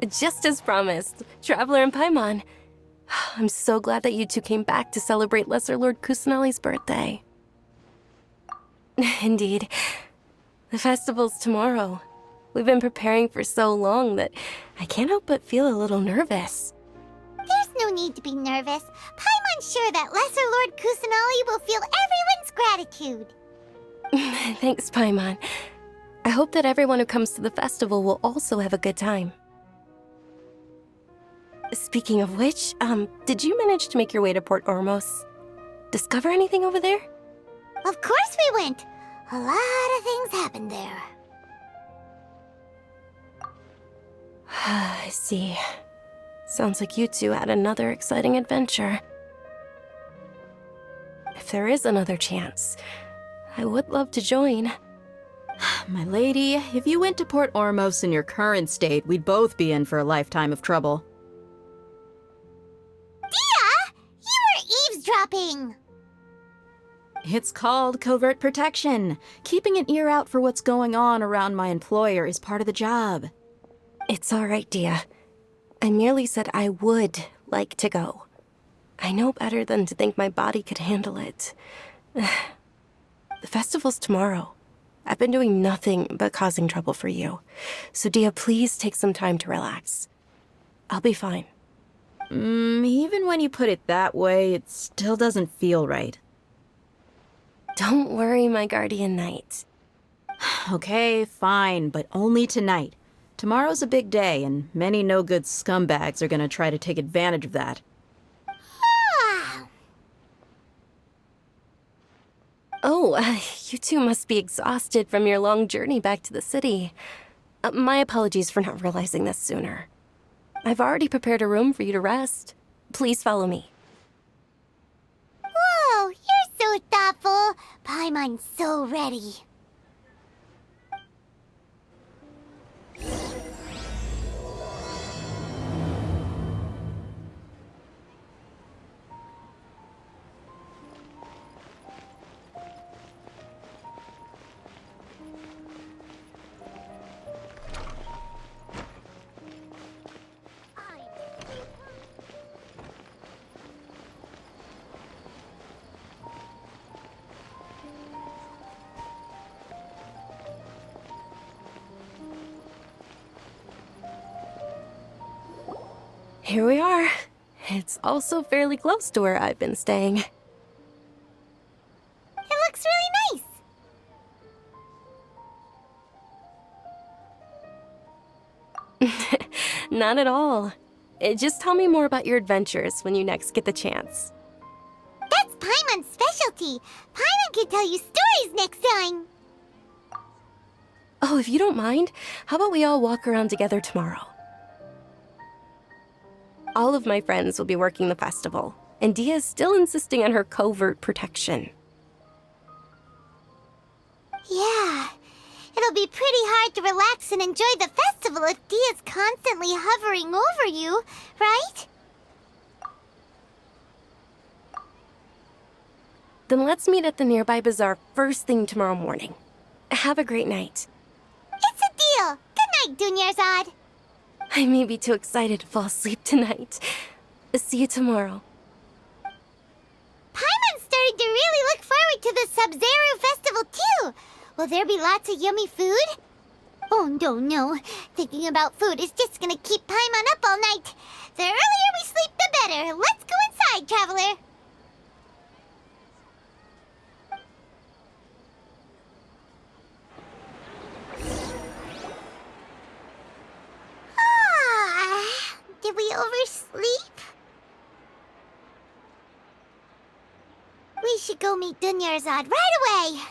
Just as promised, Traveler and Paimon. I'm so glad that you two came back to celebrate Lesser Lord Kusanali's birthday. Indeed. The festival's tomorrow. We've been preparing for so long that I can't help but feel a little nervous. There's no need to be nervous. Paimon's sure that Lesser Lord Kusanali will feel everyone's gratitude. Thanks, Paimon. I hope that everyone who comes to the festival will also have a good time. Speaking of which, did you manage to make your way to Port Ormos? Discover anything over there? Of course we went. A lot of things happened there. I see. Sounds like you two had another exciting adventure. If there is another chance, I would love to join. My lady, if you went to Port Ormos in your current state, we'd both be in for a lifetime of trouble. Dia! You were eavesdropping! It's called covert protection. Keeping an ear out for what's going on around my employer is part of the job. It's all right, Dia. I merely said I would like to go. I know better than to think my body could handle it. The festival's tomorrow. I've been doing nothing but causing trouble for you. So Dia, please take some time to relax. I'll be fine. Even when you put it that way, it still doesn't feel right. Don't worry, my guardian knight. Okay, fine, but only tonight. Tomorrow's a big day, and many no-good scumbags are gonna try to take advantage of that. Oh, you two must be exhausted from your long journey back to the city. My apologies for not realizing this sooner. I've already prepared a room for you to rest. Please follow me. Whoa, you're so thoughtful. Paimon's so ready. Here we are. It's also fairly close to where I've been staying. It looks really nice. Not at all. Just tell me more about your adventures when you next get the chance. That's Paimon's specialty. Paimon can tell you stories next time. Oh, if you don't mind, how about we all walk around together tomorrow? All of my friends will be working the festival, and Dia is still insisting on her covert protection. Yeah, it'll be pretty hard to relax and enjoy the festival if Dia's constantly hovering over you, right? Then let's meet at the nearby bazaar first thing tomorrow morning. Have a great night. It's a deal. Good night, Dunyarzad. I may be too excited to fall asleep tonight. See you tomorrow. Paimon's starting to really look forward to the Sub-Zero festival too. Will there be lots of yummy food? Oh, no. Thinking about food is just gonna keep Paimon up all night. The earlier we sleep, the better. Let's go inside, Traveler. Did we oversleep? We should go meet Dunyarzad right away.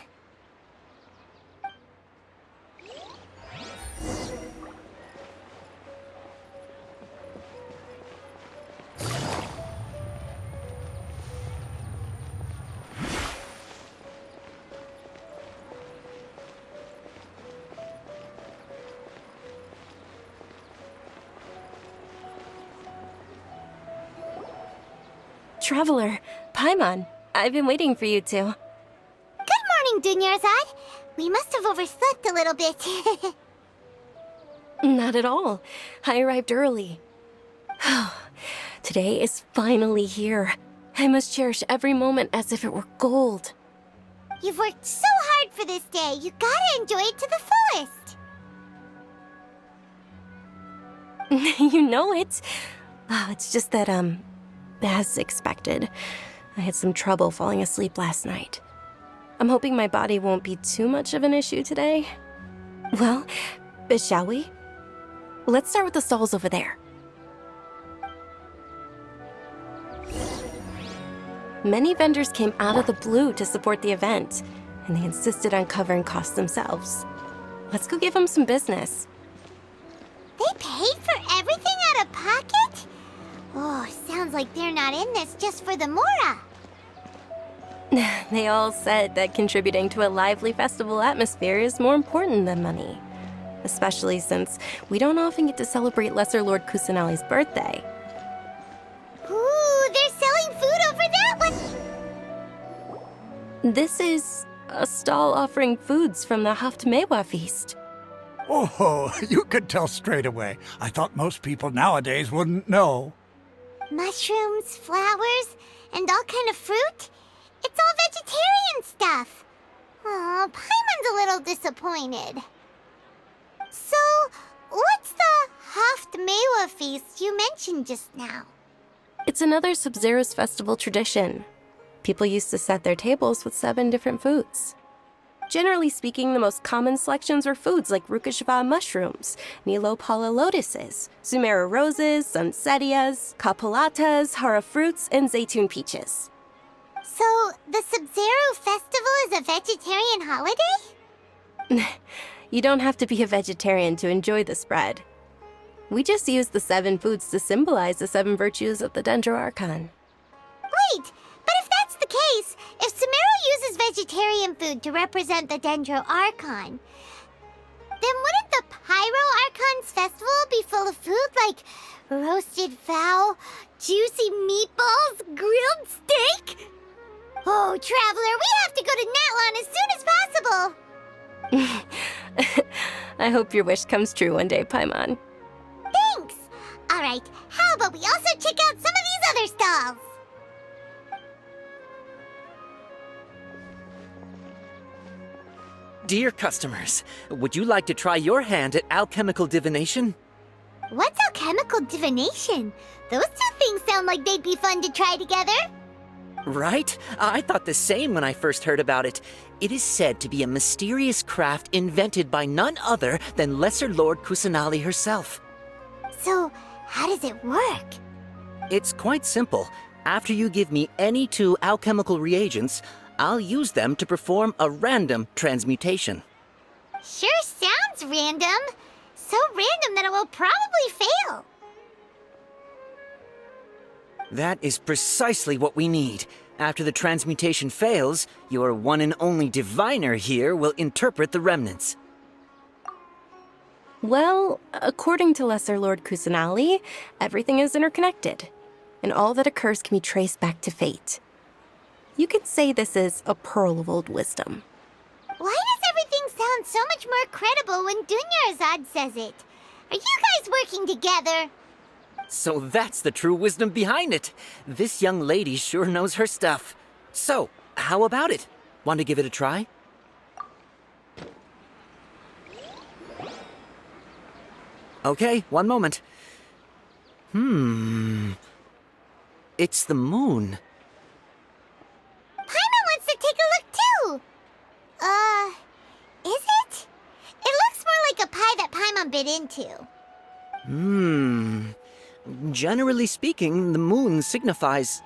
Traveler, Paimon, I've been waiting for you two. Good morning, Dunyarzad. We must have overslept a little bit. Not at all. I arrived early. Today is finally here. I must cherish every moment as if it were gold. You've worked so hard for this day. You gotta enjoy it to the fullest. You know it. Oh, it's just that, as expected, I had some trouble falling asleep last night. I'm hoping my body won't be too much of an issue today. Well, shall we? Let's start with the stalls over there. Many vendors came out of the blue to support the event, and they insisted on covering costs themselves. Let's go give them some business. They paid for everything out of pocket? Oh, sounds like they're not in this just for the Mora. They all said that contributing to a lively festival atmosphere is more important than money. Especially since we don't often get to celebrate Lesser Lord Kusanali's birthday. Ooh, they're selling food over that one. This is a stall offering foods from the Haftmewa feast. Oh, you could tell straight away. I thought most people nowadays wouldn't know. Mushrooms, flowers, and all kind of fruit? It's all vegetarian stuff. Oh, Paimon's a little disappointed. So, what's the Haftmewa feast you mentioned just now? It's another Sub-Zero's festival tradition. People used to set their tables with 7 different foods. Generally speaking, the most common selections were foods like Rukashava mushrooms, Nilopala lotuses, Sumera roses, Sunsetias, Kapalatas, Hara fruits, and Zaytun peaches. So, the Sub-Zero festival is a vegetarian holiday? You don't have to be a vegetarian to enjoy the spread. We just use the 7 foods to symbolize the 7 virtues of the Dendro Archon. Wait, but if that's the case, if Sumero uses vegetarian food to represent the Dendro Archon, then wouldn't the Pyro Archon's festival be full of food like roasted fowl, juicy meatballs, grilled steak? Oh, Traveler, we have to go to Natlan as soon as possible! I hope your wish comes true one day, Paimon. Thanks! Alright, how about we also check out some of these other stalls? Dear customers, would you like to try your hand at alchemical divination? What's alchemical divination? Those two things sound like they'd be fun to try together. Right? I thought the same when I first heard about it. It is said to be a mysterious craft invented by none other than Lesser Lord Kusanali herself. So, how does it work? It's quite simple. After you give me any 2 alchemical reagents, I'll use them to perform a random transmutation. Sure sounds random. So random that it will probably fail. That is precisely what we need. After the transmutation fails, your one and only diviner here will interpret the remnants. Well, according to Lesser Lord Kusanali, everything is interconnected, and all that occurs can be traced back to fate. You could say this is a pearl of old wisdom. Why does everything sound so much more credible when Dunyarzad says it? Are you guys working together? So that's the true wisdom behind it. This young lady sure knows her stuff. So, how about it? Want to give it a try? Okay, one moment. It's the moon. Paimon wants to take a look too. Is it? It looks more like a pie that Paimon bit into. Generally speaking, the moon signifies...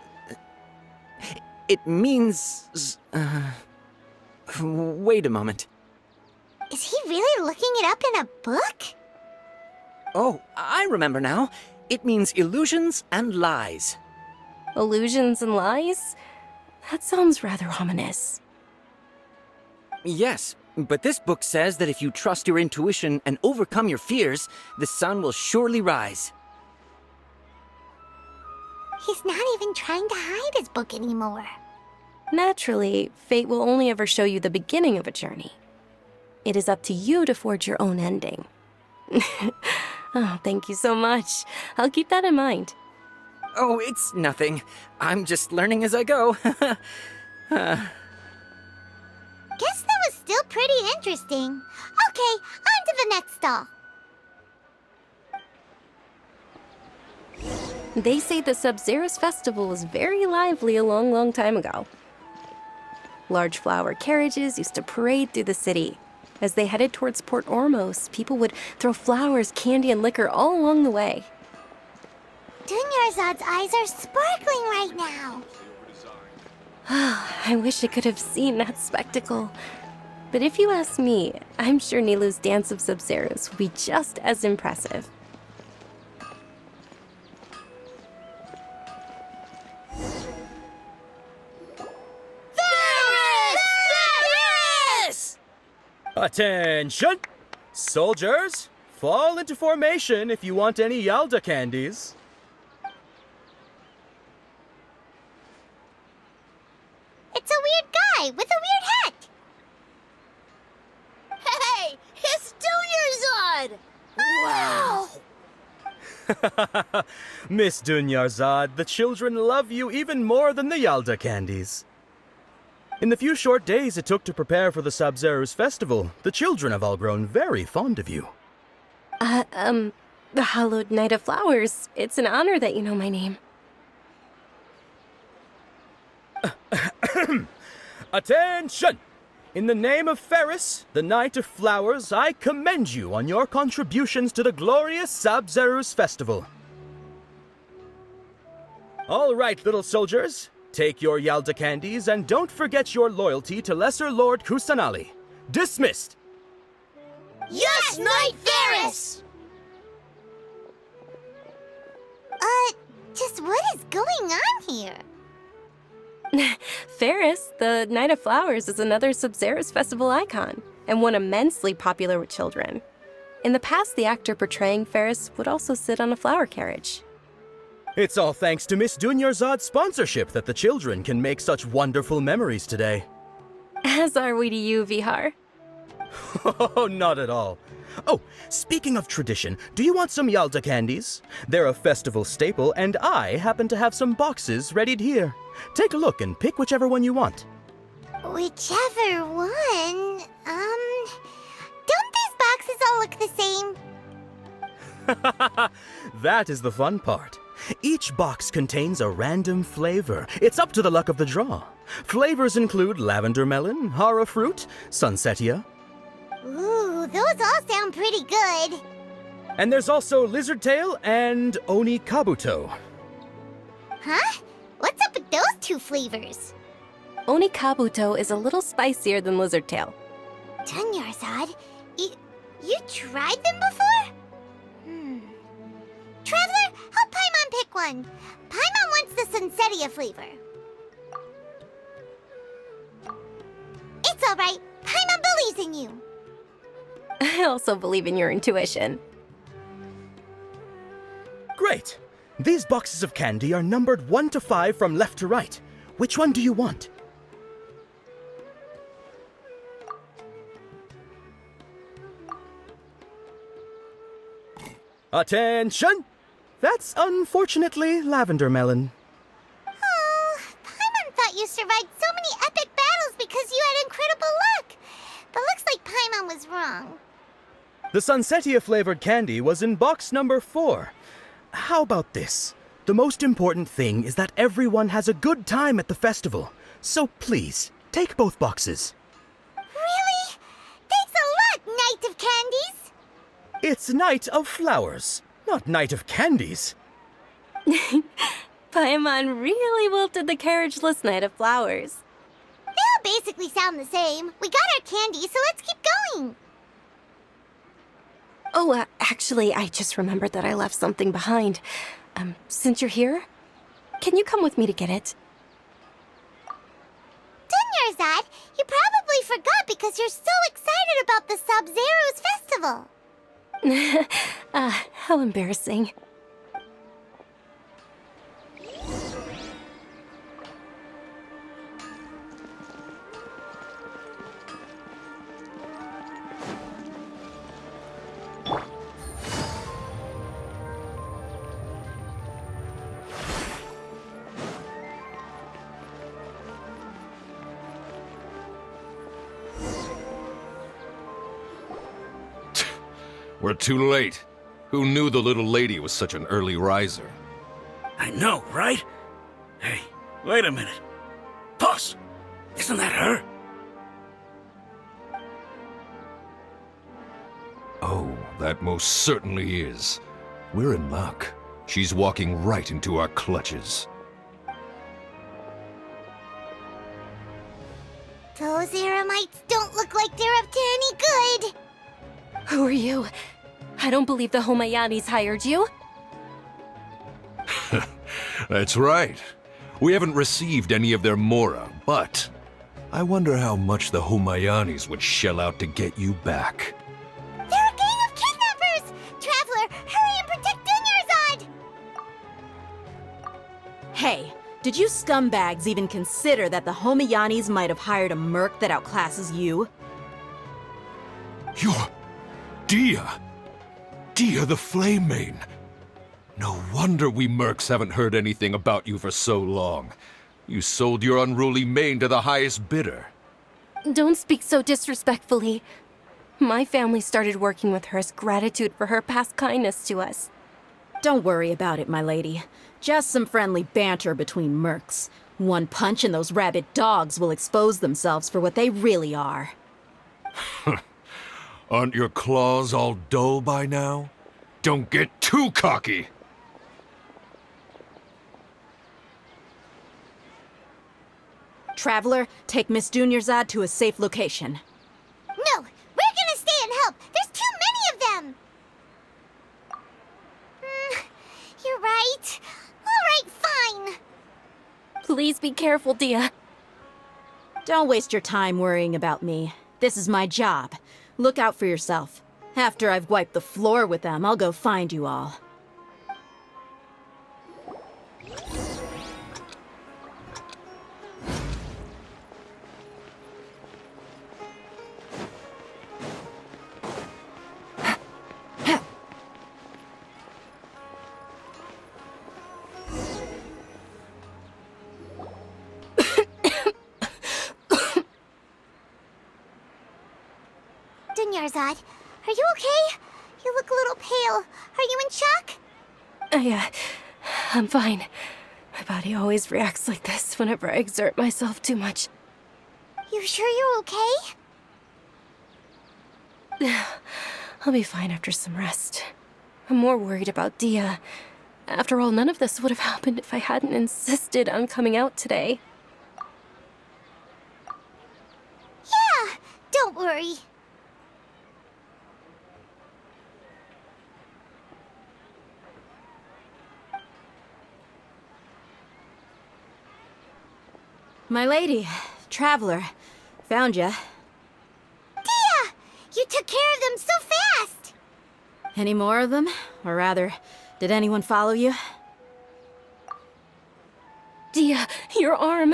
It means... Wait a moment. Is he really looking it up in a book? Oh, I remember now. It means illusions and lies. Illusions and lies? That sounds rather ominous. Yes, but this book says that if you trust your intuition and overcome your fears, the sun will surely rise. He's not even trying to hide his book anymore. Naturally, fate will only ever show you the beginning of a journey. It is up to you to forge your own ending. Oh, thank you so much. I'll keep that in mind. Oh, it's nothing. I'm just learning as I go. Guess that was still pretty interesting. Okay, on to the next stall. They say the Sub-Zerus festival was very lively a long, long time ago. Large flower carriages used to parade through the city. As they headed towards Port Ormos, people would throw flowers, candy, and liquor all along the way. Dunyarzad's eyes are sparkling right now. I wish I could have seen that spectacle. But if you ask me, I'm sure Nilu's Dance of Sub-Zerus will be just as impressive. Attention! Soldiers, fall into formation if you want any Yalda candies. It's a weird guy with a weird hat. Hey, it's Dunyarzad! Wow! Miss Dunyarzad, the children love you even more than the Yalda candies. In the few short days it took to prepare for the Sub-Zerus festival, the children have all grown very fond of you. The Hallowed Knight of Flowers. It's an honor that you know my name. Attention! In the name of Ferris, the Knight of Flowers, I commend you on your contributions to the glorious Sub-Zerus festival. All right, little soldiers. Take your Yalda candies and don't forget your loyalty to Lesser Lord Kusanali. Dismissed! Yes, Knight Ferris! Just what is going on here? Ferris, the Knight of Flowers, is another Sub-Zerus festival icon, and one immensely popular with children. In the past, the actor portraying Ferris would also sit on a flower carriage. It's all thanks to Miss Dunyarzad's sponsorship that the children can make such wonderful memories today. As are we to you, Vihar. Oh, not at all. Oh, speaking of tradition, do you want some Yalda candies? They're a festival staple, and I happen to have some boxes readied here. Take a look and pick whichever one you want. Whichever one. Don't these boxes all look the same? That is the fun part. Each box contains a random flavor. It's up to the luck of the draw. Flavors include lavender melon, hara fruit, sunsetia. Ooh, those all sound pretty good. And there's also lizard tail and oni kabuto. Huh? What's up with those two flavors? Oni Kabuto is a little spicier than Lizard Tail. Dunyarzad, you tried them before? Traveler, help Paimon pick one. Paimon wants the Sunsetia flavor. It's all right. Paimon believes in you. I also believe in your intuition. Great! These boxes of candy are numbered 1 to 5 from left to right. Which one do you want? Attention! That's unfortunately lavender melon. Oh, Paimon thought you survived so many epic battles because you had incredible luck. But looks like Paimon was wrong. The Sunsetia flavored candy was in box number 4. How about this? The most important thing is that everyone has a good time at the festival. So please, take both boxes. Really? Thanks a lot, Knight of Candies. It's Knight of Flowers, not Knight of Candies. Paimon really wilted the carriageless Knight of Flowers. They all basically sound the same. We got our candy, so let's keep going. Oh, actually, I just remembered that I left something behind. Since you're here, can you come with me to get it? Dunyarzad, you probably forgot because you're so excited about the Sub-Zerus festival. How embarrassing. We're too late. Who knew the little lady was such an early riser? I know, right? Hey, wait a minute. Boss, isn't that her? Oh, that most certainly is. We're in luck. She's walking right into our clutches. Those Eremites don't look like they're up to any good. Who are you? I don't believe the Homayanis hired you. That's right. We haven't received any of their mora, but I wonder how much the Homayanis would shell out to get you back. They're a gang of kidnappers! Traveler, hurry and protect Dunyarzad! Hey, did you scumbags even consider that the Homayanis might have hired a merc that outclasses you? You're... Dia! Dia the Flame Mane! No wonder we mercs haven't heard anything about you for so long. You sold your unruly mane to the highest bidder. Don't speak so disrespectfully. My family started working with her as gratitude for her past kindness to us. Don't worry about it, my lady. Just some friendly banter between mercs. One punch and those rabid dogs will expose themselves for what they really are. Aren't your claws all dull by now? Don't get too cocky! Traveler, take Miss Dunyarzad to a safe location. No, we're gonna stay and help. There's too many of them. You're right. All right, fine. Please be careful, Dia. Don't waste your time worrying about me. This is my job. Look out for yourself. After I've wiped the floor with them, I'll go find you all. Dunyarzad, are you okay? You look a little pale. Are you in shock? I'm fine. My body always reacts like this whenever I exert myself too much. You sure you're okay? I'll be fine after some rest. I'm more worried about Dia. After all, none of this would have happened if I hadn't insisted on coming out today. Yeah, don't worry. My lady, Traveler, found ya. Dia! You took care of them so fast! Any more of them? Or rather, did anyone follow you? Dia, your arm!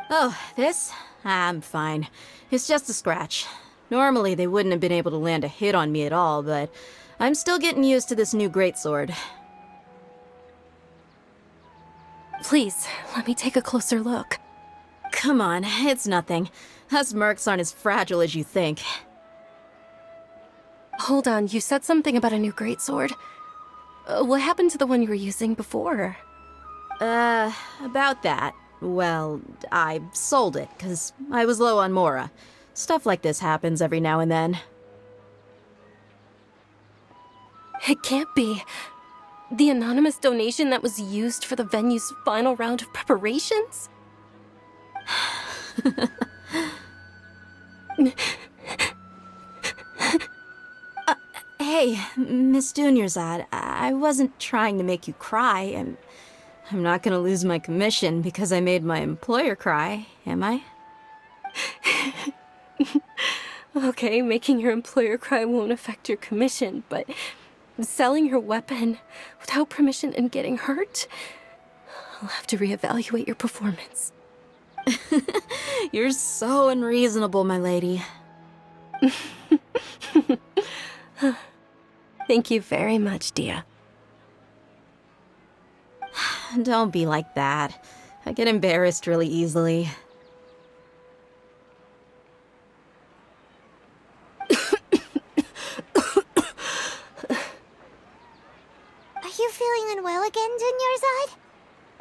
Oh, this? I'm fine. It's just a scratch. Normally, they wouldn't have been able to land a hit on me at all, but I'm still getting used to this new greatsword. Please, let me take a closer look. Come on, it's nothing. Us mercs aren't as fragile as you think. Hold on, you said something about a new greatsword. What happened to the one you were using before? About that. Well, I sold it, 'cause I was low on mora. Stuff like this happens every now and then. It can't be. The anonymous donation that was used for the venue's final round of preparations? Hey, Miss Dunyarzad, I wasn't trying to make you cry. I'm not gonna lose my commission because I made my employer cry, am I? Okay, making your employer cry won't affect your commission, but selling your weapon without permission and getting hurt? I'll have to reevaluate your performance. You're so unreasonable, my lady. Thank you very much, Dia. Don't be like that. I get embarrassed really easily.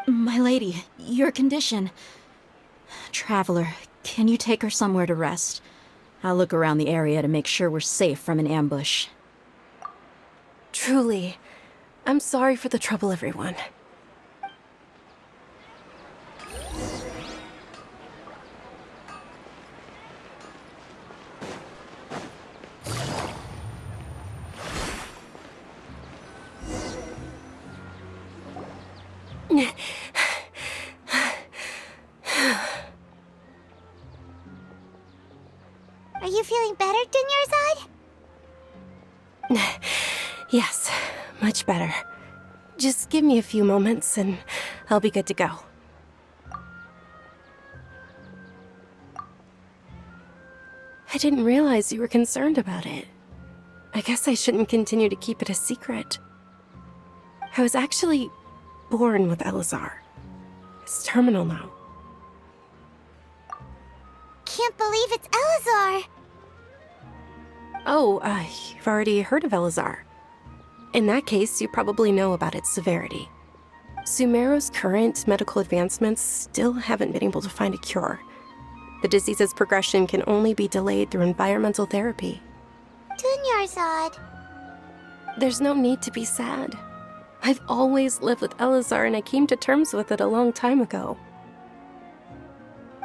My lady, your condition. Traveler, can you take her somewhere to rest? I'll look around the area to make sure we're safe from an ambush. Truly, I'm sorry for the trouble, everyone. Are you feeling better, Dunyarzad? Yes, much better. Just give me a few moments and I'll be good to go. I didn't realize you were concerned about it. I guess I shouldn't continue to keep it a secret. I was actually born with Elazar. It's terminal now. Can't believe it's Elazar! Oh, you've already heard of Elazar. In that case, you probably know about its severity. Sumeru's current medical advancements still haven't been able to find a cure. The disease's progression can only be delayed through environmental therapy. Dunyarzad. There's no need to be sad. I've always lived with Elazar and I came to terms with it a long time ago.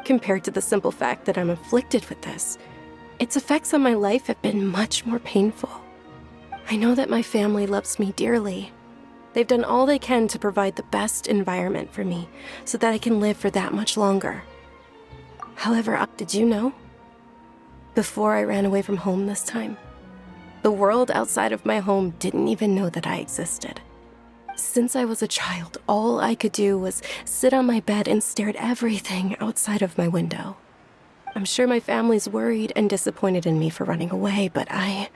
Compared to the simple fact that I'm afflicted with this, its effects on my life have been much more painful. I know that my family loves me dearly. They've done all they can to provide the best environment for me so that I can live for that much longer. However, did you know? Before I ran away from home this time, the world outside of my home didn't even know that I existed. Since I was a child, all I could do was sit on my bed and stare at everything outside of my window. I'm sure my family's worried and disappointed in me for running away, but I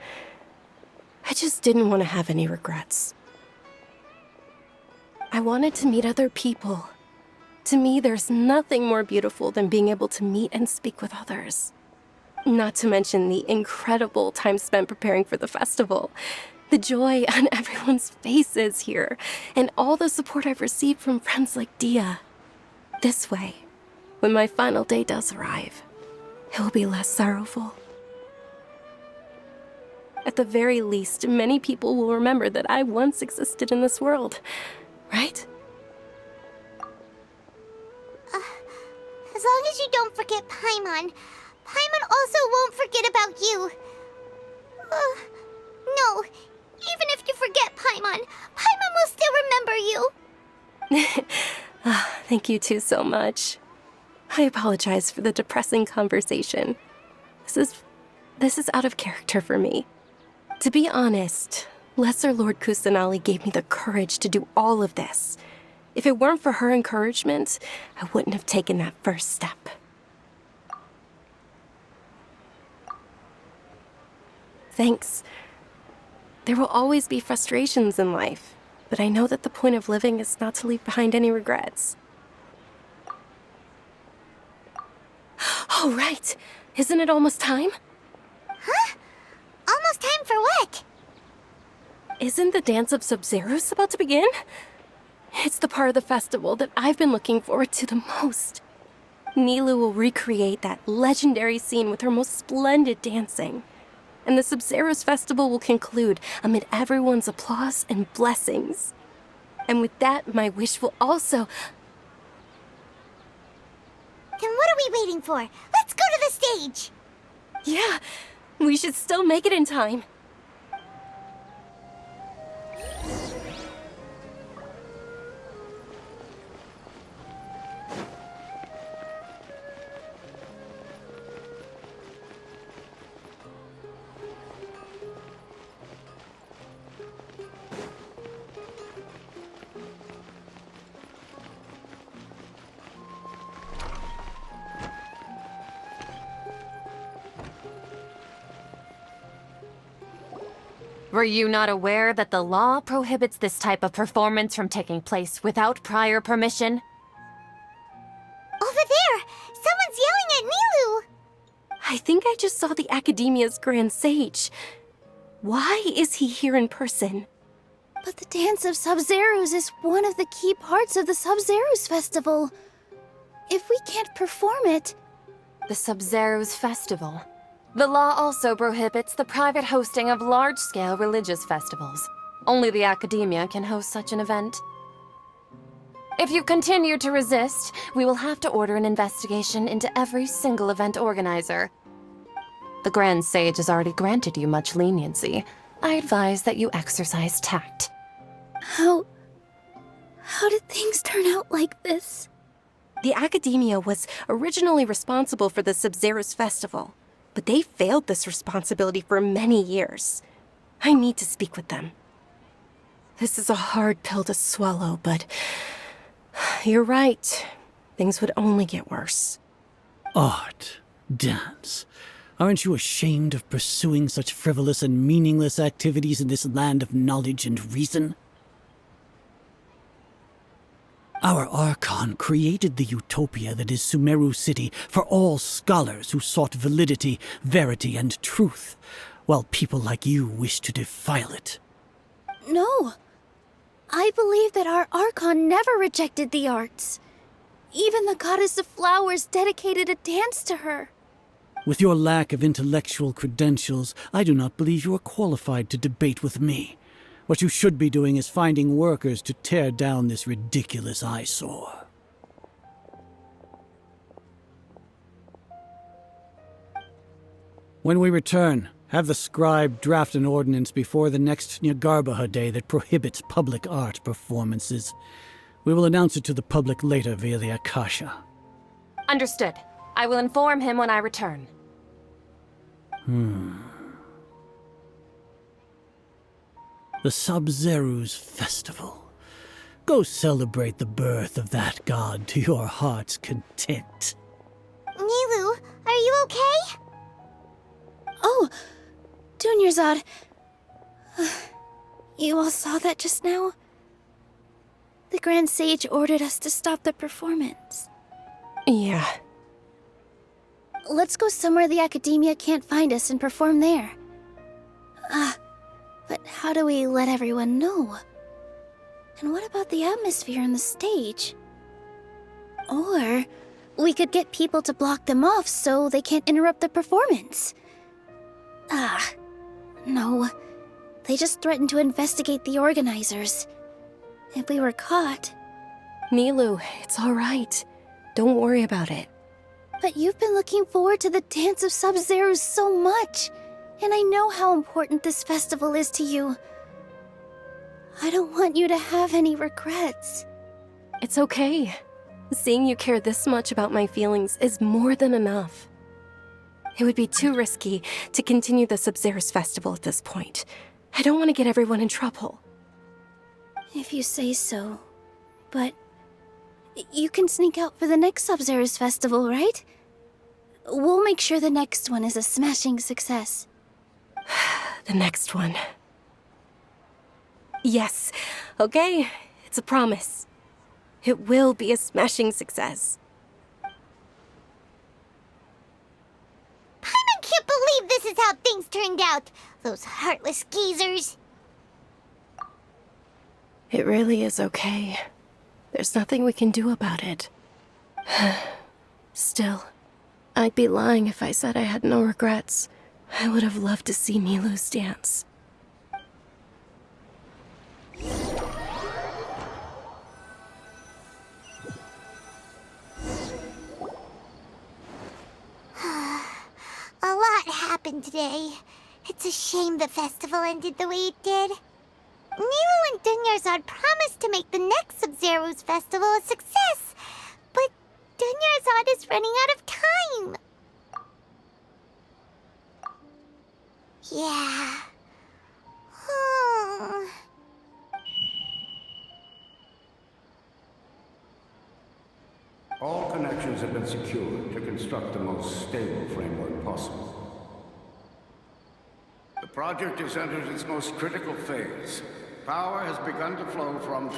just didn't want to have any regrets. I wanted to meet other people. To me, there's nothing more beautiful than being able to meet and speak with others. Not to mention the incredible time spent preparing for the festival. The joy on everyone's faces here, and all the support I've received from friends like Dia. This way, when my final day does arrive, it will be less sorrowful. At the very least, many people will remember that I once existed in this world, right? As long as you don't forget Paimon, Paimon also won't forget about you. No, even if you forget Paimon, Paimon will still remember you. Thank you two so much. I apologize for the depressing conversation. This is out of character for me. To be honest, Lesser Lord Kusanali gave me the courage to do all of this. If it weren't for her encouragement, I wouldn't have taken that first step. Thanks. There will always be frustrations in life, but I know that the point of living is not to leave behind any regrets. Oh, right. Isn't it almost time? Huh? Almost time for what? Isn't the Dance of Sub-Zeros about to begin? It's the part of the festival that I've been looking forward to the most. Nilu will recreate that legendary scene with her most splendid dancing. And the Sub-Zeros festival will conclude amid everyone's applause and blessings. And with that, my wish will also... Then what are we waiting for? Let's go to the stage! Yeah, we should still make it in time. Were you not aware that the law prohibits this type of performance from taking place without prior permission? Over there! Someone's yelling at Nilu! I think I just saw the Academia's Grand Sage. Why is he here in person? But the Dance of Sub-Zerus is one of the key parts of the Sub-Zerus Festival. If we can't perform it... The Sub-Zerus Festival. The law also prohibits the private hosting of large-scale religious festivals. Only the academia can host such an event. If you continue to resist, we will have to order an investigation into every single event organizer. The Grand Sage has already granted you much leniency. I advise that you exercise tact. How did things turn out like this? The Academia was originally responsible for the Sub-Zerus Festival, but they failed this responsibility for many years. I need to speak with them. This is a hard pill to swallow, but you're right. Things would only get worse. Art, dance. Aren't you ashamed of pursuing such frivolous and meaningless activities in this land of knowledge and reason? Our Archon created the utopia that is Sumeru City for all scholars who sought validity, verity, and truth, while people like you wish to defile it. No. I believe that our Archon never rejected the arts. Even the goddess of flowers dedicated a dance to her. With your lack of intellectual credentials, I do not believe you are qualified to debate with me. What you should be doing is finding workers to tear down this ridiculous eyesore. When we return, have the scribe draft an ordinance before the next Nyagarbha day that prohibits public art performances. We will announce it to the public later via the Akasha. Understood. I will inform him when I return. The Sub-Zerus Festival. Go celebrate the birth of that god to your heart's content. Nilu, are you okay? Oh, Dunyarzad. You all saw that just now? The Grand Sage ordered us to stop the performance. Yeah. Let's go somewhere the Academia can't find us and perform there. But how do we let everyone know? And what about the atmosphere and the stage? Or we could get people to block them off so they can't interrupt the performance. No. They just threatened to investigate the organizers. If we were caught... Nilu, it's all right. Don't worry about it. But you've been looking forward to the Dance of Sub-Zerus so much, and I know how important this festival is to you. I don't want you to have any regrets. It's okay. Seeing you care this much about my feelings is more than enough. It would be too risky to continue the Sub-Zerus Festival at this point. I don't want to get everyone in trouble. If you say so. But you can sneak out for the next Sub-Zerus Festival, right? We'll make sure the next one is a smashing success. The next one. Yes. Okay. It's a promise. It will be a smashing success. Paimon can't believe this is how things turned out. Those heartless geezers. It really is okay. There's nothing we can do about it. Still, I'd be lying if I said I had no regrets. I would have loved to see Nilu's dance. A lot happened today. It's a shame the festival ended the way it did. Nilu and Dunyarzad promised to make the next Sub-Zerus festival a success, but Dunyarzad is running out of time. Yeah. All connections have been secured to construct the most stable framework possible. The project has entered its most critical phase. Power has begun to flow from...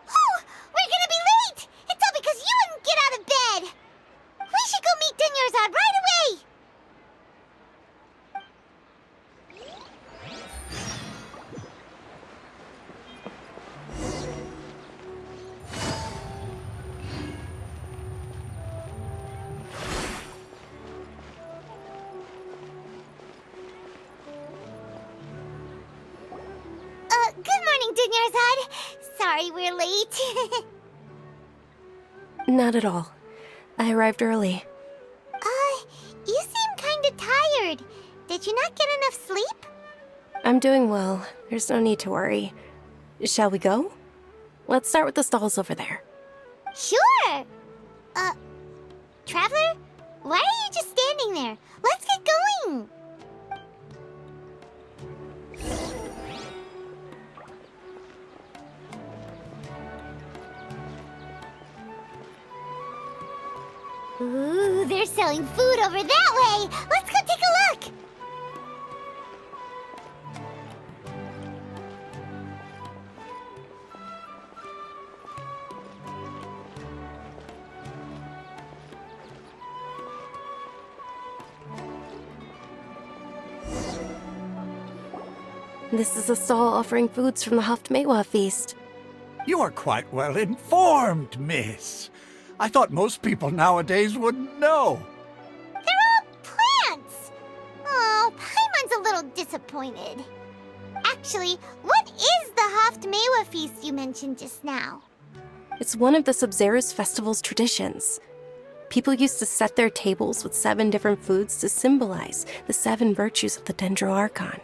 Oh, we're gonna be late! It's Dunyarzad. Sorry we're late. Not at all. I arrived early. You seem kinda tired. Did you not get enough sleep? I'm doing well. There's no need to worry. Shall we go? Let's start with the stalls over there. Sure! Traveler? Why are you just standing there? Let's get going! Ooh, they're selling food over that way! Let's go take a look! This is a stall offering foods from the Haftmewa feast. You are quite well informed, miss. I thought most people nowadays wouldn't know. They're all plants! Oh, Paimon's a little disappointed. Actually, what is the Haftmewa feast you mentioned just now? It's one of the Sub-Zero's festival's traditions. People used to set their tables with 7 different foods to symbolize the 7 virtues of the Dendroarchon.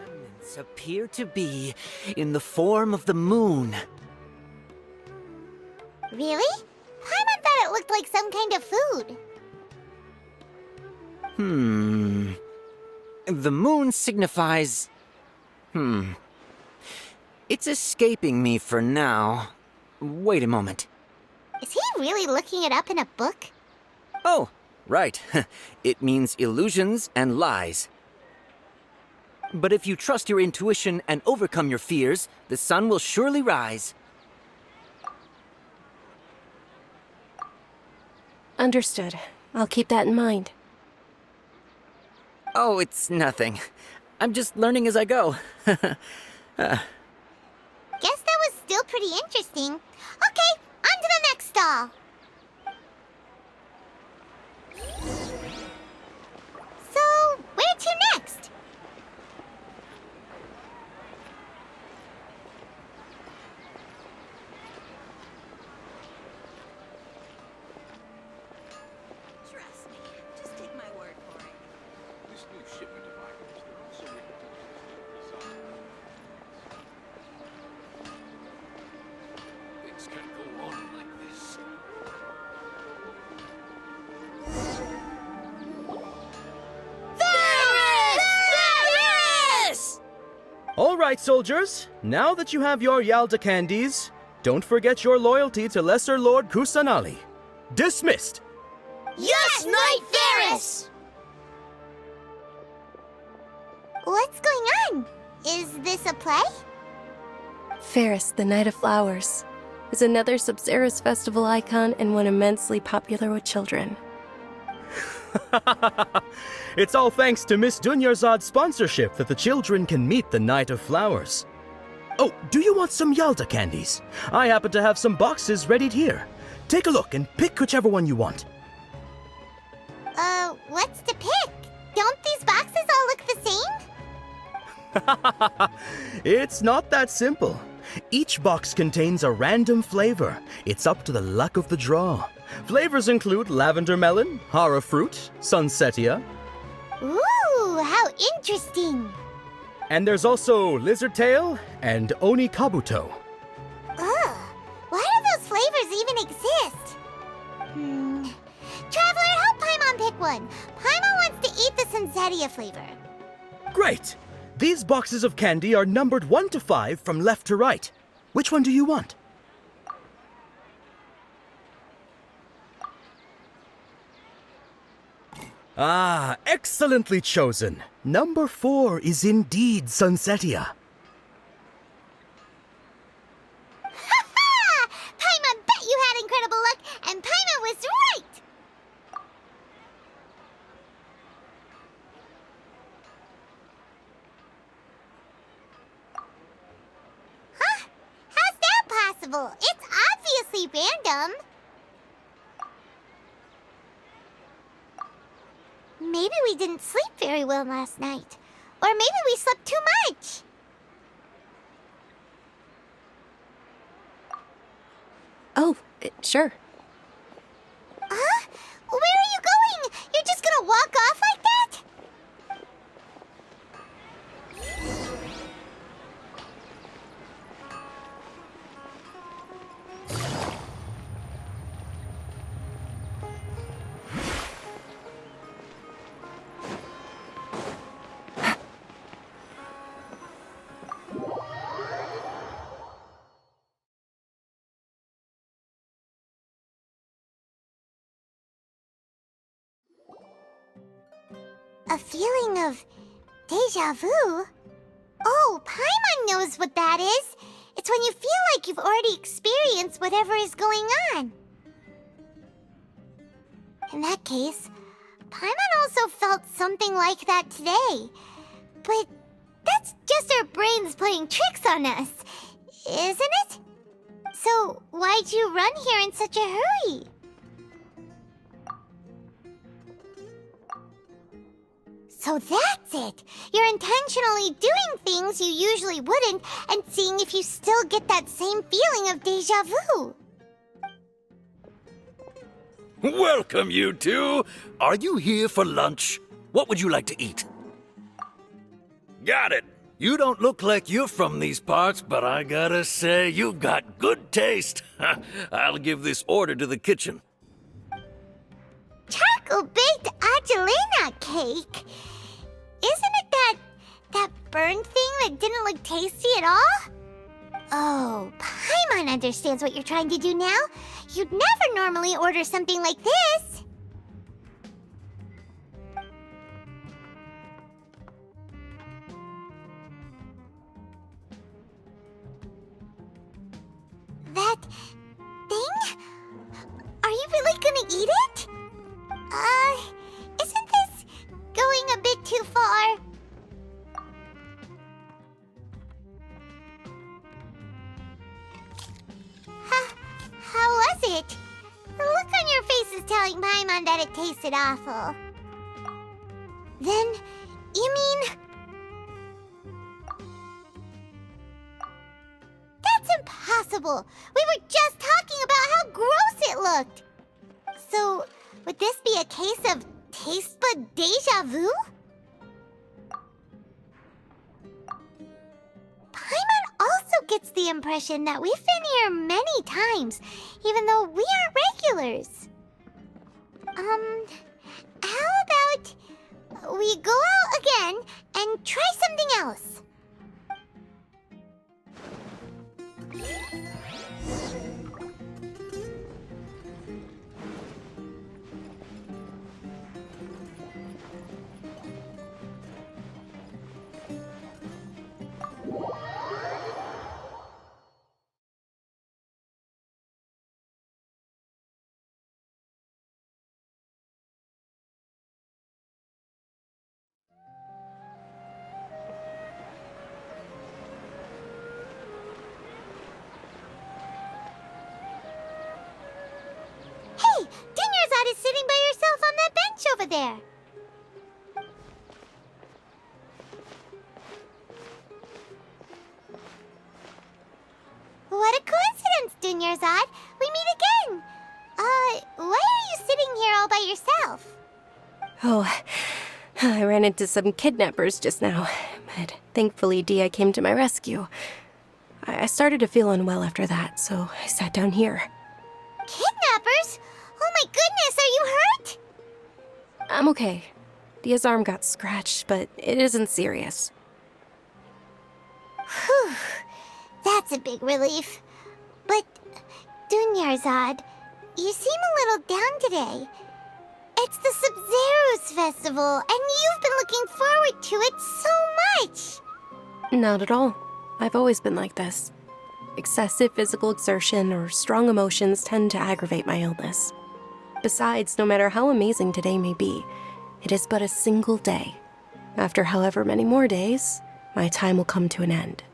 Remnants appear to be in the form of the moon. Really? Paimon thought it looked like some kind of food. The moon signifies... It's escaping me for now. Wait a moment. Is he really looking it up in a book? Oh, right. It means illusions and lies. But if you trust your intuition and overcome your fears, the sun will surely rise. Understood. I'll keep that in mind. Oh, it's nothing. I'm just learning as I go. Guess that was still pretty interesting. Okay, on to the next stall. So, where to next? Trust me. Just take my word for it. This new shipment of items, they're also written to design. Things can't go on like this. All right, soldiers. Now that you have your Yalda candies, don't forget your loyalty to Lesser Lord Kusanali. Dismissed! Yes, Knight Varys! What's going on? Is this a play? Ferris, the Knight of Flowers, is another Sub-Zero's festival icon and one immensely popular with children. It's all thanks to Miss Dunyarzad's sponsorship that the children can meet the Knight of Flowers. Oh, do you want some Yalda candies? I happen to have some boxes readied here. Take a look and pick whichever one you want. What's to pick? Don't these boxes all look the same? It's not that simple. Each box contains a random flavor. It's up to the luck of the draw. Flavors include lavender melon, hara fruit, sunsetia. Ooh, how interesting! And there's also lizard tail and oni kabuto. Ugh, why do those flavors even exist? Traveler, help Paimon pick one. Paimon wants to eat the sunsetia flavor. Great! These boxes of candy are numbered 1 to 5 from left to right. Which one do you want? Ah, excellently chosen. Number 4 is indeed sunsetia. Ha-ha! Paimon bet you had incredible luck, and Paimon was right! Huh? How's that possible? It's obviously random. Maybe we didn't sleep very well last night. Or Or maybe we slept too much. Oh, sure. Huh? Where are you going? You're just gonna walk off like that? A feeling of deja vu? Oh, Paimon knows what that is. It's when you feel like you've already experienced whatever is going on. In that case, Paimon also felt something like that today. But that's just our brains playing tricks on us, isn't it? So why'd you run here in such a hurry? So that's it! You're intentionally doing things you usually wouldn't and seeing if you still get that same feeling of deja vu. Welcome, you two. Are you here for lunch? What would you like to eat? Got it. You don't look like you're from these parts, but I gotta say, you've got good taste. I'll give this order to the kitchen. Charcoal-baked Angelina cake? Isn't it that burned thing that didn't look tasty at all? Oh, Paimon understands what you're trying to do now. You'd never normally order something like this. That thing? Are you really gonna eat it? Isn't this going a bit too far? How was it? The look on your face is telling Paimon that it tasted awful. Then, you mean... That's impossible! We were just talking about how gross it looked! So, would this be a case of taste bud deja vu? Paimon also gets the impression that we've been here many times, even though we aren't regulars. How about we go out again and try something else? Hey, Dinyarzad is sitting by herself on that bench over there. What a coincidence, Dinyarzad. We meet again. Why are you sitting here all by yourself? Oh, I ran into some kidnappers just now, but thankfully Dia came to my rescue. I started to feel unwell after that, so I sat down here. Kidnappers? Oh my goodness, are you hurt? I'm okay. Dia's arm got scratched, but it isn't serious. Whew, that's a big relief. But, Dinyarzad, you seem a little down today. It's the Sub-Zero's festival, and you've been looking forward to it so much! Not at all. I've always been like this. Excessive physical exertion or strong emotions tend to aggravate my illness. Besides, no matter how amazing today may be, it is but a single day. After however many more days, my time will come to an end.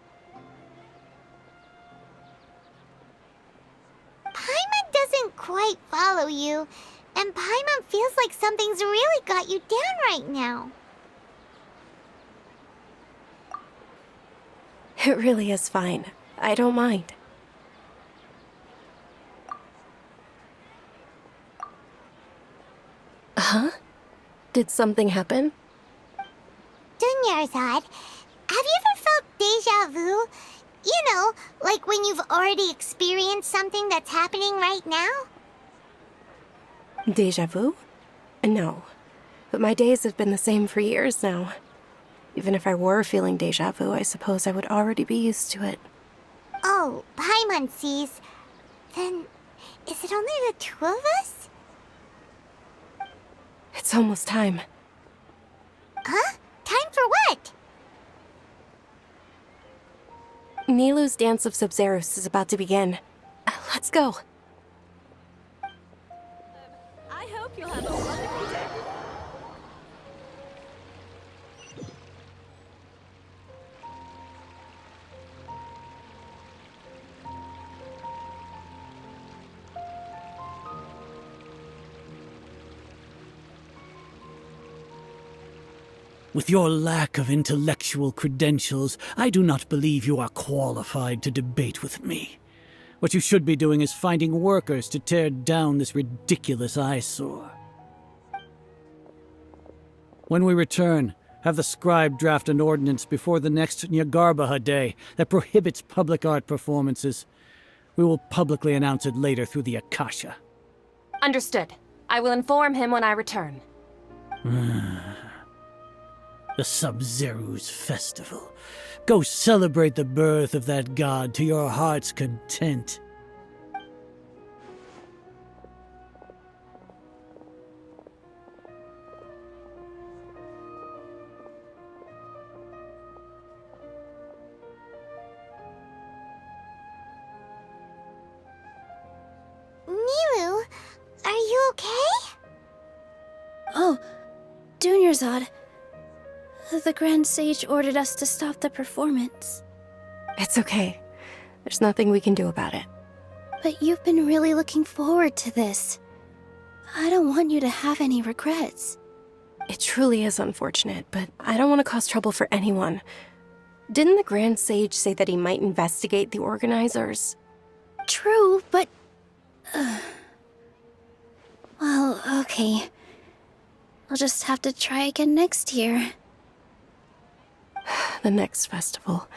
Paimon doesn't quite follow you, and Paimon feels like something's really got you down right now. It really is fine. I don't mind. Huh? Did something happen? Dunyarzad, have you ever felt deja vu? You know, like when you've already experienced something that's happening right now? Deja vu? No. But my days have been the same for years now. Even if I were feeling deja vu, I suppose I would already be used to it. Oh, Paimon sees. Then, is it only the two of us? It's almost time. Huh? Time for what? Nilou's Dance of Sub-Zerus is about to begin. Let's go. I hope you'll have a wonderful day. With your lack of intellectual credentials, I do not believe you are qualified to debate with me. What you should be doing is finding workers to tear down this ridiculous eyesore. When we return, have the scribe draft an ordinance before the next Nyagarbaha Day that prohibits public art performances. We will publicly announce it later through the Akasha. Understood. I will inform him when I return. The Sub-Zerus Festival. Go celebrate the birth of that god to your heart's content. Nilou, are you okay? Oh, Dunyarzad. The Grand Sage ordered us to stop the performance. It's okay. There's nothing we can do about it. But you've been really looking forward to this. I don't want you to have any regrets. It truly is unfortunate, but I don't want to cause trouble for anyone. Didn't the Grand Sage say that he might investigate the organizers? True, but... Well, okay. I'll just have to try again next year. The next festival.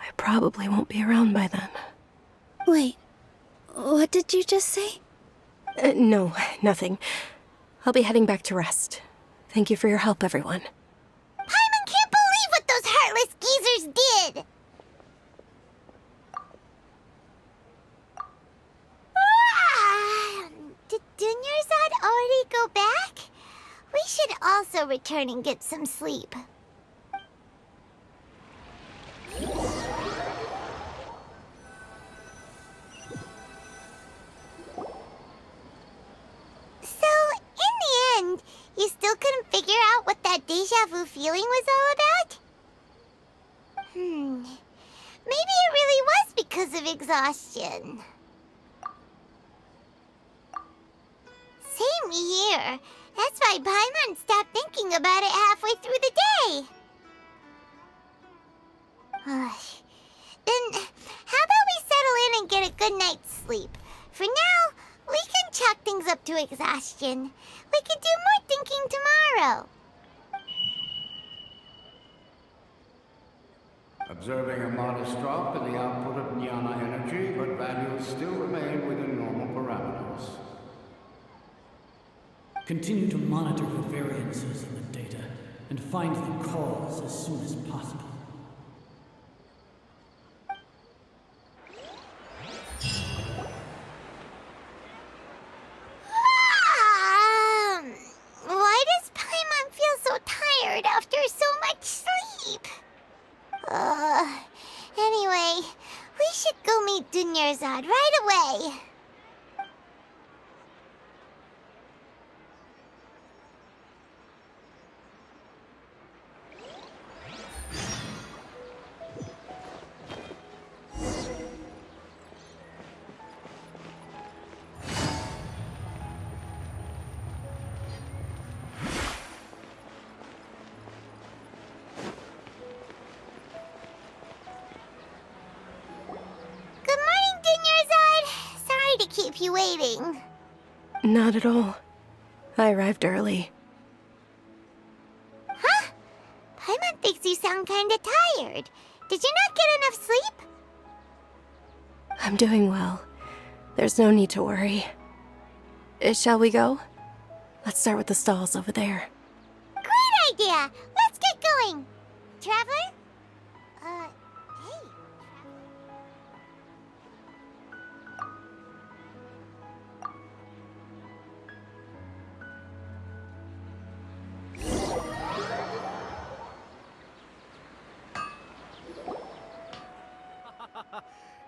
I probably won't be around by then. Wait, what did you just say? No, nothing. I'll be heading back to rest. Thank you for your help, everyone. Paimon can't believe what those heartless geezers did! Did Dunyarzad already go back? We should also return and get some sleep. So, in the end, you still couldn't figure out what that deja vu feeling was all about? Maybe it really was because of exhaustion. Same here. That's why Paimon stopped thinking about it halfway through the day. Then, how about we settle in and get a good night's sleep? For now, we can chalk things up to exhaustion. We could do more thinking tomorrow. Observing a modest drop in the output of jnana energy, but values still remain within normal parameters. Continue to monitor for variances in the data and find the cause as soon as possible. Why does Paimon feel so tired after so much sleep? Anyway, we should go meet Dunyarzad right away. keep you waiting. Not at all. I arrived early. Huh? Paimon thinks you sound kinda tired. Did you not get enough sleep? I'm doing well. There's no need to worry. Shall we go? Let's start with the stalls over there. Great idea! Let's get going! Traveler? Hey.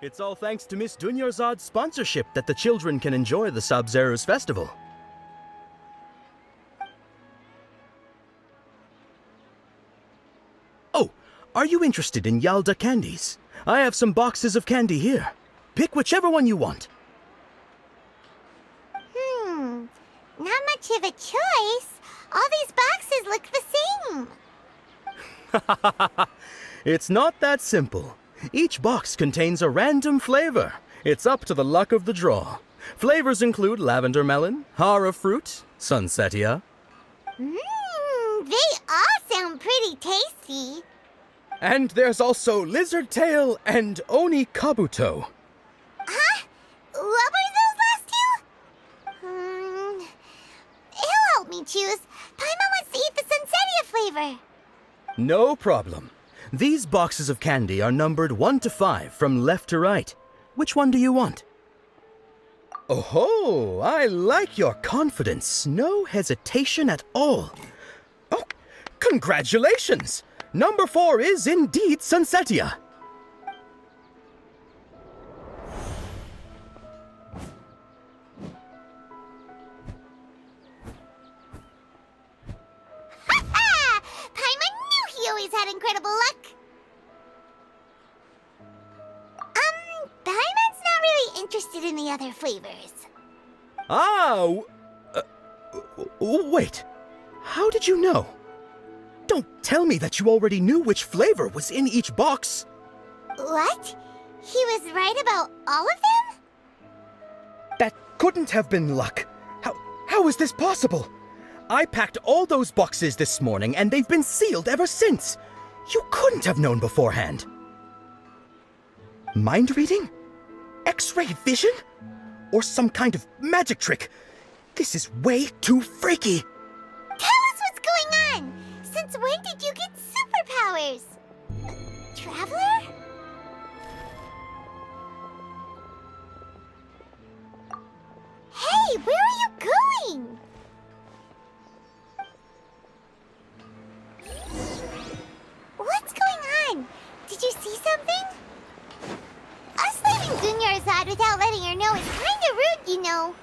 It's all thanks to Miss Dunyarzad's sponsorship that the children can enjoy the Sub-Zero's festival. Oh, are you interested in Yalda candies? I have some boxes of candy here. Pick whichever one you want. Not much of a choice. All these boxes look the same. It's not that simple. Each box contains a random flavor. It's up to the luck of the draw. Flavors include lavender melon, hara fruit, sunsetia. They all sound pretty tasty. And there's also lizard tail and oni kabuto. Huh? What were those last two? He'll help me choose. Paimon wants to eat the sunsetia flavor. No problem. These boxes of candy are numbered 1 to 5 from left to right. Which one do you want? Oh, I like your confidence. No hesitation at all. Oh, congratulations! Number 4 is indeed sunsetia. Ha-ha! Paimon knew he always had incredible luck. Paimon's not really interested in the other flavors. Wait. How did you know? Don't tell me that you already knew which flavor was in each box. What? He was right about all of them? That couldn't have been luck. How is this possible? I packed all those boxes this morning and they've been sealed ever since. You couldn't have known beforehand. Mind reading? X-ray vision? Or some kind of magic trick? This is way too freaky. Tell us what's going on. Since when did you get superpowers? Traveler? Hey, where are you going? What's going on? Did you see something? Us leaving Dunyarzad without letting her know is kinda rude, you know.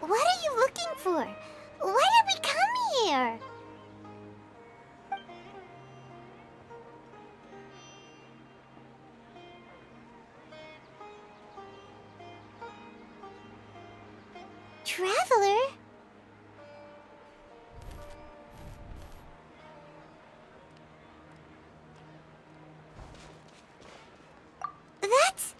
What are you looking for? Why did we come here? Traveler? That's...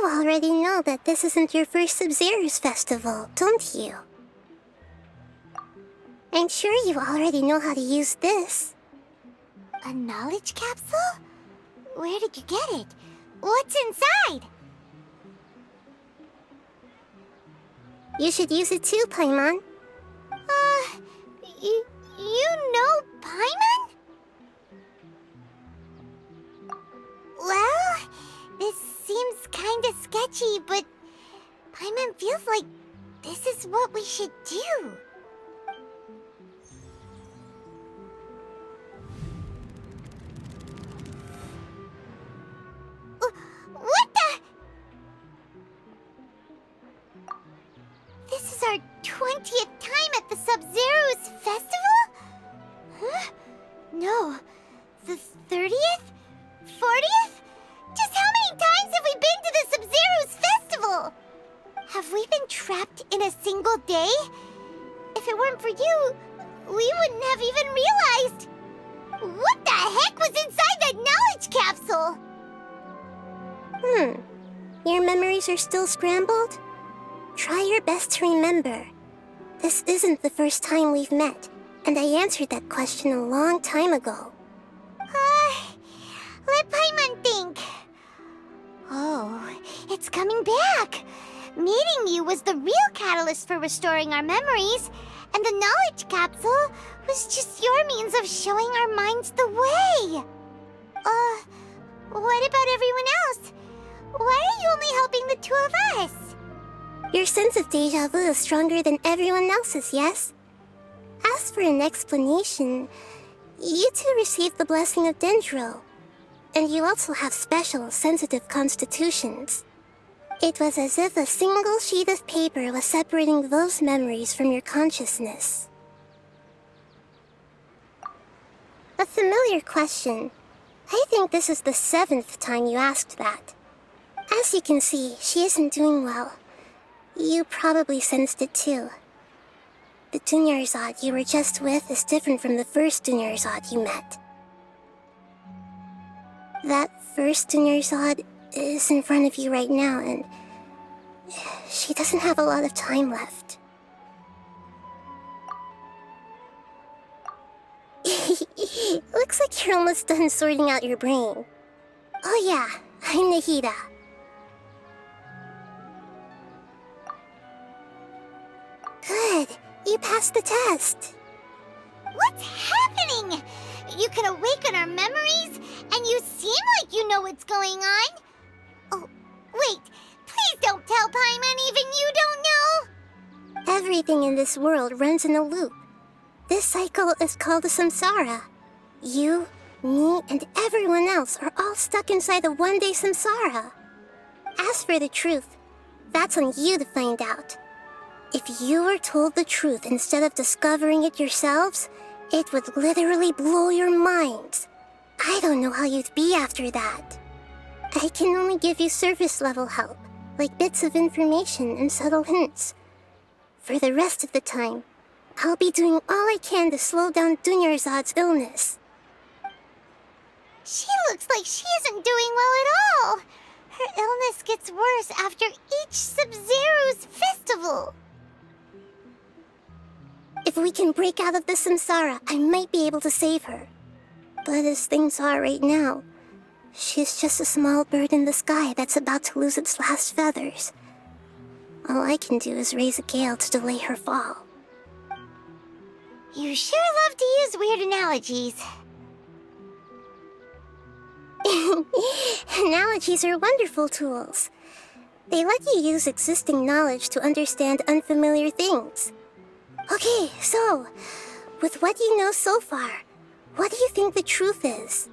You already know that this isn't your first Sub-Zero's festival, don't you? I'm sure you already know how to use this. A knowledge capsule? Where did you get it? What's inside? You should use it too, Paimon. You know Paimon? Well, this seems kinda sketchy, but Paimon feels like this is what we should do. What the? This is our 20th time at the Sub-Zero's festival? Huh? No. The 30th? 40th? Just how many times have we been to the Sub-Zero's festival? Have we been trapped in a single day? If it weren't for you, we wouldn't have even realized. What the heck was inside that knowledge capsule? Your memories are still scrambled? Try your best to remember. This isn't the first time we've met, and I answered that question a long time ago. Let Paimon think. Oh, it's coming back. Meeting you was the real catalyst for restoring our memories, and the knowledge capsule was just your means of showing our minds the way. What about everyone else? Why are you only helping the two of us? Your sense of deja vu is stronger than everyone else's, yes? As for an explanation, you two received the blessing of Dendro, and you also have special, sensitive constitutions. It was as if a single sheet of paper was separating those memories from your consciousness. A familiar question. I think this is the 7th time you asked that. As you can see, she isn't doing well. You probably sensed it too. The Dunyarzad you were just with is different from the first Dunyarzad you met. That first Dunyarzad is in front of you right now, and she doesn't have a lot of time left. Looks like you're almost done sorting out your brain. Oh yeah, I'm Nahida. Good, you passed the test. What's happening? You can awaken our memories, and you seem like you know what's going on. Oh, wait, please don't tell Paimon even you don't know. Everything in this world runs in a loop. This cycle is called the samsara. You, me, and everyone else are all stuck inside the one-day samsara. As for the truth, that's on you to find out. If you were told the truth instead of discovering it yourselves, it would literally blow your minds. I don't know how you'd be after that. I can only give you surface-level help, like bits of information and subtle hints. For the rest of the time, I'll be doing all I can to slow down Dunyarzad's illness. She looks like she isn't doing well at all. Her illness gets worse after each Sub-Zero's festival. If we can break out of the samsara, I might be able to save her. But as things are right now, she's just a small bird in the sky that's about to lose its last feathers. All I can do is raise a gale to delay her fall. You sure love to use weird analogies. Analogies are wonderful tools. They let you use existing knowledge to understand unfamiliar things. Okay, so, with what you know so far, what do you think the truth is?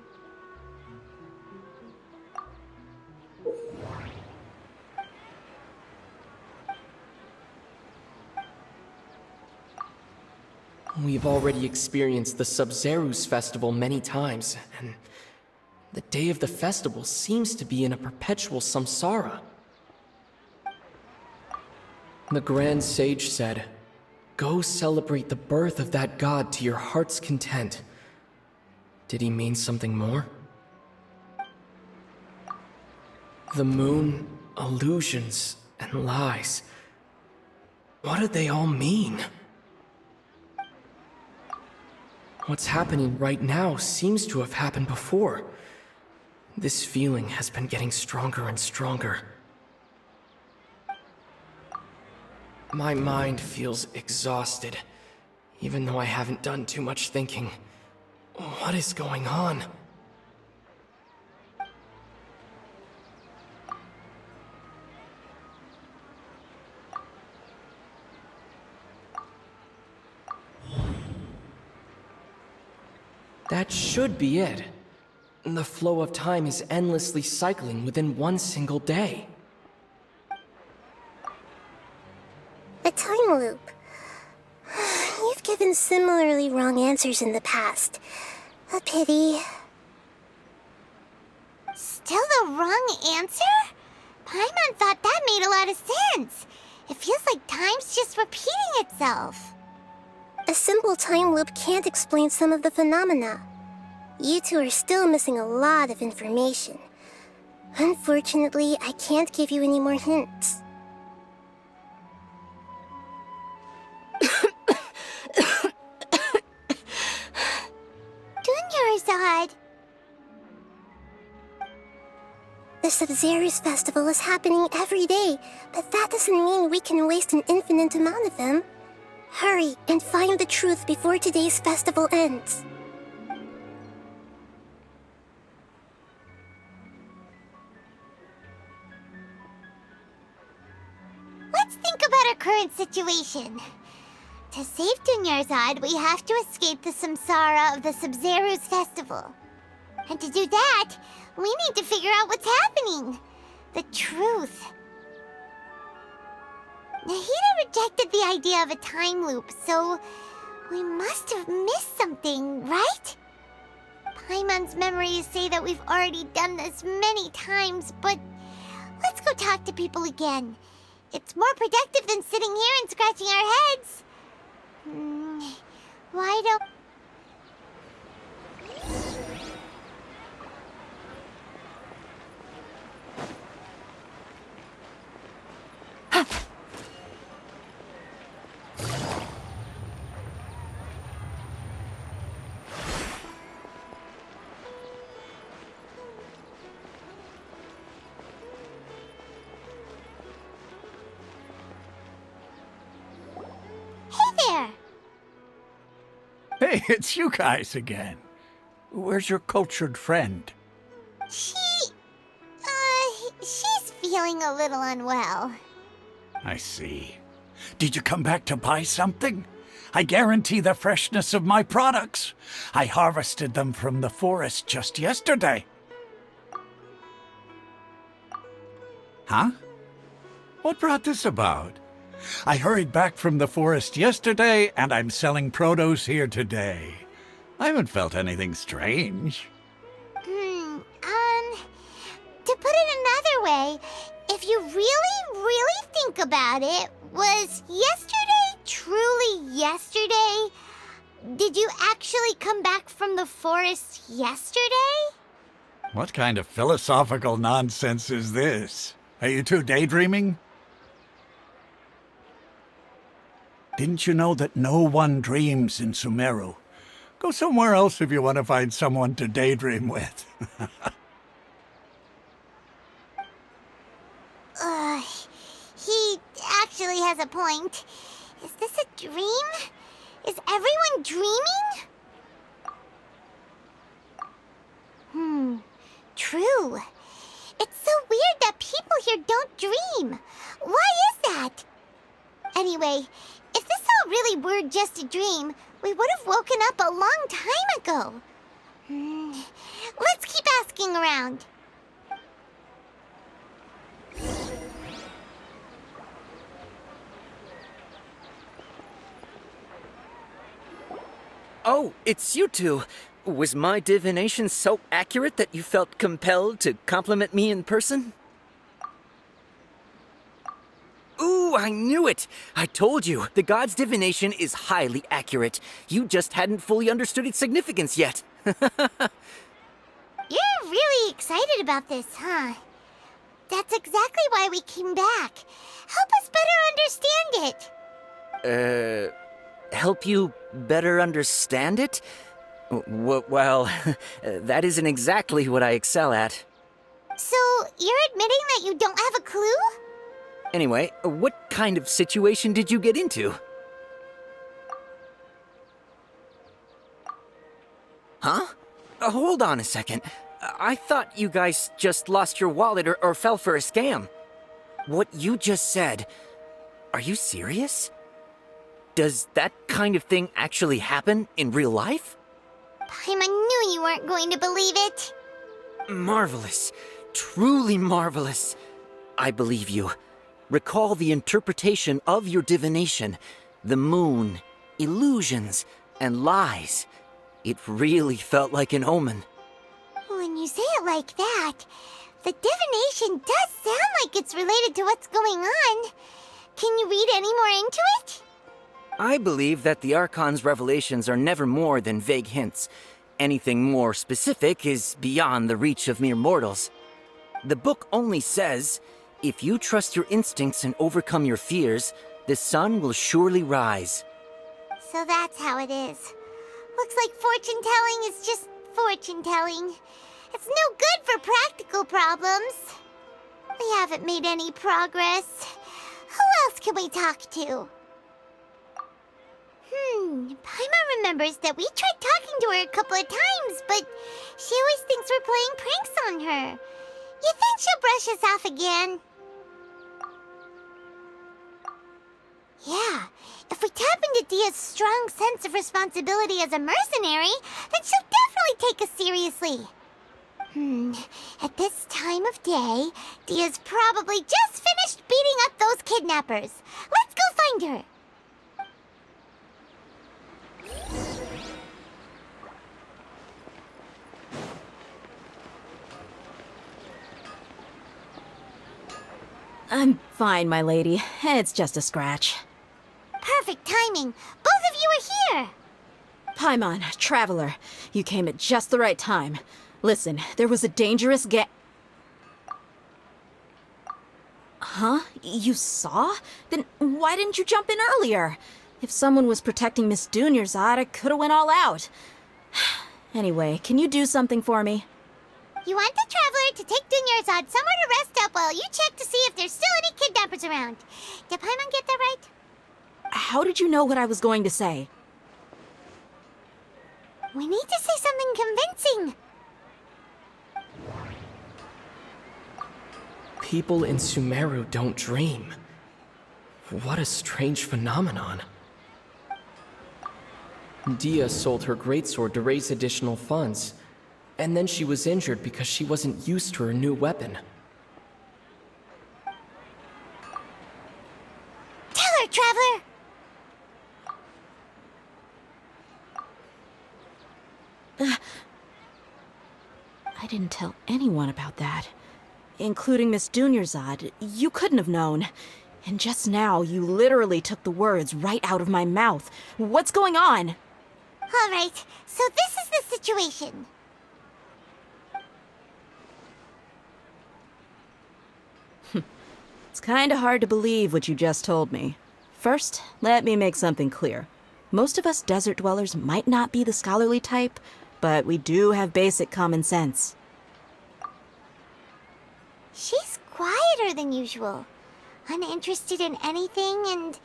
We've already experienced the Sub-Zero's festival many times, and the day of the festival seems to be in a perpetual samsara. The Grand Sage said, "Go celebrate the birth of that god to your heart's content." Did he mean something more? The moon, Illusions and lies. What do they all mean? What's happening right now seems to have happened before. This feeling has been getting stronger and stronger. My mind feels exhausted, even though I haven't done too much thinking. What is going on? That should be it. The flow of time is endlessly cycling within one single day. A time loop. You've given similarly wrong answers in the past. A pity. Still the wrong answer? Paimon thought that made a lot of sense. It feels like time's just repeating itself. A simple time loop can't explain some of the phenomena. You two are still missing a lot of information. Unfortunately, I can't give you any more hints. Dunyarzad! The Sub-Zero's festival is happening every day, but that doesn't mean we can waste an infinite amount of them. Hurry and find the truth before today's festival ends. Let's think about our current situation. To save Dunyarzad, we have to escape the samsara of the Sub-Zero's festival. And to do that, we need to figure out what's happening. The truth. Nahida rejected the idea of a time loop, so we must have missed something, right? Paimon's memories say that we've already done this many times, but let's go talk to people again. It's more productive than sitting here and scratching our heads. Why don't... Hey, it's you guys again. Where's your cultured friend? She's feeling a little unwell. I see. Did you come back to buy something? I guarantee the freshness of my products. I harvested them from the forest just yesterday. Huh? What brought this about? I hurried back from the forest yesterday, and I'm selling produce here today. I haven't felt anything strange. To put it another way, if you really think about it, was yesterday truly yesterday? Did you actually come back from the forest yesterday? What kind of philosophical nonsense is this? Are you two daydreaming? Didn't you know that no one dreams in Sumeru? Go somewhere else if you want to find someone to daydream with. He actually has a point. Is this a dream? Is everyone dreaming? True. It's so weird that people here don't dream. Why is that? Anyway, if this all really were just a dream, we would have woken up a long time ago. Let's keep asking around. Oh, it's you two. Was my divination so accurate that you felt compelled to compliment me in person? Ooh, I knew it! I told you, the god's divination is highly accurate. You just hadn't fully understood its significance yet. You're really excited about this, huh? That's exactly why we came back. Help us better understand it. Help you better understand it? Well, that isn't exactly what I excel at. So, you're admitting that you don't have a clue? Anyway, what kind of situation did you get into? Huh? Hold on a second. I thought you guys just lost your wallet or fell for a scam. What you just said, are you serious? Does that kind of thing actually happen in real life? Paimon knew you weren't going to believe it. Marvelous. Truly marvelous. I believe you. Recall the interpretation of your divination, the moon, illusions, and lies. It really felt like an omen. When you say it like that, the divination does sound like it's related to what's going on. Can you read any more into it? I believe that the Archon's revelations are never more than vague hints. Anything more specific is beyond the reach of mere mortals. The book only says, if you trust your instincts and overcome your fears, the sun will surely rise. So that's how it is. Looks like fortune-telling is just fortune-telling. It's no good for practical problems. We haven't made any progress. Who else can we talk to? Paimon remembers that we tried talking to her a couple of times, but she always thinks we're playing pranks on her. You think she'll brush us off again? Yeah, if we tap into Dia's strong sense of responsibility as a mercenary, then she'll definitely take us seriously. At this time of day, Dia's probably just finished beating up those kidnappers. Let's go find her. I'm fine, my lady. It's just a scratch. Perfect timing. Both of you are here. Paimon, Traveler, you came at just the right time. Listen, there was a dangerous Huh? You saw? Then why didn't you jump in earlier? If someone was protecting Miss Dunyarzad, I could have went all out. Anyway, can you do something for me? You want the Traveler to take Dunyarzad somewhere to rest up while you check to see if there's still any kidnappers around. Did Paimon get that right? How did you know what I was going to say? We need to say something convincing. People in Sumeru don't dream. What a strange phenomenon. Dia sold her greatsword to raise additional funds, and then she was injured because she wasn't used to her new weapon. Tell her, Traveler! I didn't tell anyone about that. Including Miss Dunyarzad. You couldn't have known. And just now, you literally took the words right out of my mouth. What's going on? All right, so this is the situation. It's kinda hard to believe what you just told me. First, let me make something clear. Most of us desert dwellers might not be the scholarly type, but we do have basic common sense. She's quieter than usual. Uninterested in anything and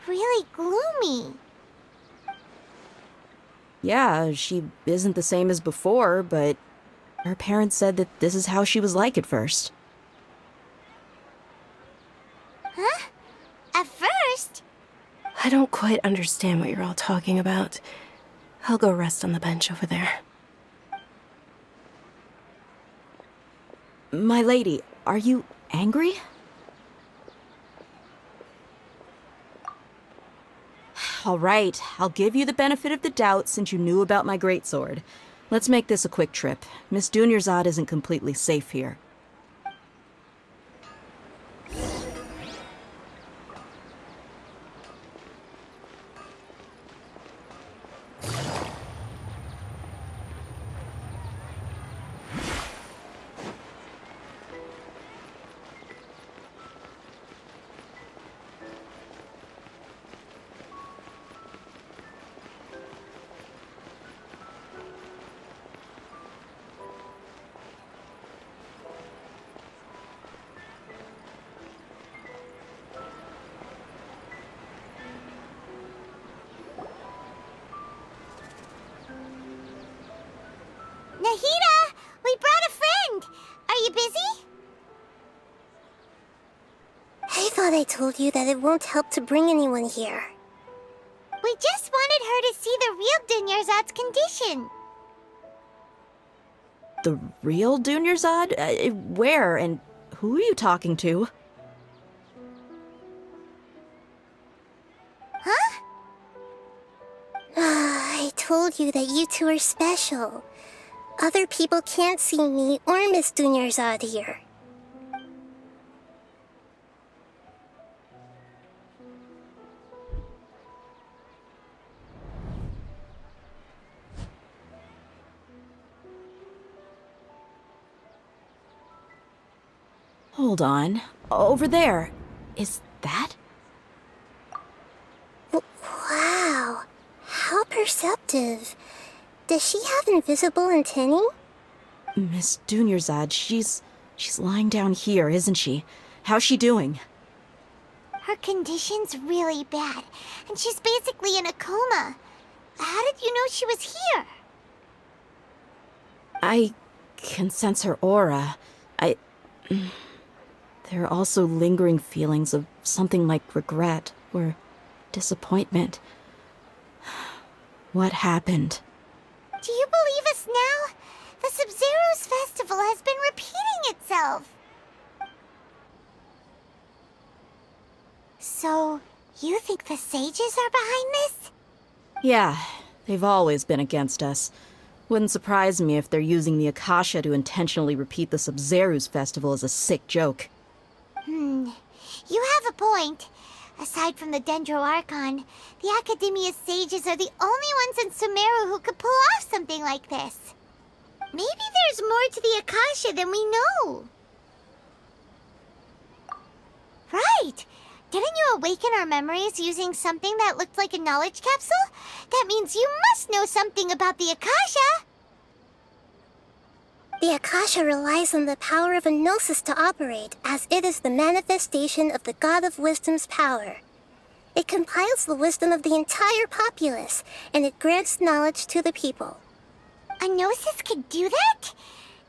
really gloomy. Yeah, she isn't the same as before, but her parents said that this is how she was like at first. Huh? At first? I don't quite understand what you're all talking about. I'll go rest on the bench over there. My lady, are you angry? All right, I'll give you the benefit of the doubt since you knew about my greatsword. Let's make this a quick trip. Miss Dunyarzad isn't completely safe here. thought I told you that it won't help to bring anyone here. We just wanted her to see the real Dunyarzad's condition. The real Dunyarzad? Where and who are you talking to? Huh? I told you that you two are special. Other people can't see me or Miss Dunyarzad here. Hold on. Over there. Is that? Wow. How perceptive. Does she have invisible antennae? Miss Dunyarzad, she's lying down here, isn't she? How's she doing? Her condition's really bad, and she's basically in a coma. How did you know she was here? I can sense her aura. There are also lingering feelings of something like regret or disappointment. What happened? Do you believe us now? The Sub-Zero's festival has been repeating itself. So, you think the sages are behind this? Yeah, they've always been against us. Wouldn't surprise me if they're using the Akasha to intentionally repeat the Sub-Zero's festival as a sick joke. You have a point. Aside from the Dendro Archon, the Academia's sages are the only ones in Sumeru who could pull off something like this. Maybe there's more to the Akasha than we know. Right! Didn't you awaken our memories using something that looked like a knowledge capsule? That means you must know something about the Akasha! The Akasha relies on the power of a gnosis to operate, as it is the manifestation of the God of Wisdom's power. It compiles the wisdom of the entire populace, and it grants knowledge to the people. A gnosis could do that?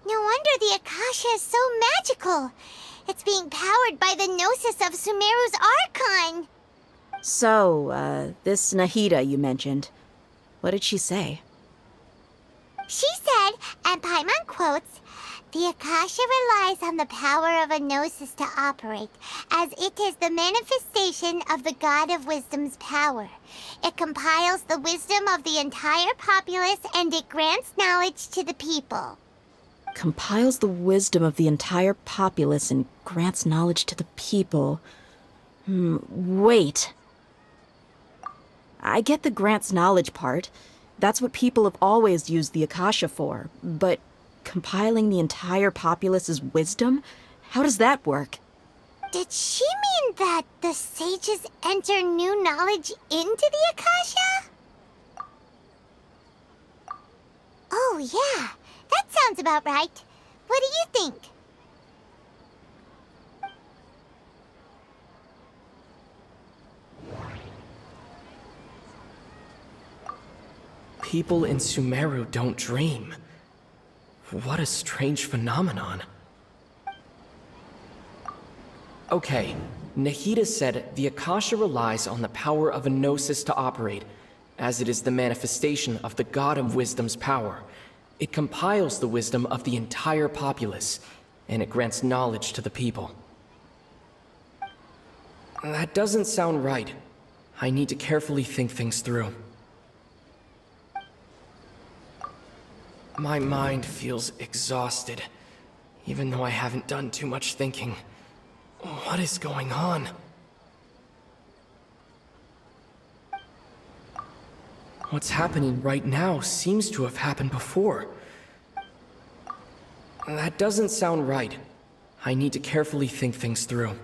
No wonder the Akasha is so magical. It's being powered by the gnosis of Sumeru's Archon. So, this Nahida you mentioned, what did she say? She said, and Paimon quotes, "The Akasha relies on the power of a gnosis to operate, as it is the manifestation of the God of Wisdom's power. It compiles the wisdom of the entire populace, and it grants knowledge to the people." Compiles the wisdom of the entire populace and grants knowledge to the people. Wait. I get the grants knowledge part. That's what people have always used the Akasha for. But compiling the entire populace's wisdom? How does that work? Did she mean that the sages enter new knowledge into the Akasha? Oh, yeah. That sounds about right. What do you think? People in Sumeru don't dream. What a strange phenomenon. Okay, Nahida said the Akasha relies on the power of a gnosis to operate, as it is the manifestation of the God of Wisdom's power. It compiles the wisdom of the entire populace, and it grants knowledge to the people. That doesn't sound right. I need to carefully think things through. My mind feels exhausted, even though I haven't done too much thinking. What is going on? What's happening right now seems to have happened before. That doesn't sound right. I need to carefully think things through.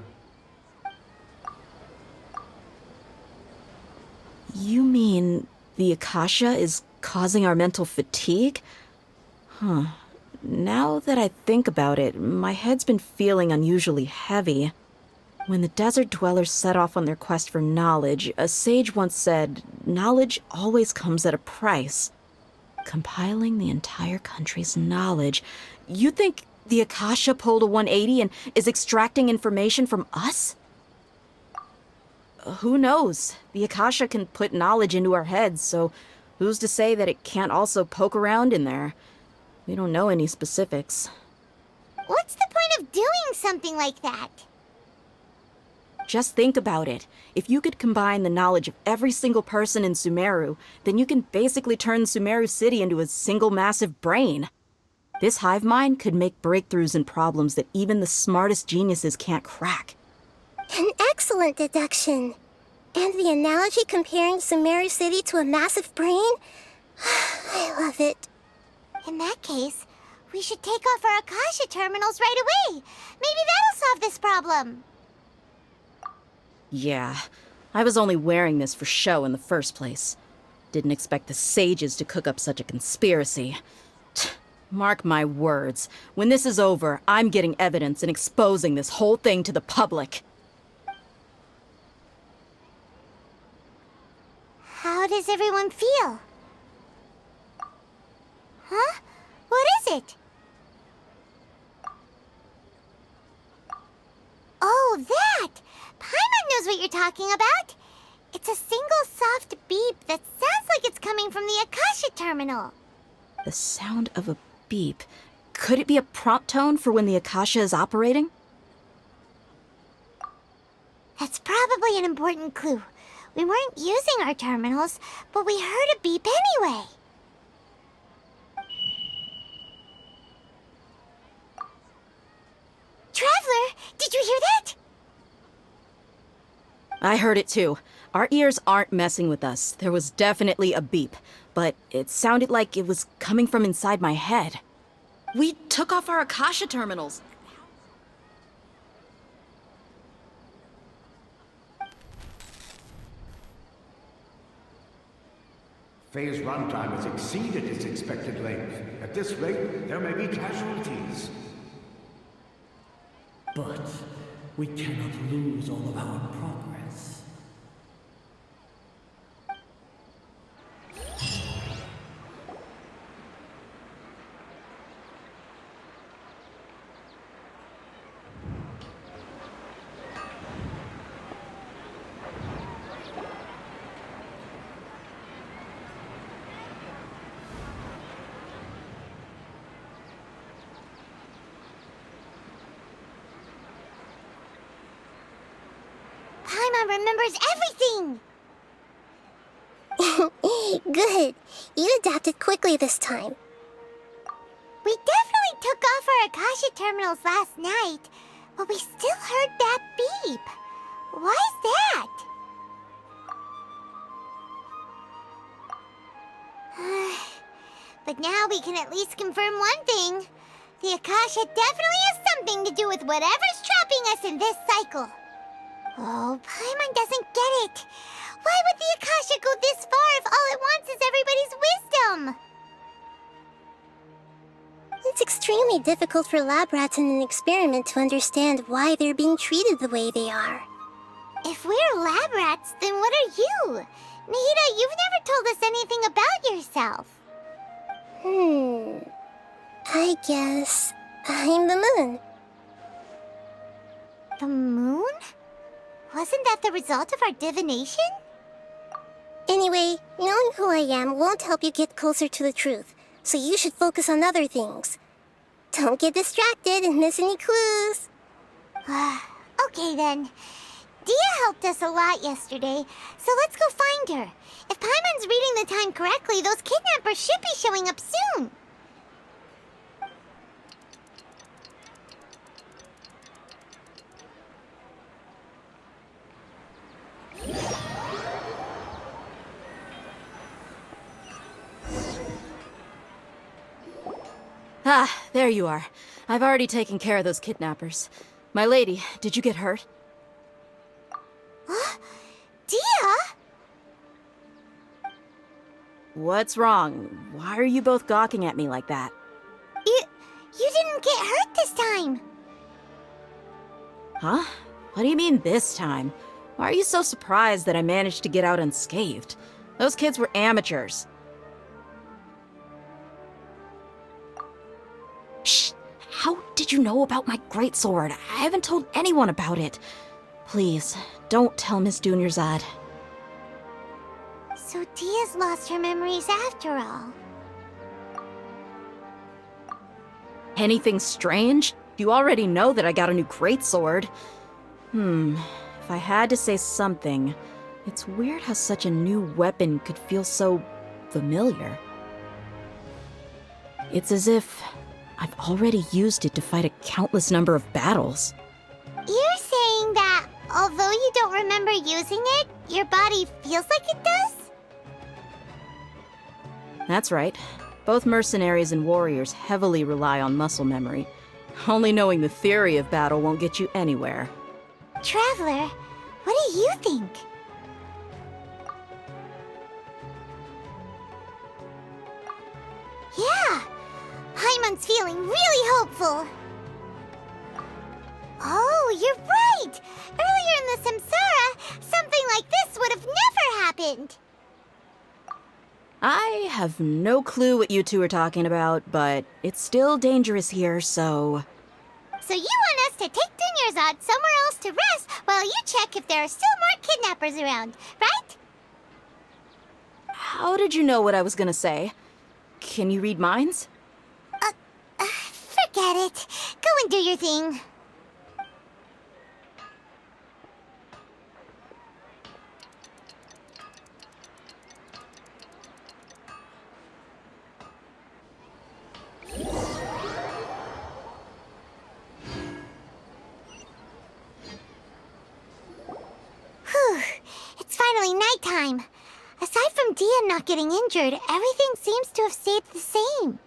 You mean the Akasha is causing our mental fatigue? Huh. Now that I think about it, my head's been feeling unusually heavy. When the desert dwellers set off on their quest for knowledge, a sage once said, knowledge always comes at a price. Compiling the entire country's knowledge. You think the Akasha pulled a 180 and is extracting information from us? who knows? The Akasha can put knowledge into our heads, so who's to say that it can't also poke around in there? We don't know any specifics. What's the point of doing something like that? Just think about it. If you could combine the knowledge of every single person in Sumeru, then you can basically turn Sumeru City into a single massive brain. This hive mind could make breakthroughs in problems that even the smartest geniuses can't crack. An excellent deduction. And the analogy comparing Sumeru City to a massive brain? I love it. In that case, we should take off our Akasha terminals right away. Maybe that'll solve this problem. Yeah, I was only wearing this for show in the first place. Didn't expect the sages to cook up such a conspiracy. Mark my words, when this is over, I'm getting evidence and exposing this whole thing to the public. How does everyone feel? Huh? What is it? Oh, that! Paimon knows what you're talking about. It's a single soft beep that sounds like it's coming from the Akasha terminal. The sound of a beep. Could it be a prompt tone for when the Akasha is operating? That's probably an important clue. We weren't using our terminals, but we heard a beep anyway. Traveler, did you hear that? I heard it too. Our ears aren't messing with us. There was definitely a beep, but it sounded like it was coming from inside my head. We took off our Akasha terminals. Phase runtime has exceeded its expected length. At this rate, there may be casualties. But we cannot lose all of our progress. Paimon remembers everything! Good. You adapted quickly this time. We definitely took off our Akasha terminals last night, but we still heard that beep. Why is that? But now we can at least confirm one thing. The Akasha definitely has something to do with whatever's trapping us in this cycle. Oh, Paimon doesn't get it. Why would the Akasha go this far if all it wants is everybody's wisdom? It's extremely difficult for lab rats in an experiment to understand why they're being treated the way they are. If we're lab rats, then what are you? Nahida, you've never told us anything about yourself. I guess I'm the moon. The moon? Wasn't that the result of our divination? Anyway, knowing who I am won't help you get closer to the truth, so you should focus on other things. Don't get distracted and miss any clues. Okay then. Dia helped us a lot yesterday, so let's go find her. If Paimon's reading the time correctly, those kidnappers should be showing up soon. Ah, there you are. I've already taken care of those kidnappers. My lady, did you get hurt? Dia? What's wrong? Why are you both gawking at me like that? You didn't get hurt this time. Huh? What do you mean this time? Why are you so surprised that I managed to get out unscathed? Those kids were amateurs. Shh! How did you know about my greatsword? I haven't told anyone about it. Please, don't tell Miss Dunyarzad. So Dia's lost her memories after all. Anything strange? You already know that I got a new greatsword. If I had to say something, it's weird how such a new weapon could feel so familiar. It's as if I've already used it to fight a countless number of battles. You're saying that although you don't remember using it, your body feels like it does? That's right. Both mercenaries and warriors heavily rely on muscle memory. Only knowing the theory of battle won't get you anywhere. Traveler, what do you think? Yeah, Paimon's feeling really hopeful. Oh, you're right! Earlier in the Samsara, something like this would have never happened. I have no clue what you two are talking about, but it's still dangerous here, so... So you want us to take Dunyarzad somewhere else to rest while you check if there are still more kidnappers around, right? How did you know what I was gonna say? Can you read minds? Forget it. Go and do your thing. It's finally nighttime. Aside from Dia not getting injured, everything seems to have stayed the same.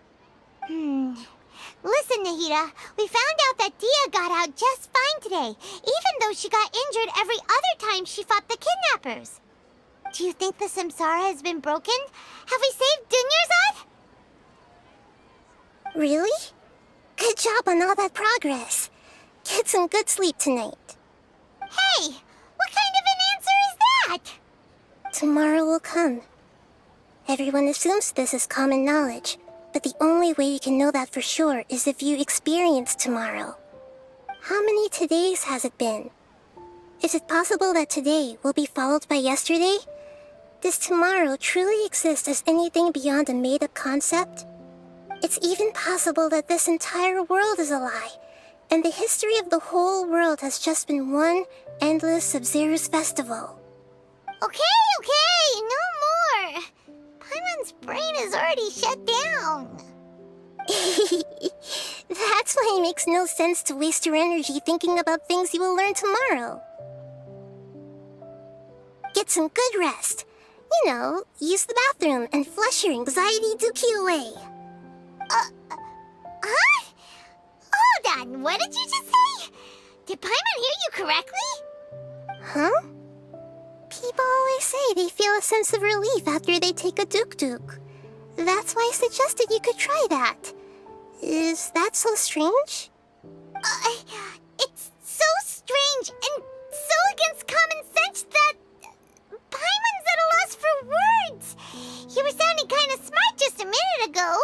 Listen, Nahida, we found out that Dia got out just fine today, even though she got injured every other time she fought the kidnappers. Do you think the Samsara has been broken? Have we saved Dunyarzad? Really? Good job on all that progress. Get some good sleep tonight. Hey, what kind of an answer is that? Tomorrow will come. Everyone assumes this is common knowledge, but the only way you can know that for sure is if you experience tomorrow. How many todays has it been? Is it possible that today will be followed by yesterday? Does tomorrow truly exist as anything beyond a made-up concept? It's even possible that this entire world is a lie, and the history of the whole world has just been one endless Sub-Zero's festival. Okay, no more. Paimon's brain is already shut down. That's why it makes no sense to waste your energy thinking about things you will learn tomorrow. Get some good rest. You know, use the bathroom and flush your anxiety dookie away. Huh? Hold on, what did you just say? Did Paimon hear you correctly? Huh? People always say they feel a sense of relief after they take a duk-duk. That's why I suggested you could try that. Is that so strange? It's so strange and so against common sense that Paimon's at a loss for words. You were sounding kind of smart just a minute ago.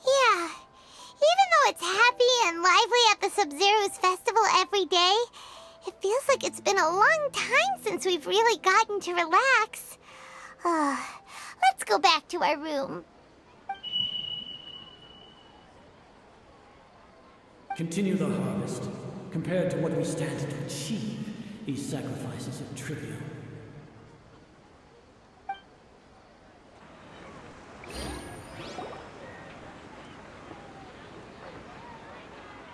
Yeah, even though it's happy and lively at the Sub-Zero's festival every day, it feels like it's been a long time since we've really gotten to relax. Let's go back to our room. Continue the harvest. Compared to what we stand to achieve, these sacrifices are trivial.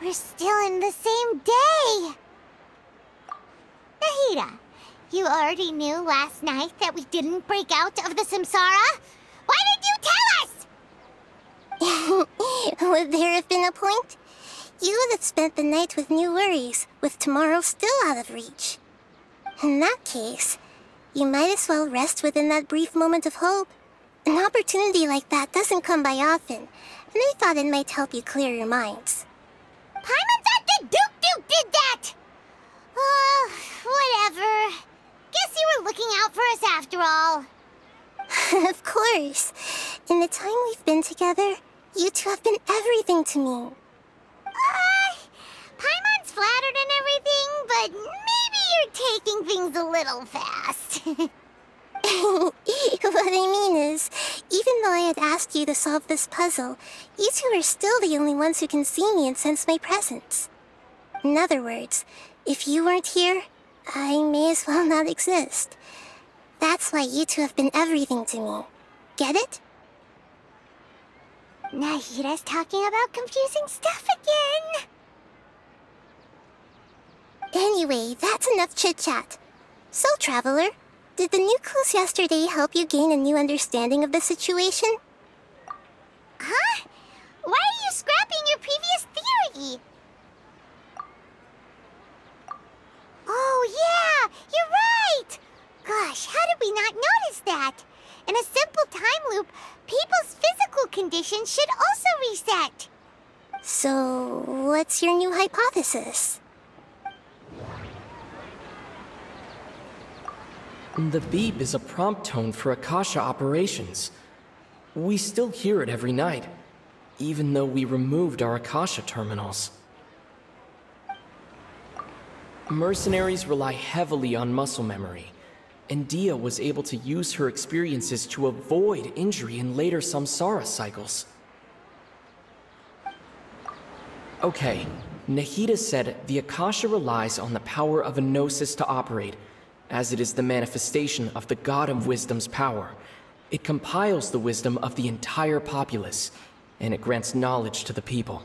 We're still in the same day! Nahida, you already knew last night that we didn't break out of the Samsara? Why did you tell us? Would there have been a point? You would have spent the night with new worries, with tomorrow still out of reach. In that case, you might as well rest within that brief moment of hope. An opportunity like that doesn't come by often, and I thought it might help you clear your minds. Paimon thought the Duke did that! Whatever. Guess you were looking out for us after all. Of course. In the time we've been together, you two have been everything to me. Paimon's flattered and everything, but things a little fast. What I mean is, even though I had asked you to solve this puzzle, you two are still the only ones who can see me and sense my presence. In other words, if you weren't here, I may as well not exist. That's why you two have been everything to me. Get it? Nahita's talking about confusing stuff again. Anyway, that's enough chit-chat. So, Traveler, did the new clues yesterday help you gain a new understanding of the situation? Huh? Why are you scrapping your previous theory? Oh yeah, you're right! Gosh, how did we not notice that? In a simple time loop, people's physical conditions should also reset. So, what's your new hypothesis? The beep is a prompt tone for Akasha operations. We still hear it every night, even though we removed our Akasha terminals. Mercenaries rely heavily on muscle memory, and Dia was able to use her experiences to avoid injury in later samsara cycles. Okay, Nahida said the Akasha relies on the power of a gnosis to operate, as it is the manifestation of the God of Wisdom's power. It compiles the wisdom of the entire populace, and it grants knowledge to the people.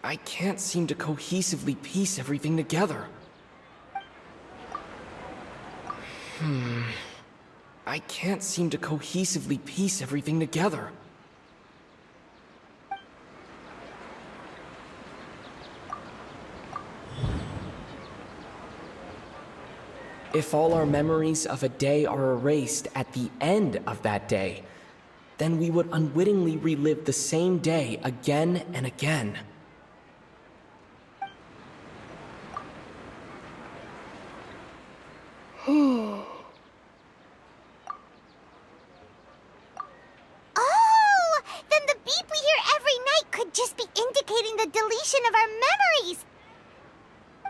I can't seem to cohesively piece everything together. I can't seem to cohesively piece everything together. If all our memories of a day are erased at the end of that day, then we would unwittingly relive the same day again and again. Oh! Then the beep we hear every night could just be indicating the deletion of our memories.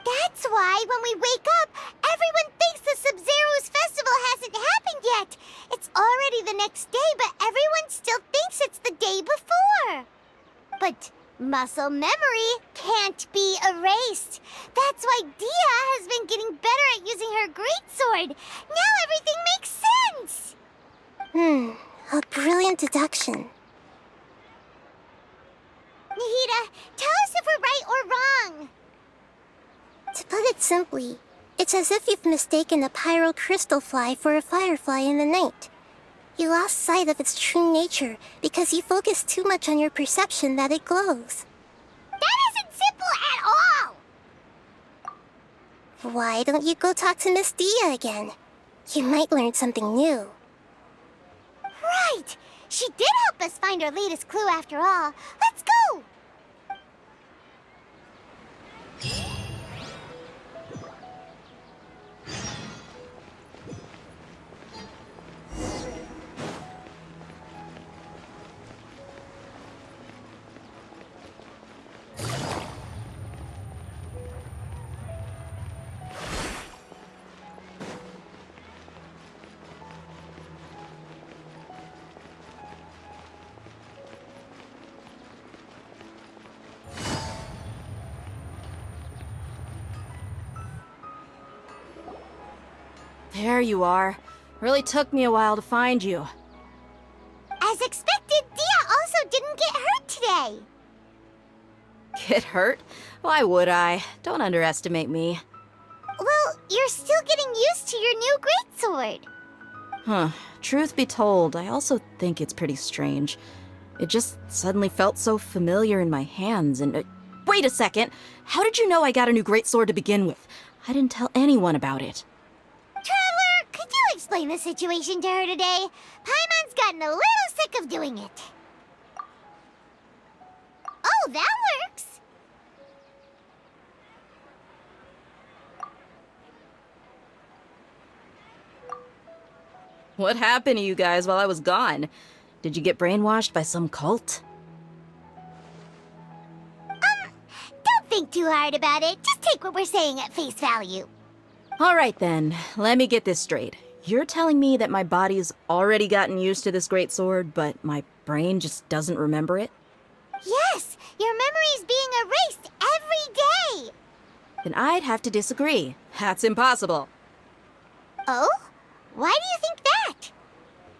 That's why when we wake up, everyone thinks the Sub-Zero's festival hasn't happened yet. It's already the next day, but everyone still thinks it's the day before. But muscle memory can't be erased. That's why Dia has been getting better at using her greatsword. Now everything makes sense. A brilliant deduction. Nahida, tell us if we're right or wrong. To put it simply, it's as if you've mistaken a pyro crystal fly for a firefly in the night. You lost sight of its true nature because you focused too much on your perception that it glows. That isn't simple at all! Why don't you go talk to Miss Dia again? You might learn something new. Right! She did help us find our latest clue after all. Let's go! There you are. Really took me a while to find you. As expected, Dia also didn't get hurt today. Get hurt? Why would I? Don't underestimate me. Well, you're still getting used to your new greatsword. Huh. Truth be told, I also think it's pretty strange. It just suddenly felt so familiar in my hands and... wait a second! How did you know I got a new greatsword to begin with? I didn't tell anyone about it. Traveler, could you explain the situation to her today? Paimon's gotten a little sick of doing it. Oh, that works! What happened to you guys while I was gone? Did you get brainwashed by some cult? too hard about it. Just take what we're saying at face value. All right then, let me get this straight. You're telling me that my body's already gotten used to this great sword, but my brain just doesn't remember it? Yes, your memory's being erased every day. Then I'd have to disagree. That's impossible. Oh? Why do you think that?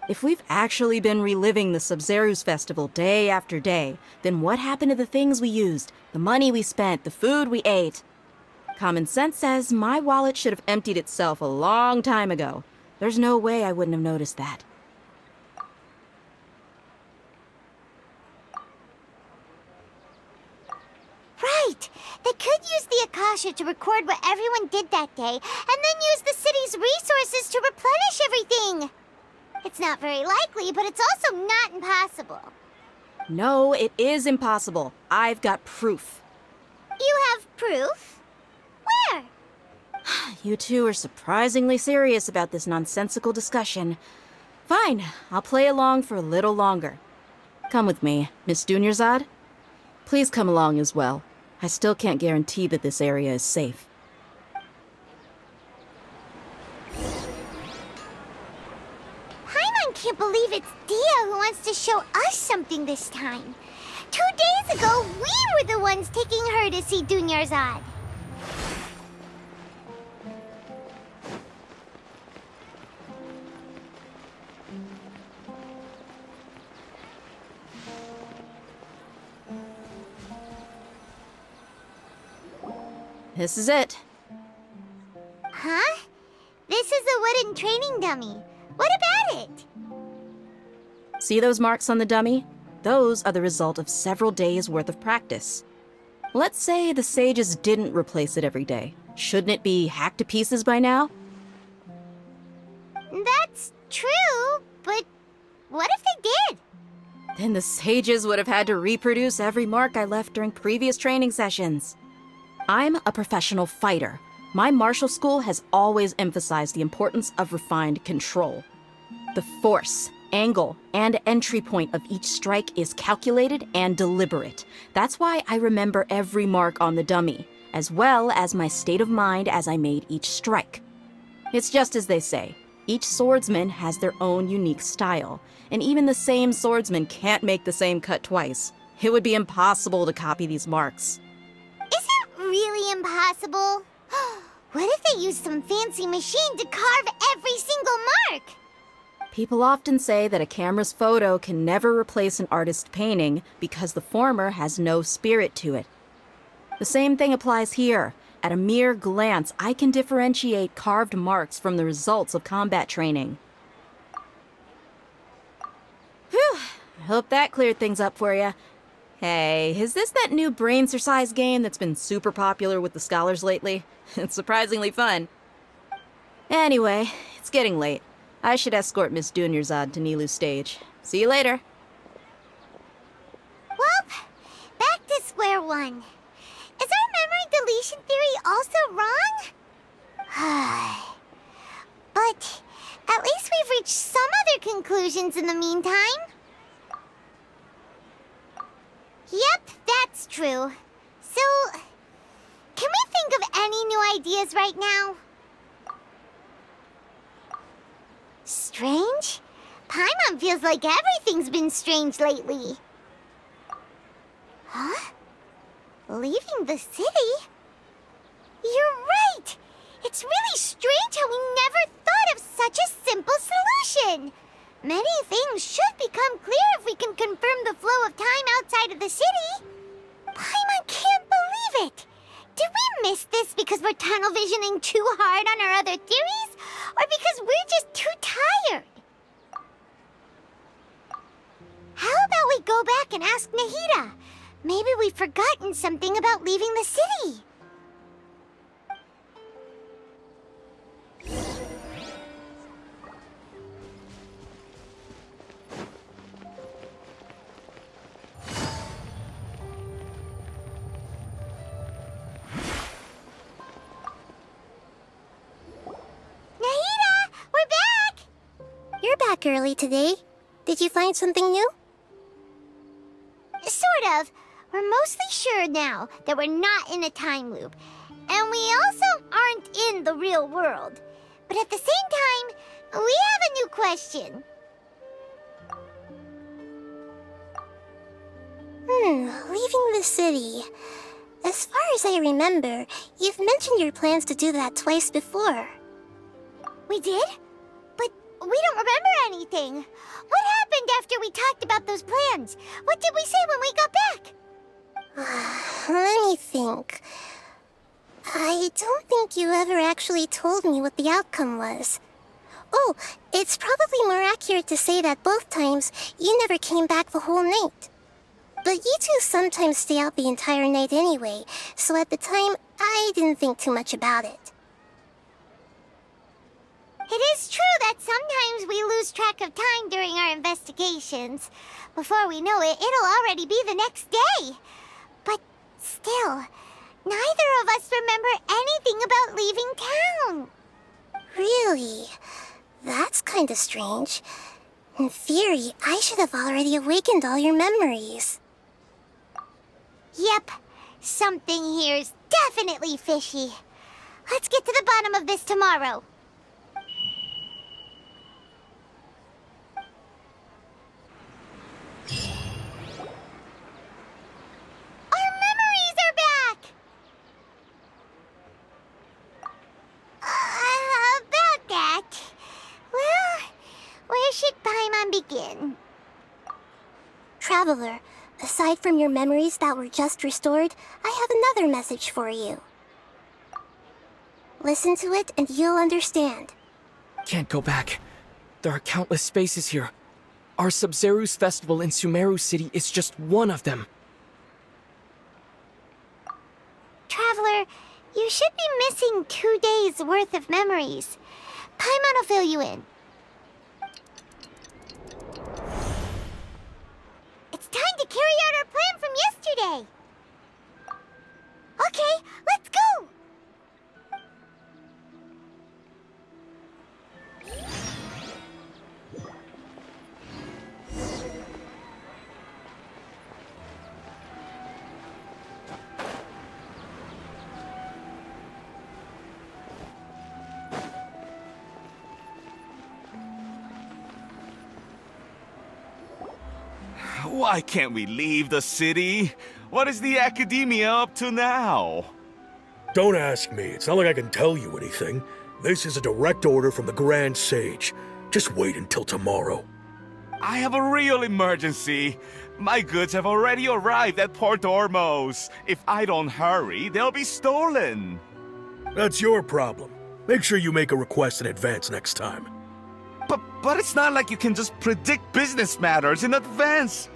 If we've actually been reliving the Sub-Zeru's festival day after day, then what happened to the things we used, the money we spent, the food we ate? Common sense says my wallet should have emptied itself a long time ago. There's no way I wouldn't have noticed that. Right! They could use the Akasha to record what everyone did that day, and then use the city's resources to replenish everything! It's not very likely, but it's also not impossible. No, it is impossible. I've got proof. You have proof? Where? You two are surprisingly serious about this nonsensical discussion. Fine, I'll play along for a little longer. Come with me, Miss Dunyarzad. Please come along as well. I still can't guarantee that this area is safe. Paimon can't believe it's Dia who wants to show us something this time. 2 days ago, we were the ones taking her to see Dunyarzad. This is it. Huh? This is a wooden training dummy. What about it? See those marks on the dummy? Those are the result of several days' worth of practice. Let's say the sages didn't replace it every day. Shouldn't it be hacked to pieces by now? That's true, but what if they did? Then the sages would have had to reproduce every mark I left during previous training sessions. I'm a professional fighter. My martial school has always emphasized the importance of refined control. The force, angle, and entry point of each strike is calculated and deliberate. That's why I remember every mark on the dummy, as well as my state of mind as I made each strike. It's just as they say, each swordsman has their own unique style, and even the same swordsman can't make the same cut twice. It would be impossible to copy these marks. Really impossible? What if they used some fancy machine to carve every single mark? People often say that a camera's photo can never replace an artist's painting because the former has no spirit to it. The same thing applies here. At a mere glance, I can differentiate carved marks from the results of combat training. Whew, I hope that cleared things up for you. Hey, is this that new brain-exercise game that's been super popular with the scholars lately? It's surprisingly fun. Anyway, it's getting late. I should escort Miss Dunyarzad to Nilu's stage. See you later. Well, back to square one. Is our memory deletion theory also wrong? But at least we've reached some other conclusions in the meantime. Yep, that's true. So, can we think of any new ideas right now? Strange? Paimon feels like everything's been strange lately. Huh? Leaving the city? You're right! It's really strange how we never thought of such a simple solution! Many things should become clear if we can confirm the flow of time outside of the city. Paimon can't believe it! Did we miss this because we're tunnel visioning too hard on our other theories? Or because we're just too tired? How about we go back and ask Nahida? Maybe we've forgotten something about leaving the city. You're back early today. Did you find something new? Sort of. We're mostly sure now that we're not in a time loop. And we also aren't in the real world. But at the same time, we have a new question. Leaving the city. As far as I remember, you've mentioned your plans to do that twice before. We did? But we don't remember anything. What happened after we talked about those plans? What did we say when we got back? Let me think. I don't think you ever actually told me what the outcome was. Oh, it's probably more accurate to say that both times you never came back the whole night. But you two sometimes stay out the entire night anyway, so at the time, I didn't think too much about it. It is true that sometimes we lose track of time during our investigations. Before we know it, it'll already be the next day. But still, neither of us remember anything about leaving town. Really? That's kinda strange. In theory, I should have already awakened all your memories. Yep, something here's definitely fishy. Let's get to the bottom of this tomorrow. Our memories are back! About that. Well, where should Paimon begin? Traveler, aside from your memories that were just restored, I have another message for you. Listen to it and you'll understand. Can't go back. There are countless spaces here. Our Sub-Zeru's festival in Sumeru City is just one of them. Traveler, you should be missing 2 days worth of memories. Paimon will fill you in. It's time to carry out our plan from yesterday. Okay, let's go! Why can't we leave the city? What is the Academia up to now? Don't ask me. It's not like I can tell you anything. This is a direct order from the Grand Sage. Just wait until tomorrow. I have a real emergency. My goods have already arrived at Port Ormos. If I don't hurry, they'll be stolen. That's your problem. Make sure you make a request in advance next time. But it's not like you can just predict business matters in advance.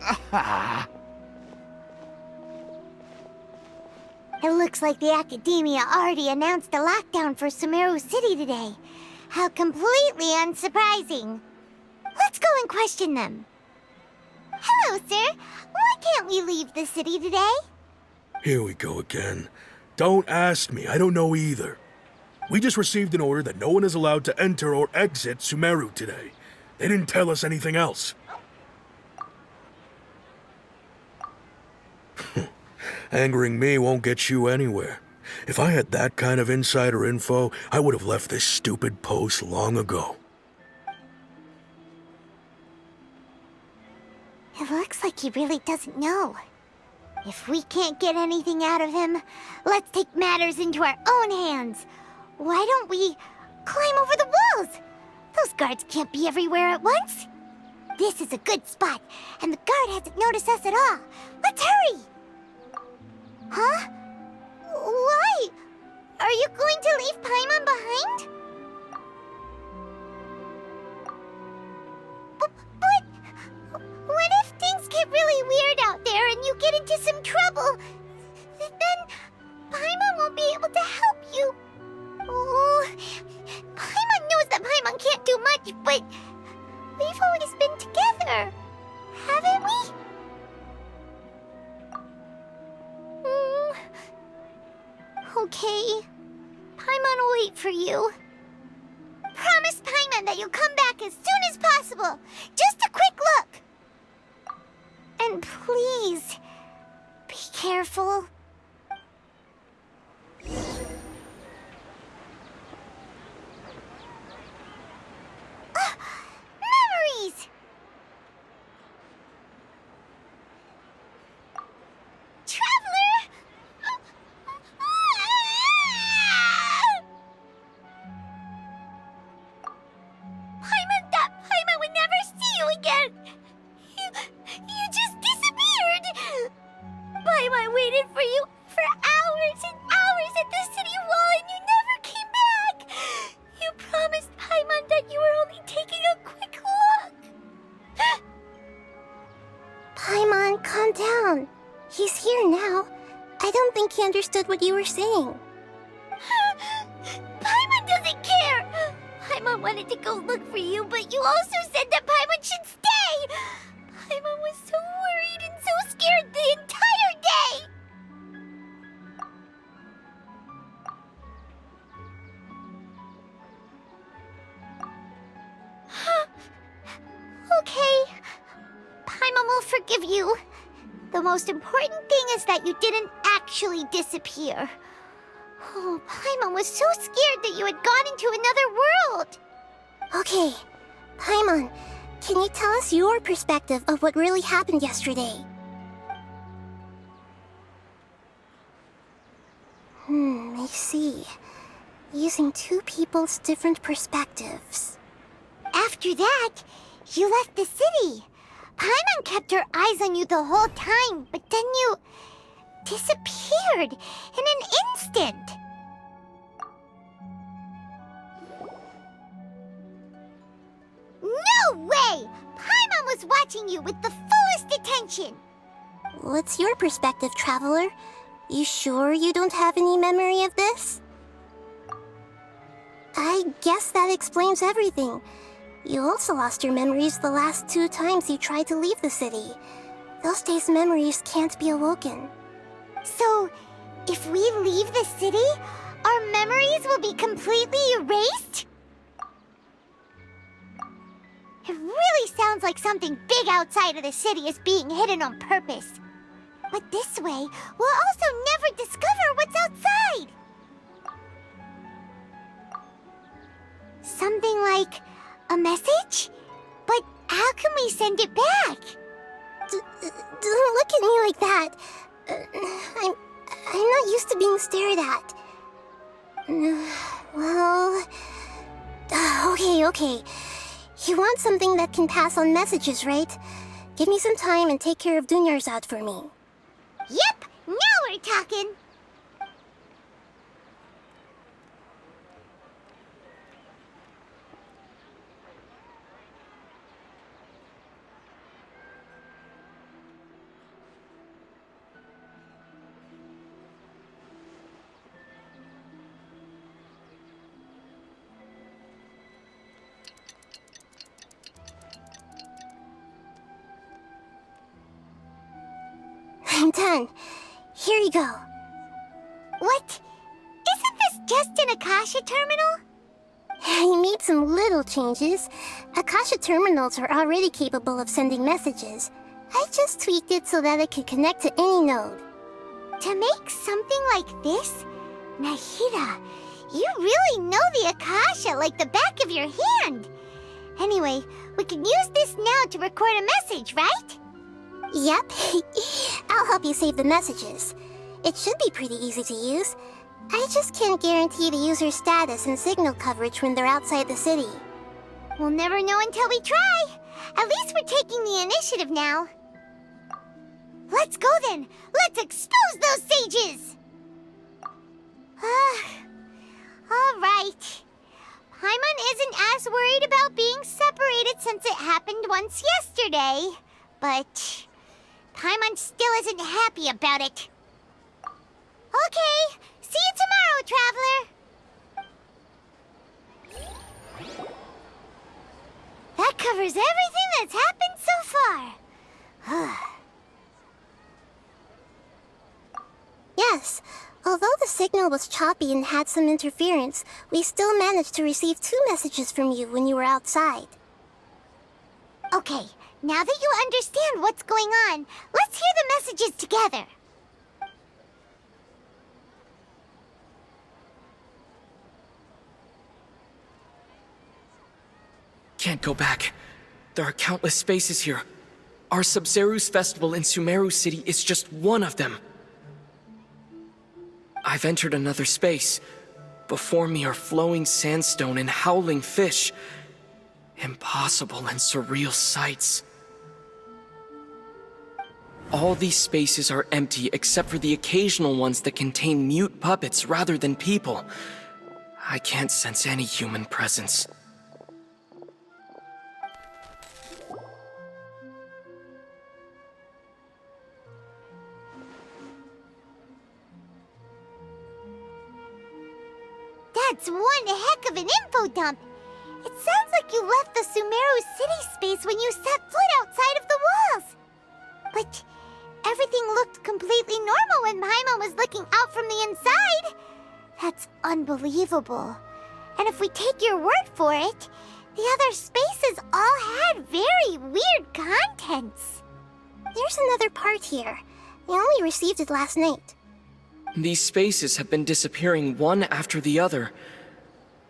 It looks like the Academia already announced a lockdown for Sumeru City today. How completely unsurprising. Let's go and question them. Hello, sir. Why can't we leave the city today? Here we go again. Don't ask me. I don't know either. We just received an order that no one is allowed to enter or exit Sumeru today. They didn't tell us anything else. Angering me won't get you anywhere. If I had that kind of insider info, I would have left this stupid post long ago. It looks like he really doesn't know. If we can't get anything out of him, let's take matters into our own hands. Why don't we climb over the walls? Those guards can't be everywhere at once. This is a good spot, and the guard hasn't noticed us at all. Let's hurry! Huh? Why? Are you going to leave Paimon behind? But what if things get really weird out there and you get into some trouble? Then Paimon won't be able to help you. Oh, Paimon knows that Paimon can't do much, but we've always been together, haven't we? Okay. Paimon will wait for you. Promise Paimon that you'll come back as soon as possible. Just a quick look. And please, be careful. Memories! Traveler! Paimon would never see you again! You just disappeared! Paimon waited for you for hours and hours at the city wall and you never came back! You promised Paimon that you were only taking a quick look! Paimon, calm down. He's here now. I don't think he understood what you were saying. Paimon doesn't care! Paimon wanted to go look for you, but you also said that Paimon should stay! Paimon was so worried and so scared the entire day! Okay. Paimon will forgive you. The most important thing is that you didn't actually disappear. Oh, Paimon was so scared that you had gone into another world! Okay, Paimon, can you tell us your perspective of what really happened yesterday? I see. Using two people's different perspectives. After that, you left the city. Paimon kept her eyes on you the whole time, but then you disappeared in an instant. No way! Paimon was watching you with the fullest attention. What's your perspective, Traveler? You sure you don't have any memory of this? I guess that explains everything. You also lost your memories the last 2 times you tried to leave the city. Those days' memories can't be awoken. So, if we leave the city, our memories will be completely erased? It really sounds like something big outside of the city is being hidden on purpose. But this way, we'll also never discover what's outside. Something like a message? But how can we send it back? Don't look at me like that. I'm not used to being stared at. Well... Okay. You want something that can pass on messages, right? Give me some time and take care of Dunyarzad for me. Yep! Now we're talking! I'm done. Here you go. What? Isn't this just an Akasha terminal? I made some little changes. Akasha terminals are already capable of sending messages. I just tweaked it so that it could connect to any node. To make something like this? Nahida, you really know the Akasha like the back of your hand. Anyway, we can use this now to record a message, right? Yep. I'll help you save the messages. It should be pretty easy to use. I just can't guarantee the user's status and signal coverage when they're outside the city. We'll never know until we try. At least we're taking the initiative now. Let's go then. Let's expose those sages! Alright. Paimon isn't as worried about being separated since it happened once yesterday. But Paimon still isn't happy about it. Okay, see you tomorrow, Traveler! That covers everything that's happened so far. Yes, although the signal was choppy and had some interference, we still managed to receive 2 messages from you when you were outside. Okay, now that you understand what's going on, let's hear the messages together. can't go back. There are countless spaces here. Our Sub-Zeru's festival in Sumeru City is just one of them. I've entered another space. Before me are flowing sandstone and howling fish. Impossible and surreal sights. All these spaces are empty except for the occasional ones that contain mute puppets rather than people. I can't sense any human presence. That's one heck of an info dump. It sounds like you left the Sumeru city space when you set foot outside of the walls. But everything looked completely normal when Paimon was looking out from the inside. That's unbelievable. And if we take your word for it, the other spaces all had very weird contents. There's another part here. I only received it last night. These spaces have been disappearing one after the other,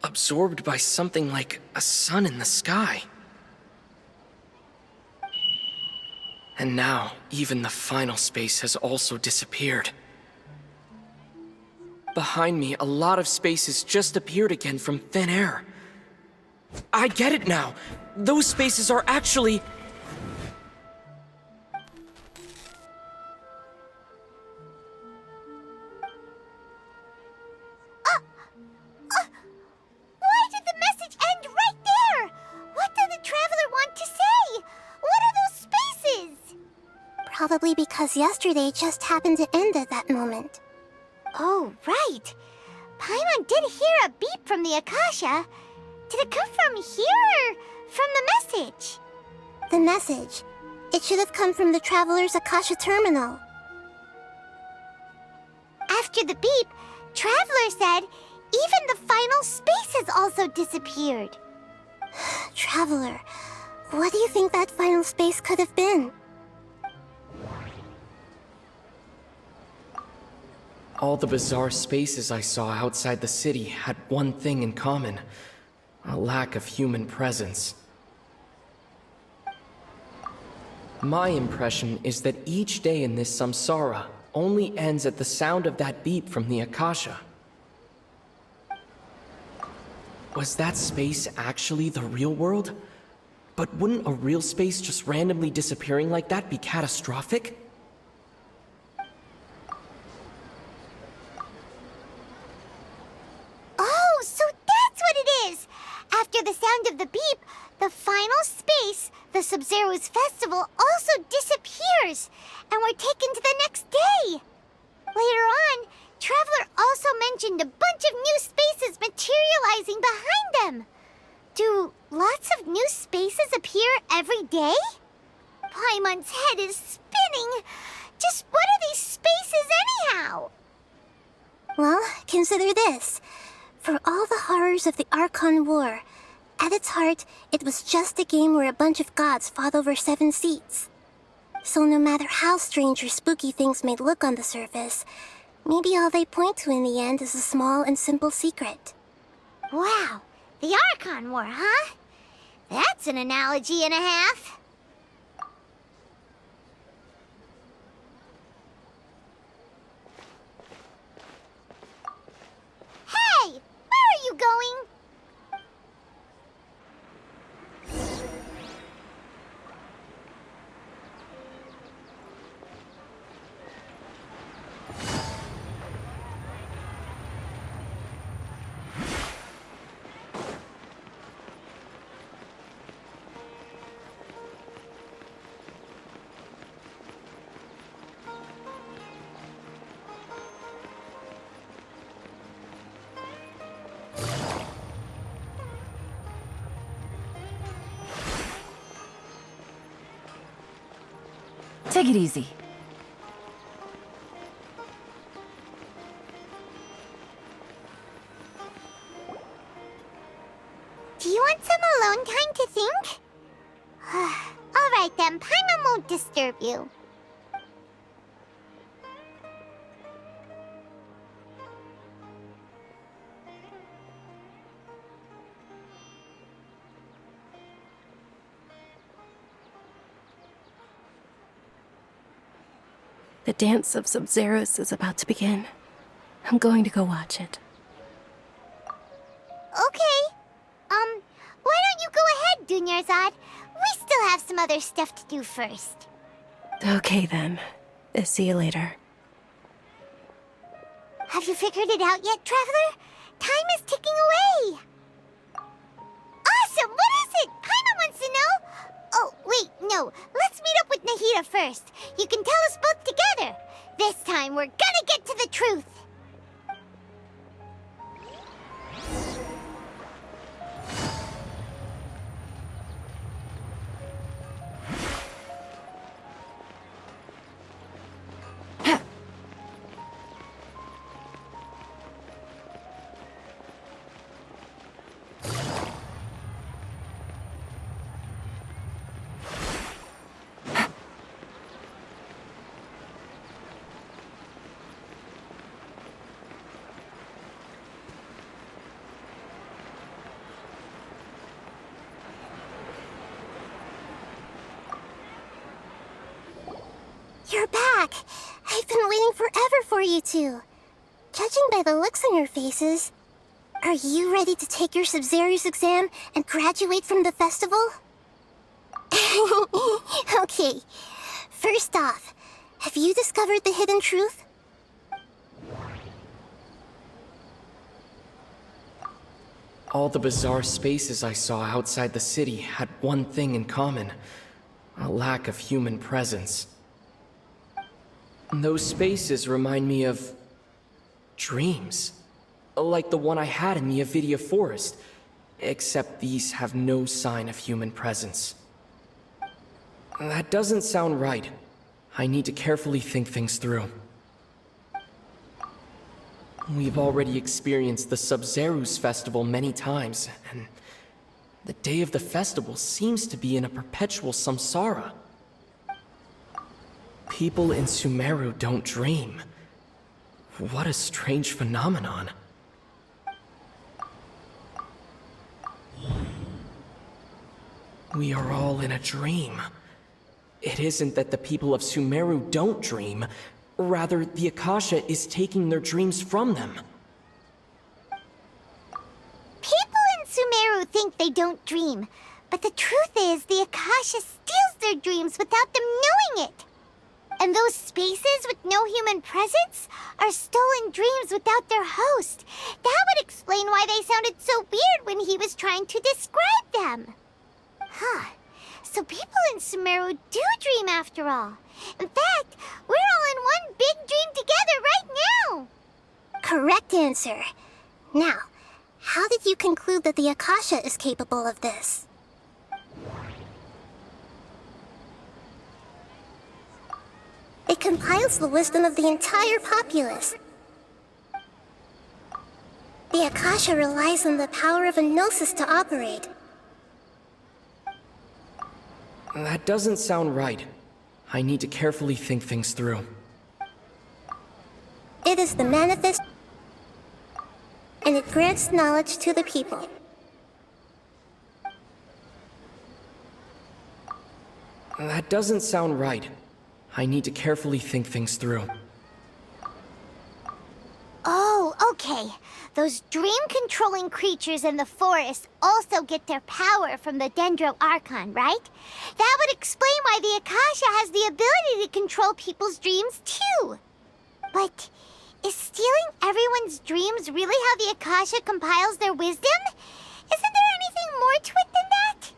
absorbed by something like a sun in the sky. And now, even the final space has also disappeared. Behind me, a lot of spaces just appeared again from thin air. I get it now! Those spaces are actually... Why did the message end right there? What did the traveler want to say? What are those spaces? Probably because yesterday just happened to end at that moment. Oh, right. Paimon did hear a beep from the Akasha. Did it come from here or from the message? The message. It should have come from the Traveler's Akasha terminal. After the beep, Traveler said even the final spaces also disappeared. Traveler, what do you think that final space could have been? All the bizarre spaces I saw outside the city had one thing in common: a lack of human presence. My impression is that each day in this samsara only ends at the sound of that beep from the Akasha. Was that space actually the real world? But wouldn't a real space just randomly disappearing like that be catastrophic? Oh, so that's what it is! After the sound of the beep, the final space, the Sub-Zeru's festival, also disappears, and we're taken to the next day. Later on, Traveler also mentioned a bunch of new spaces materializing behind them. Do lots of new spaces appear every day? Paimon's head is spinning. Just what are these spaces anyhow? Well, consider this. For all the horrors of the Archon War, at its heart, it was just a game where a bunch of gods fought over 7 seats. So no matter how strange or spooky things may look on the surface, maybe all they point to in the end is a small and simple secret. Wow, the Archon War, huh? That's an analogy and a half. Hey, where are you going? Take it easy. Do you want some alone time to think? Alright then, Paimon won't disturb you. The dance of Sub-Zeros is about to begin. I'm going to go watch it. Okay. Why don't you go ahead, Dunyarzad? We still have some other stuff to do first. Okay then. See you later. Have you figured it out yet, Traveler? Time is ticking away. Awesome! What is it? Paimon wants to know. Oh, wait, no. Let's meet up with Nahida first. You can tell us both together. This time, we're gonna get to the truth. You're back! I've been waiting forever for you two. Judging by the looks on your faces, are you ready to take your Sub-Zero's exam and graduate from the festival? Okay, first off, have you discovered the hidden truth? All the bizarre spaces I saw outside the city had one thing in common: a lack of human presence. Those spaces remind me of dreams, like the one I had in the Avidia Forest, except these have no sign of human presence. That doesn't sound right. I need to carefully think things through. We've already experienced the Sub-Zero's festival many times, and the day of the festival seems to be in a perpetual samsara. People in Sumeru don't dream. What a strange phenomenon. We are all in a dream. It isn't that the people of Sumeru don't dream, rather the Akasha is taking their dreams from them. People in Sumeru think they don't dream, but the truth is the Akasha steals their dreams without them knowing it. And those spaces with no human presence are stolen dreams without their host. That would explain why they sounded so weird when he was trying to describe them. Huh. So people in Sumeru do dream after all. In fact, we're all in one big dream together right now. Correct answer. Now, how did you conclude that the Akasha is capable of this? It compiles the wisdom of the entire populace. The Akasha relies on the power of a gnosis to operate. That doesn't sound right. I need to carefully think things through. It is the manifest, and it grants knowledge to the people. That doesn't sound right. I need to carefully think things through. Oh, okay. Those dream-controlling creatures in the forest also get their power from the Dendro Archon, right? That would explain why the Akasha has the ability to control people's dreams, too. But is stealing everyone's dreams really how the Akasha compiles their wisdom? Isn't there anything more to it than that?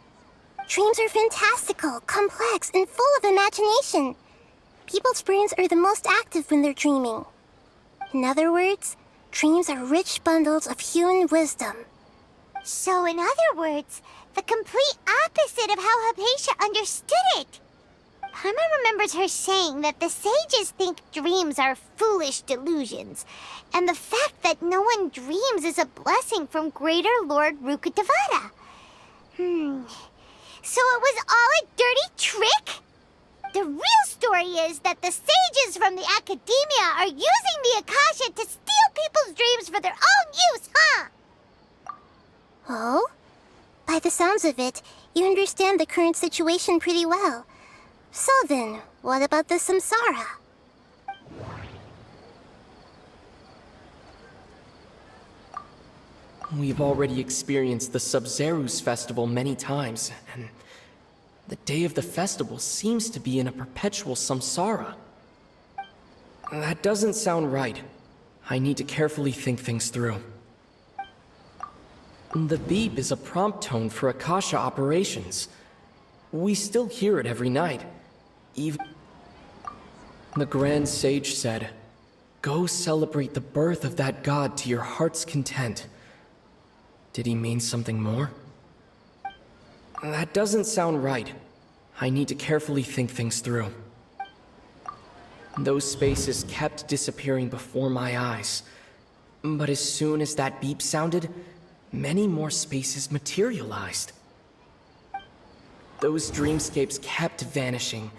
Dreams are fantastical, complex, and full of imagination. People's brains are the most active when they're dreaming. In other words, dreams are rich bundles of human wisdom. So in other words, the complete opposite of how Hypatia understood it. Paimon remembers her saying that the sages think dreams are foolish delusions, and the fact that no one dreams is a blessing from Greater Lord Rukkhadevata. So it was all a dirty trick? The real story is that the sages from the Academia are using the Akasha to steal people's dreams for their own use, huh? Oh? By the sounds of it, you understand the current situation pretty well. So then, what about the samsara? We've already experienced the Sub-Zeru's festival many times, and the day of the festival seems to be in a perpetual samsara. That doesn't sound right. I need to carefully think things through. The beep is a prompt tone for Akasha operations. We still hear it every night. Even the Grand Sage said, "Go celebrate the birth of that god to your heart's content." Did he mean something more? That doesn't sound right. I need to carefully think things through. Those spaces kept disappearing before my eyes. But as soon as that beep sounded, many more spaces materialized. Those dreamscapes kept vanishing.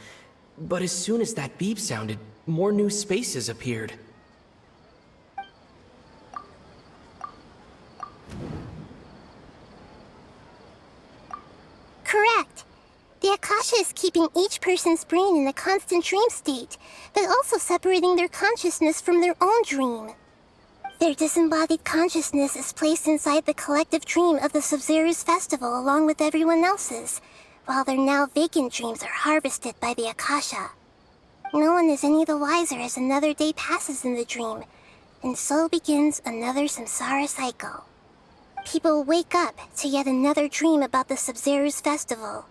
But as soon as that beep sounded, more new spaces appeared. Correct. The Akasha is keeping each person's brain in a constant dream state, but also separating their consciousness from their own dream. Their disembodied consciousness is placed inside the collective dream of the Sub-Zeru's festival along with everyone else's, while their now vacant dreams are harvested by the Akasha. No one is any the wiser as another day passes in the dream, and so begins another samsara cycle. People wake up to yet another dream about the Sub-Zeru's festival.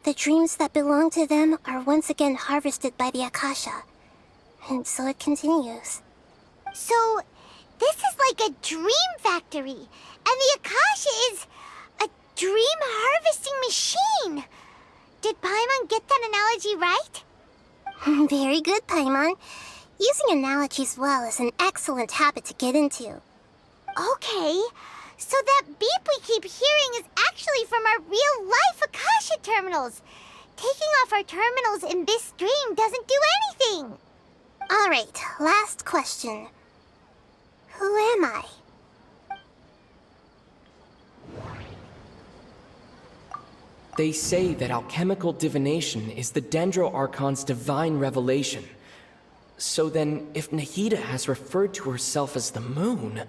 The dreams that belong to them are once again harvested by the Akasha, and so it continues. So, this is like a dream factory, and the Akasha is a dream harvesting machine. Did Paimon get that analogy right? Very good, Paimon. Using analogies well is an excellent habit to get into. Okay, so that beep we keep hearing is actually from our real-life Akasha terminals. Taking off our terminals in this dream doesn't do anything. Alright, last question. Who am I? They say that alchemical divination is the Dendro Archon's divine revelation. So then, if Nahida has referred to herself as the moon...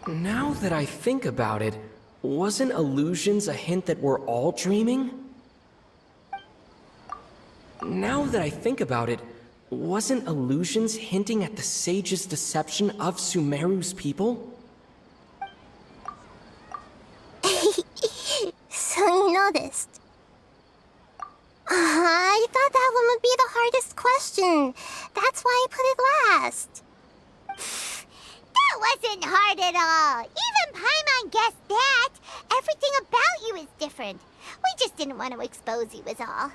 Now that I think about it, wasn't illusions a hint that we're all dreaming? Now that I think about it, wasn't illusions hinting at the sage's deception of Sumeru's people? So you noticed. I thought that one would be the hardest question. That's why I put it last. That wasn't hard at all. Even Paimon guessed that. Everything about you is different. We just didn't want to expose you is all.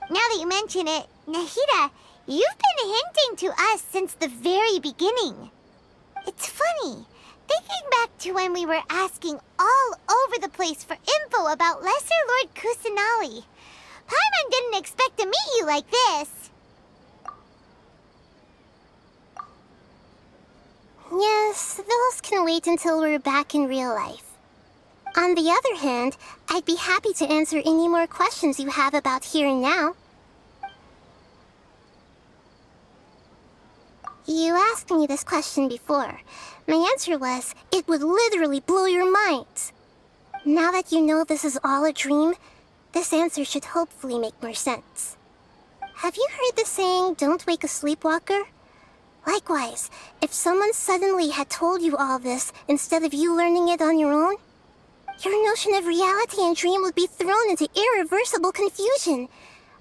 Now that you mention it, Nahida, you've been hinting to us since the very beginning. It's funny, thinking back to when we were asking all over the place for info about Lesser Lord Kusanali. Paimon didn't expect to meet you like this. Yes, those can wait until we're back in real life. On the other hand, I'd be happy to answer any more questions you have about here and now. You asked me this question before. My answer was, it would literally blow your minds. Now that you know this is all a dream, this answer should hopefully make more sense. Have you heard the saying, "Don't wake a sleepwalker"? Likewise, if someone suddenly had told you all this instead of you learning it on your own, your notion of reality and dream would be thrown into irreversible confusion.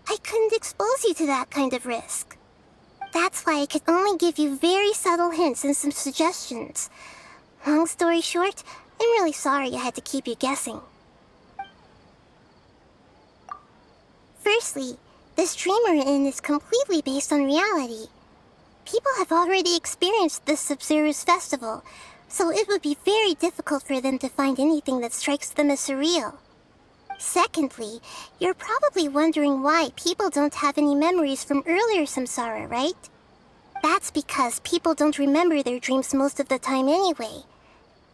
I couldn't expose you to that kind of risk. That's why I could only give you very subtle hints and some suggestions. Long story short, I'm really sorry I had to keep you guessing. Firstly, this dream we're in is completely based on reality. People have already experienced this Sub-Zeru's festival, so it would be very difficult for them to find anything that strikes them as surreal. Secondly, you're probably wondering why people don't have any memories from earlier samsara, right? That's because people don't remember their dreams most of the time anyway.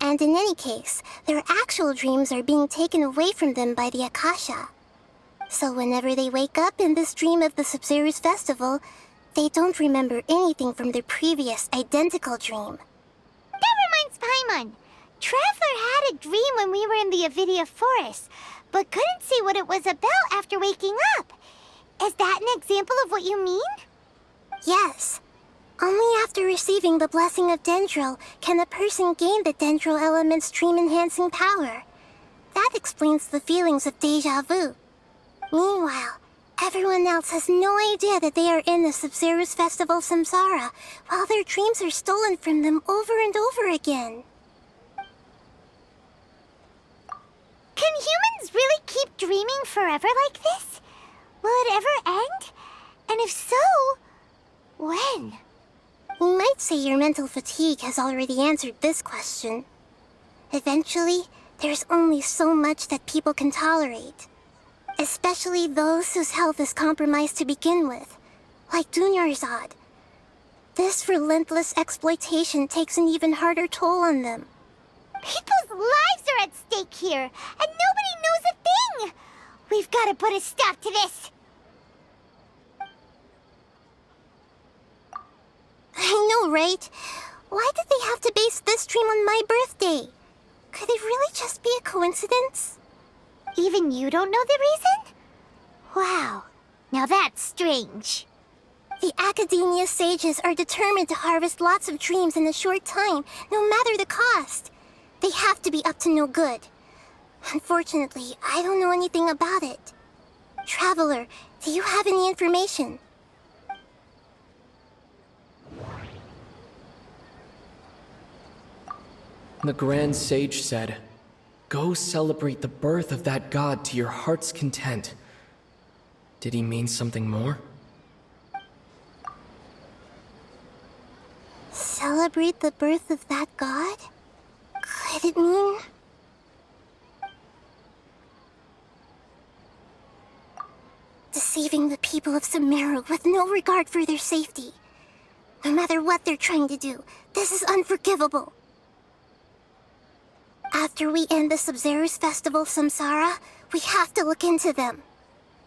And in any case, their actual dreams are being taken away from them by the Akasha. So whenever they wake up in this dream of the Sub-Zeru's festival, they don't remember anything from their previous identical dream. That Paimon. Traveler had a dream when we were in the Avidia Forest, but couldn't see what it was about after waking up. Is that an example of what you mean? Yes. Only after receiving the blessing of Dendro can a person gain the Dendro element's dream-enhancing power. That explains the feelings of deja vu. Meanwhile, everyone else has no idea that they are in the Sub-Zero's Festival Samsara, while their dreams are stolen from them over and over again. Can humans really keep dreaming forever like this? Will it ever end? And if so, when? You might say your mental fatigue has already answered this question. Eventually, there's only so much that people can tolerate. Especially those whose health is compromised to begin with, like Dunyarzad. This relentless exploitation takes an even harder toll on them. People's lives are at stake here, and nobody knows a thing! We've got to put a stop to this! I know, right? Why did they have to base this dream on my birthday? Could it really just be a coincidence? Even you don't know the reason? Wow, now that's strange. The Academia sages are determined to harvest lots of dreams in a short time, no matter the cost. They have to be up to no good. Unfortunately, I don't know anything about it. Traveler, do you have any information? The Grand Sage said, "Go celebrate the birth of that god to your heart's content." Did he mean something more? Celebrate the birth of that god? Could it mean... deceiving the people of Sumeru with no regard for their safety? No matter what they're trying to do, this is unforgivable. After we end the Sub-Zero's Festival Samsara, we have to look into them.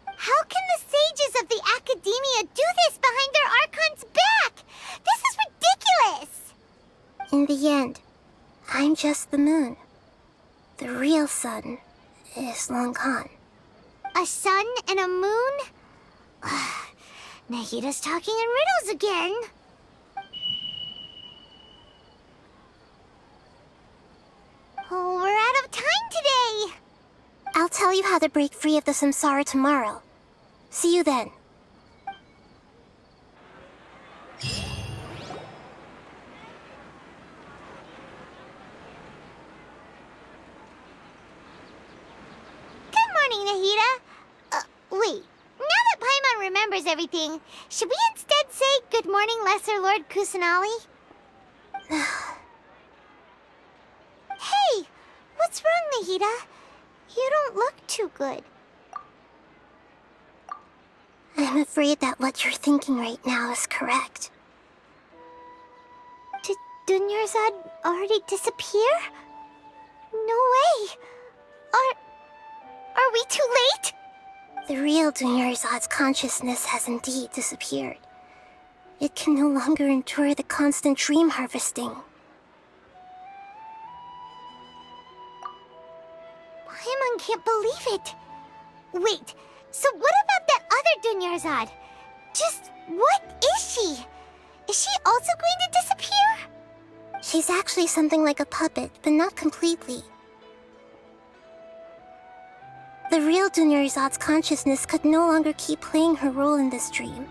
How can the sages of the Academia do this behind their Archon's back? This is ridiculous! In the end, I'm just the moon. The real sun is long gone. A sun and a moon? Nahida's talking in riddles again. Oh, we're out of time today! I'll tell you how to break free of the Samsara tomorrow. See you then. Good morning, Nahida. Wait. Now that Paimon remembers everything, should we instead say good morning, Lesser Lord Kusanali? Hey! What's wrong, Nahida? You don't look too good. I'm afraid that what you're thinking right now is correct. Did Dunyarzad already disappear? No way! Are we too late? The real Dunyarzad's consciousness has indeed disappeared. It can no longer endure the constant dream harvesting. Paimon can't believe it. Wait, so what about that other Dunyarzad? Just what is she? Is she also going to disappear? She's actually something like a puppet, but not completely. The real Dunyarzad's consciousness could no longer keep playing her role in this dream.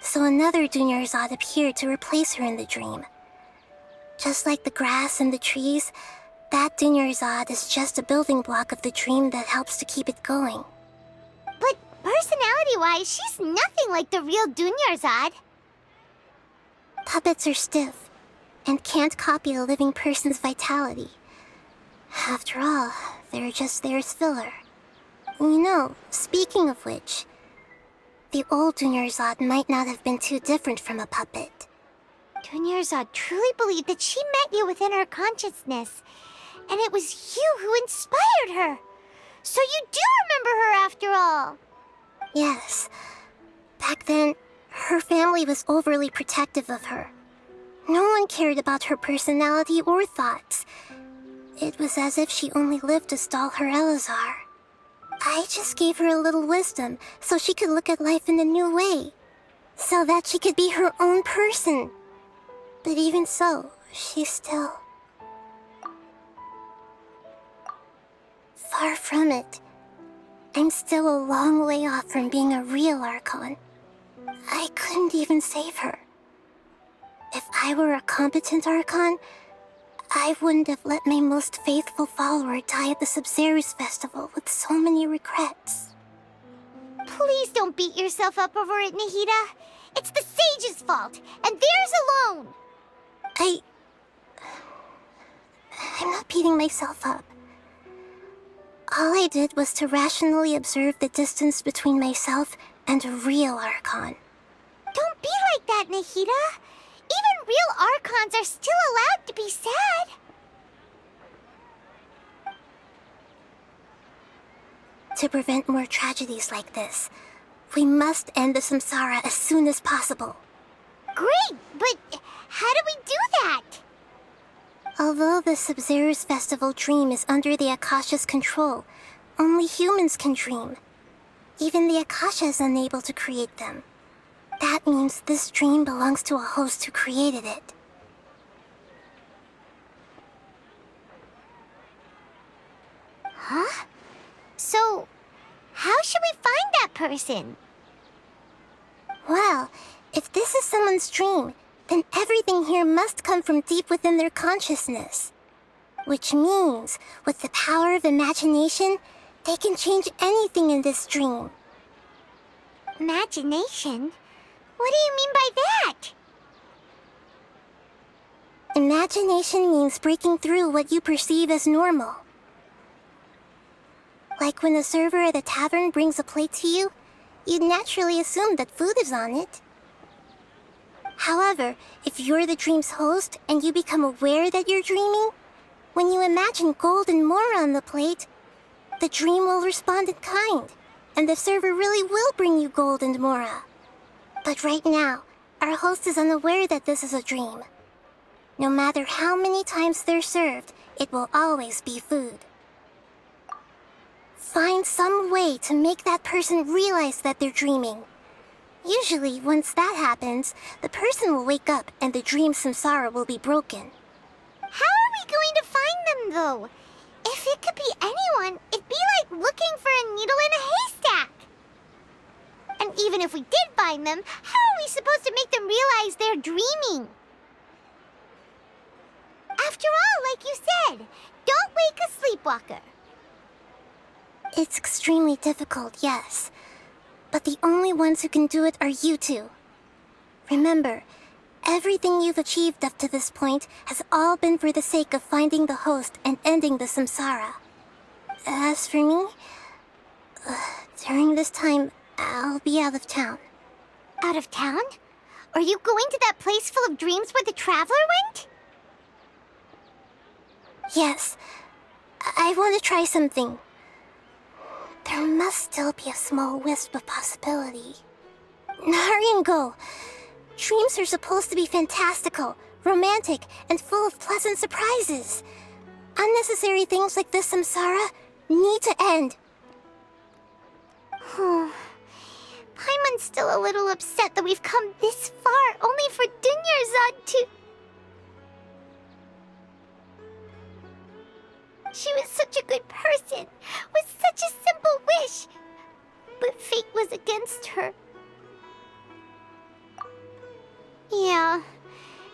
So another Dunyarzad appeared to replace her in the dream. Just like the grass and the trees, that Dunyarzad is just a building block of the dream that helps to keep it going. But personality-wise, she's nothing like the real Dunyarzad. Puppets are stiff, and can't copy a living person's vitality. After all, they're just there as filler. You know, speaking of which, the old Dunyarzad might not have been too different from a puppet. Dunyarzad truly believed that she met you within her consciousness, and it was you who inspired her. So you do remember her after all. Yes. Back then, her family was overly protective of her. No one cared about her personality or thoughts. It was as if she only lived to stall her Elazar. I just gave her a little wisdom so she could look at life in a new way, so that she could be her own person. But even so, she's still... far from it. I'm still a long way off from being a real Archon. I couldn't even save her. If I were a competent Archon, I wouldn't have let my most faithful follower die at the Sub-Zero's festival with so many regrets. Please don't beat yourself up over it, Nahida. It's the sage's fault, and theirs alone. I'm not beating myself up. All I did was to rationally observe the distance between myself and a real Archon. Don't be like that, Nahida. Even real Archons are still allowed to be sad. To prevent more tragedies like this, we must end the samsara as soon as possible. Great, but how do we do that? Although the Sub-Zero's festival dream is under the Akasha's control, only humans can dream. Even the Akasha is unable to create them. That means this dream belongs to a host who created it. Huh? So, how should we find that person? Well, if this is someone's dream, then everything here must come from deep within their consciousness. Which means, with the power of imagination, they can change anything in this dream. Imagination? What do you mean by that? Imagination means breaking through what you perceive as normal. Like when a server at a tavern brings a plate to you, you'd naturally assume that food is on it. However, if you're the dream's host and you become aware that you're dreaming, when you imagine gold and more on the plate, the dream will respond in kind, and the server really will bring you gold and mora. But right now, our host is unaware that this is a dream. No matter how many times they're served, it will always be food. Find some way to make that person realize that they're dreaming. Usually, once that happens, the person will wake up and the dream samsara will be broken. How are we going to find them, though? If it could be anyone, it'd be like looking for a needle in a haystack. And even if we did find them, how are we supposed to make them realize they're dreaming? After all, like you said, don't wake a sleepwalker. It's extremely difficult, yes. But the only ones who can do it are you two. Remember, everything you've achieved up to this point has all been for the sake of finding the host and ending the samsara. As for me, during this time, I'll be out of town. Out of town? Are you going to that place full of dreams where the Traveler went? Yes. I want to try something. There must still be a small wisp of possibility. Hurry and go. Dreams are supposed to be fantastical, romantic, and full of pleasant surprises. Unnecessary things like this samsara need to end. Paimon's still a little upset that we've come this far only for Dunyarzad to... She was such a good person, with such a simple wish. But fate was against her. Yeah,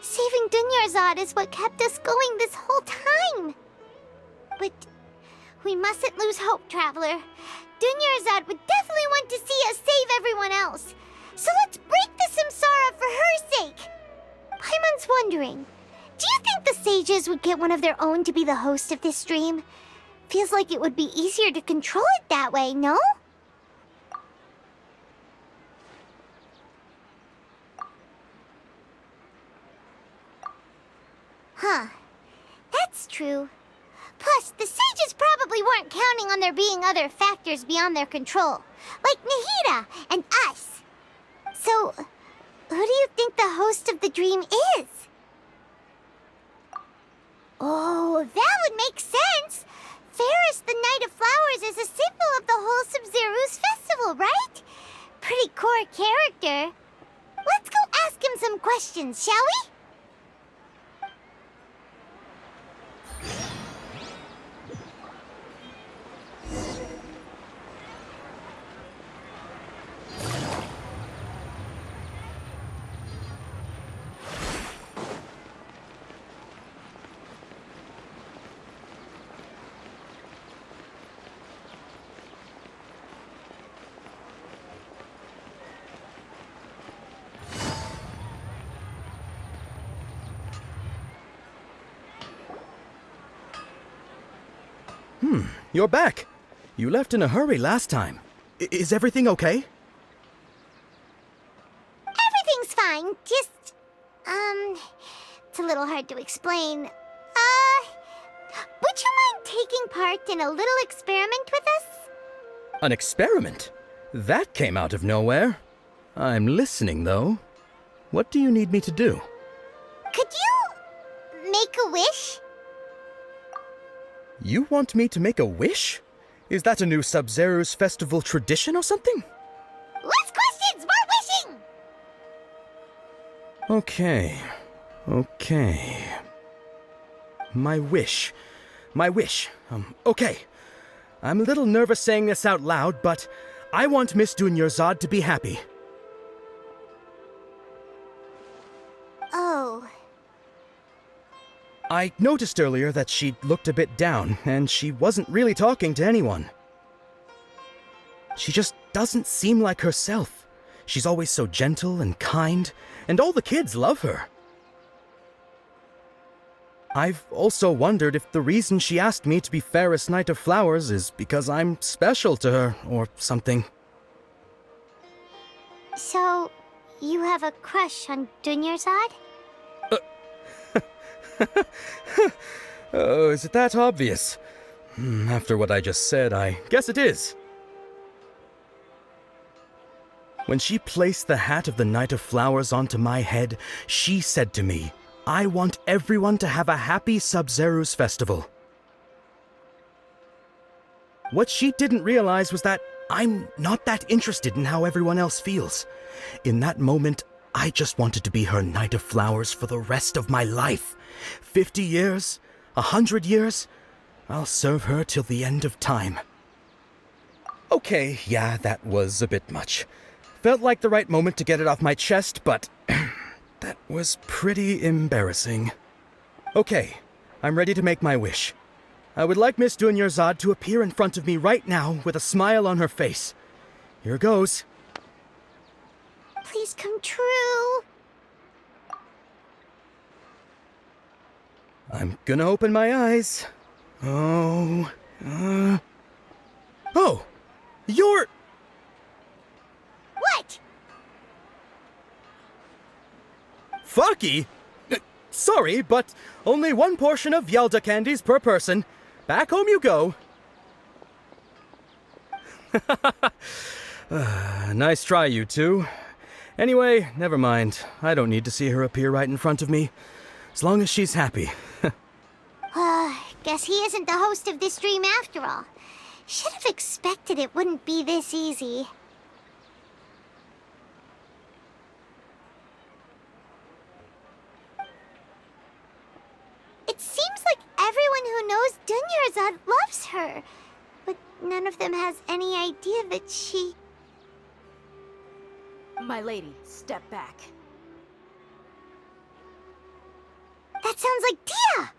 saving Dunyarzad is what kept us going this whole time. But we mustn't lose hope, Traveler. Dunyarzad would definitely want to see us save everyone else. So let's break the samsara for her sake. Paimon's wondering, do you think the sages would get one of their own to be the host of this stream? Feels like it would be easier to control it that way, no? Huh. That's true. Plus, the sages probably weren't counting on there being other factors beyond their control, like Nahida and us. So, who do you think the host of the dream is? Oh, that would make sense. Ferris, the Knight of Flowers, is a symbol of the whole Sub-Zero's festival, right? Pretty core character. Let's go ask him some questions, shall we? You're back. You left in a hurry last time. Is everything okay? Everything's fine. Just, it's a little hard to explain. Would you mind taking part in a little experiment with us? An experiment? That came out of nowhere. I'm listening, though. What do you need me to do? Could you make a wish? You want me to make a wish? Is that a new Sub-Zero's festival tradition or something? Less questions, more wishing! Okay. My wish. Okay. I'm a little nervous saying this out loud, but I want Miss Dunyarzad to be happy. Oh. I noticed earlier that she looked a bit down, and she wasn't really talking to anyone. She just doesn't seem like herself. She's always so gentle and kind, and all the kids love her. I've also wondered if the reason she asked me to be Fairest Knight of Flowers is because I'm special to her, or something. So, you have a crush on Dunyarzad? Oh, is it that obvious? After what I just said, I guess it is. When she placed the hat of the Knight of Flowers onto my head, she said to me, I want everyone to have a happy Sub-Zero's festival. What she didn't realize was that I'm not that interested in how everyone else feels. In that moment, I just wanted to be her Knight of Flowers for the rest of my life. 50 years, 100 years, I'll serve her till the end of time. Okay, yeah, that was a bit much. Felt like the right moment to get it off my chest, but that was pretty embarrassing. Okay, I'm ready to make my wish. I would like Miss Dunyarzad to appear in front of me right now with a smile on her face. Here goes. Please come true. I'm gonna open my eyes. Oh, you're... What? Fucky? Sorry, but only one portion of Yalda candies per person. Back home you go. Nice try, you two. Anyway, never mind. I don't need to see her appear right in front of me. As long as she's happy. Guess he isn't the host of this stream after all. Should have expected it wouldn't be this easy. It seems like everyone who knows Dunyarzad loves her, but none of them has any idea that she... My lady, step back. That sounds like Dia!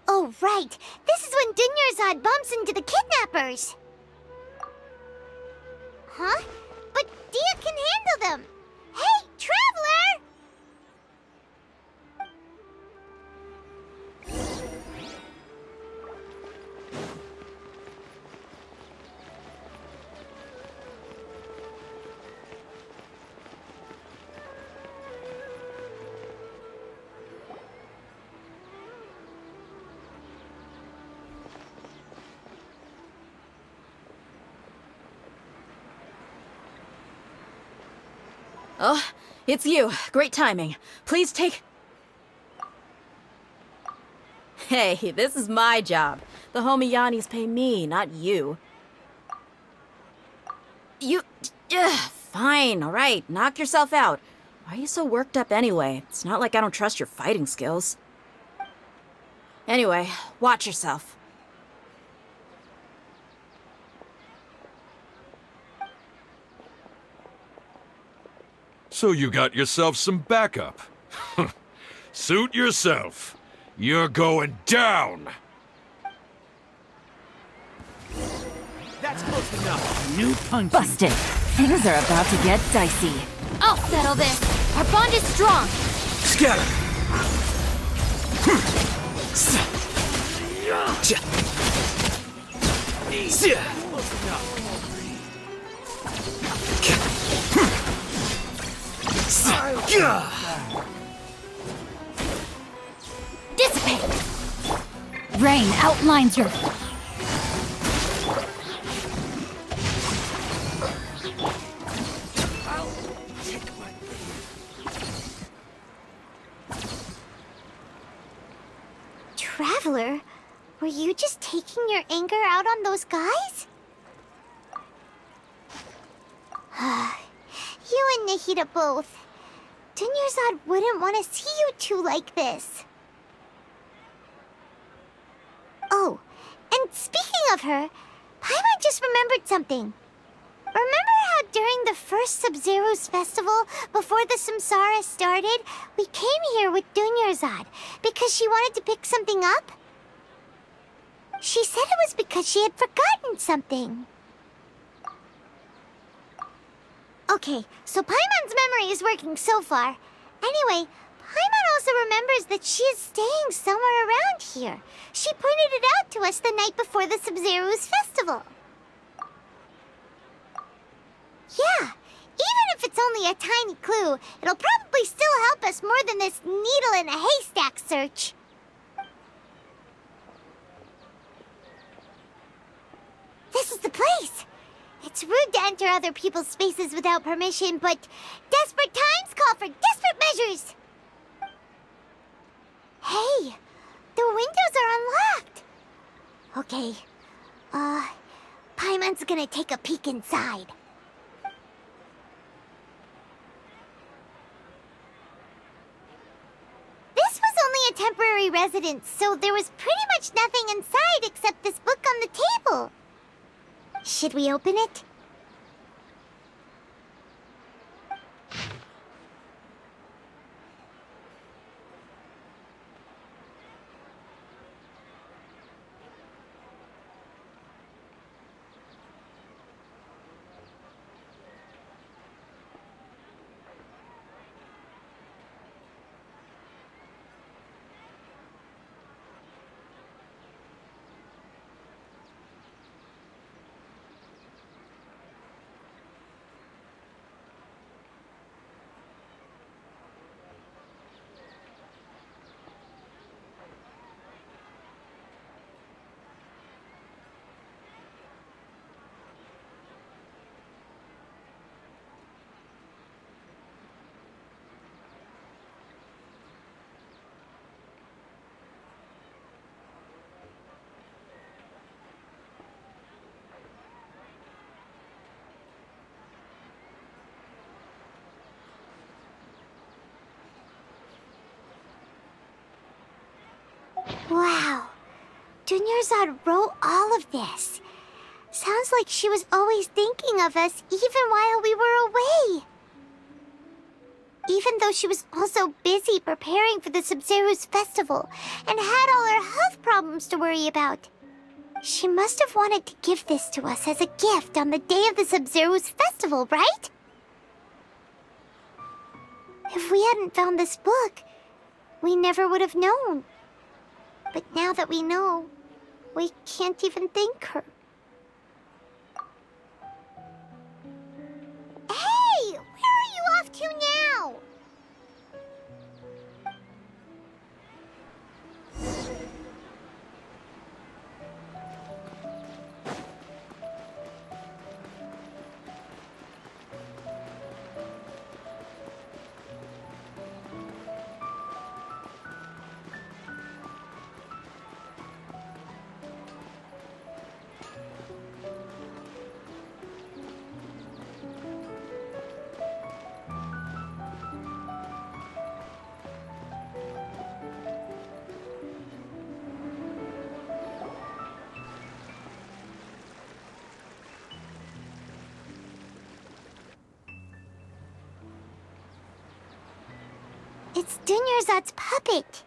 Oh, right. This is when Dunyarzad bumps into the kidnappers. Huh? But Dia can handle them. Hey, Traveler! Oh, it's you. Great timing. Please take... Hey, this is my job. The homie Yannis pay me, not you. You... fine, alright, knock yourself out. Why are you so worked up anyway? It's not like I don't trust your fighting skills. Anyway, watch yourself. So you got yourself some backup. Suit yourself. You're going down! That's close enough. New punch. Busted. Things are about to get dicey. I'll settle this. Our bond is strong. Scatter! Dissipate. Rain outlines your... Traveler, were you just taking your anger out on those guys? You and Nahida both. Dunyarzad wouldn't want to see you two like this. Oh, and speaking of her, Paimon just remembered something. Remember how during the first Sub-Zero's festival, before the Samsara started, we came here with Dunyarzad because she wanted to pick something up? She said it was because she had forgotten something. Okay, so Paimon's memory is working so far. Anyway, Paimon also remembers that she is staying somewhere around here. She pointed it out to us the night before the Sub-Zero's festival. Yeah, even if it's only a tiny clue, it'll probably still help us more than this needle in a haystack search. This is the place. It's rude to enter other people's spaces without permission, but desperate times call for desperate measures. Hey, the windows are unlocked. Okay, Paimon's gonna take a peek inside. This was only a temporary residence, so there was pretty much nothing inside except this book on the table. Should we open it? Wow, Dunyarzad wrote all of this. Sounds like she was always thinking of us even while we were away. Even though she was also busy preparing for the Sub-Zero's festival and had all her health problems to worry about. She must have wanted to give this to us as a gift on the day of the Sub-Zero's festival, right? If we hadn't found this book, we never would have known. But now that we know, we can't even thank her. Hey! Where are you off to now? It's Dunyarzad's puppet.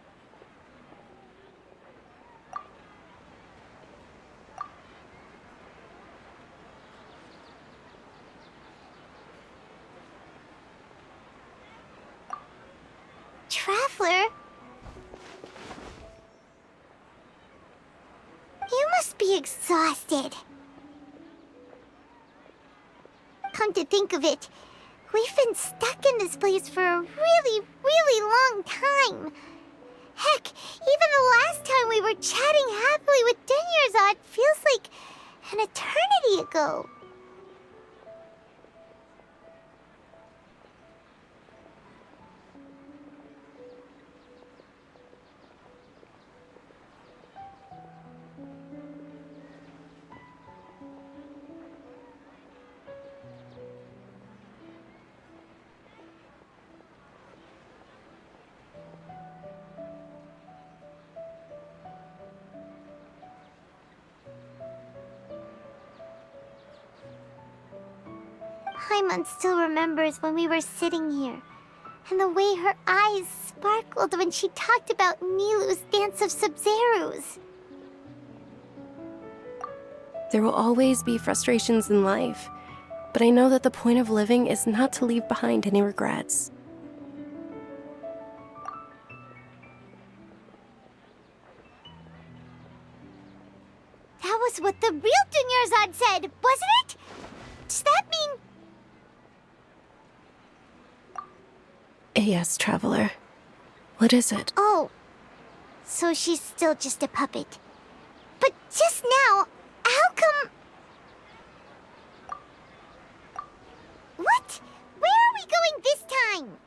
Traveler? You must be exhausted. Come to think of it, we've been stuck in this place for a really, really long time. Heck, even the last time we were chatting happily with Dunyarzad feels like an eternity ago. Paimon still remembers when we were sitting here, and the way her eyes sparkled when she talked about Nilu's dance of Sub-Zerus. There will always be frustrations in life, but I know that the point of living is not to leave behind any regrets. That was what the real Dunyarzad said, wasn't it? Does that mean... Yes, Traveler. What is it? Oh, so she's still just a puppet. But just now, how come... What? Where are we going this time?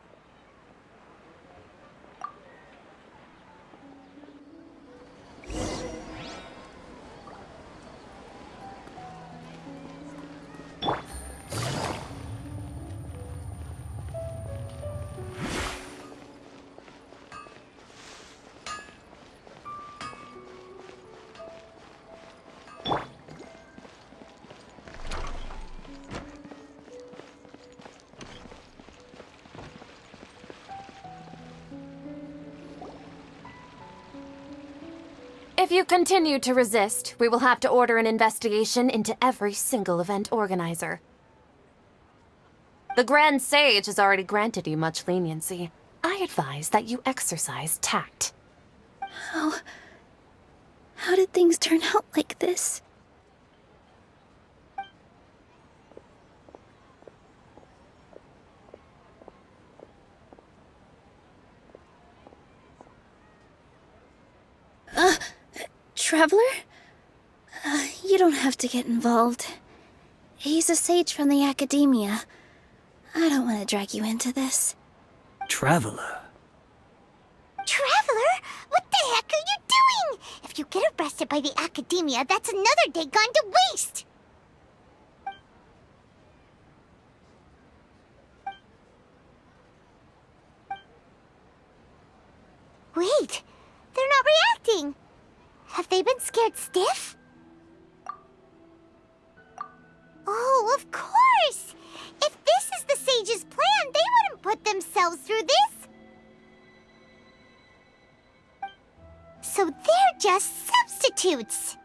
If you continue to resist, we will have to order an investigation into every single event organizer. The Grand Sage has already granted you much leniency. I advise that you exercise tact. How did things turn out like this? Traveler? You don't have to get involved. He's a sage from the Academia. I don't want to drag you into this. Traveler? Traveler? What the heck are you doing? If you get arrested by the Academia, that's another day gone to waste! Wait, they're not reacting! Have they been scared stiff? Oh, of course! If this is the Sage's plan, they wouldn't put themselves through this! So they're just substitutes!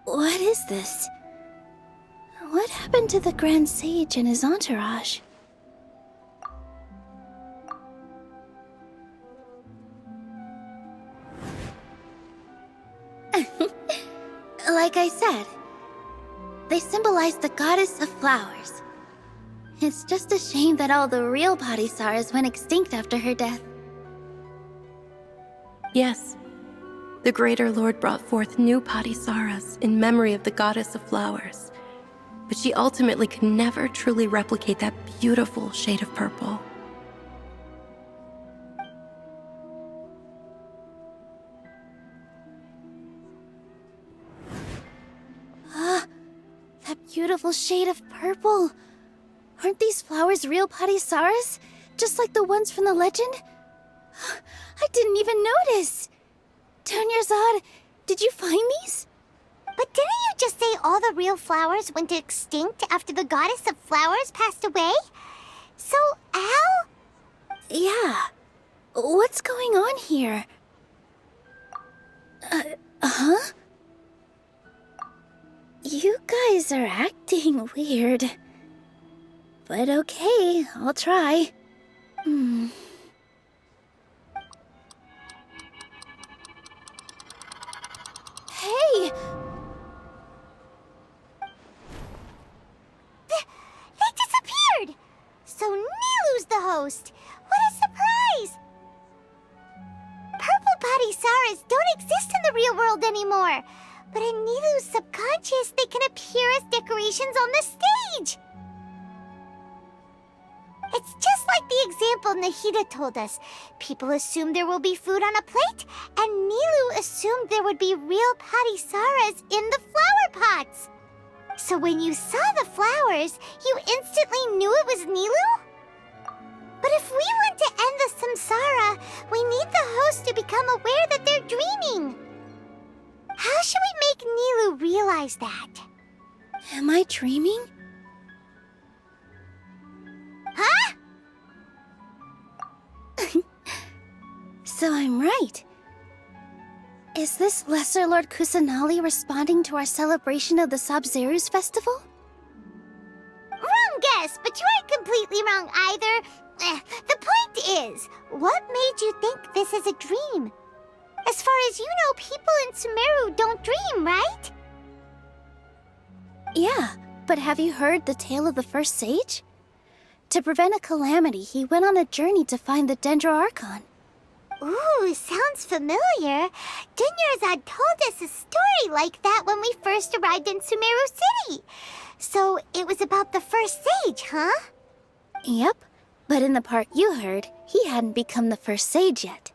What is this? What happened to the Grand Sage and his entourage? Like I said, they symbolize the goddess of flowers. It's just a shame that all the real Padisarahs went extinct after her death. Yes. The Greater Lord brought forth new Padisarahs in memory of the goddess of flowers. But she ultimately could never truly replicate that beautiful shade of purple. That beautiful shade of purple. Aren't these flowers real Padisarahs? Just like the ones from the legend? I didn't even notice. Dunyarzad, did you find these? But didn't you just say all the real flowers went extinct after the goddess of flowers passed away? So, Al? Yeah. What's going on here? Huh? You guys are acting weird. But okay, I'll try. Hey! They disappeared! So Nilu's the host! What a surprise! Purple body Saras don't exist in the real world anymore! But in Nilu's subconscious, they can appear as decorations on the stage! It's just like the example Nahida told us. People assume there will be food on a plate, and Nilu assumed there would be real Patisaras in the flower pots. So when you saw the flowers, you instantly knew it was Nilu? But if we want to end the samsara, we need the host to become aware that they're dreaming. How should we make Nilu realize that? Am I dreaming? Huh? So I'm right. Is this Lesser Lord Kusanali responding to our celebration of the Sabzeruz festival? Wrong guess, but you aren't completely wrong either. The point is, what made you think this is a dream? As far as you know, people in Sumeru don't dream, right? Yeah, but have you heard the tale of the first sage? To prevent a calamity, he went on a journey to find the Dendro Archon. Ooh, sounds familiar. Dunyarzad told us a story like that when we first arrived in Sumeru City. So it was about the first sage, huh? Yep, but in the part you heard, he hadn't become the first sage yet.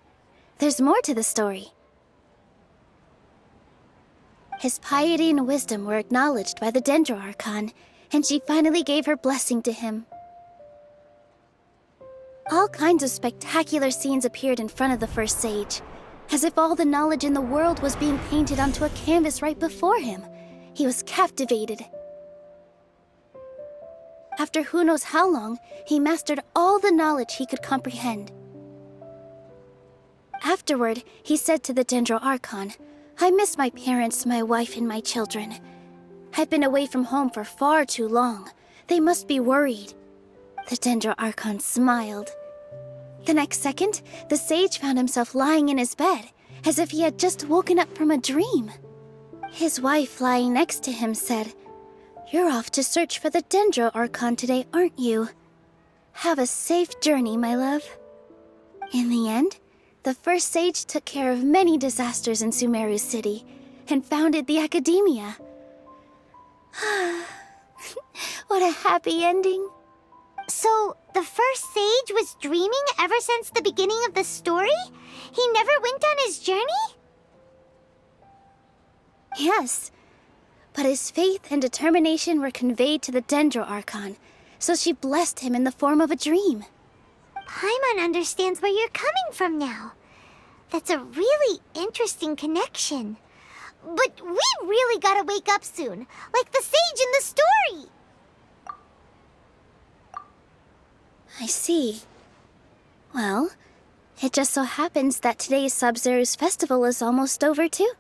There's more to the story. His piety and wisdom were acknowledged by the Dendro Archon, and she finally gave her blessing to him. All kinds of spectacular scenes appeared in front of the first sage, as if all the knowledge in the world was being painted onto a canvas right before him. He was captivated. After who knows how long, he mastered all the knowledge he could comprehend. Afterward, he said to the Dendro Archon, "I miss my parents, my wife, and my children. I've been away from home for far too long. They must be worried." The Dendro Archon smiled. The next second, the sage found himself lying in his bed, as if he had just woken up from a dream. His wife, lying next to him, said, "You're off to search for the Dendro Archon today, aren't you? Have a safe journey, my love." In the end, the first sage took care of many disasters in Sumeru City, and founded the Academia. What a happy ending. So, the first sage was dreaming ever since the beginning of the story? He never went on his journey? Yes, but his faith and determination were conveyed to the Dendro Archon, so she blessed him in the form of a dream. Paimon understands where you're coming from now. That's a really interesting connection. But we really gotta wake up soon, like the sage in the story! I see. Well, it just so happens that today's Sabzeruz festival is almost over too.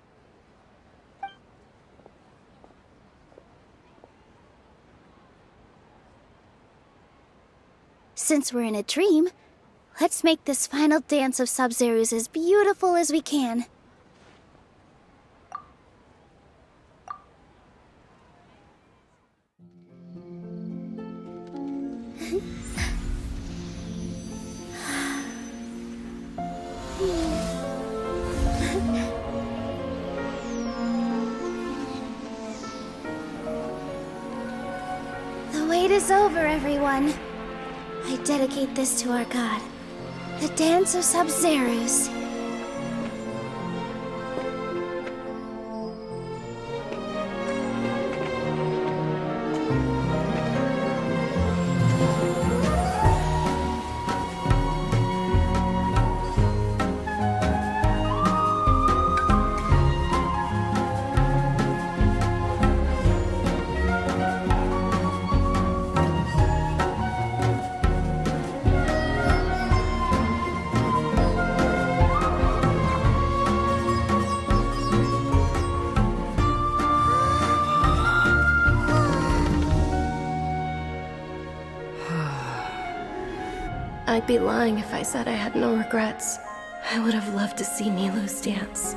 Since we're in a dream, let's make this final dance of Sabzeruz as beautiful as we can. The wait is over, everyone. I dedicate this to our god, the Dance of Sabzeruz. I'd be lying if I said I had no regrets. I would have loved to see Nilou's dance.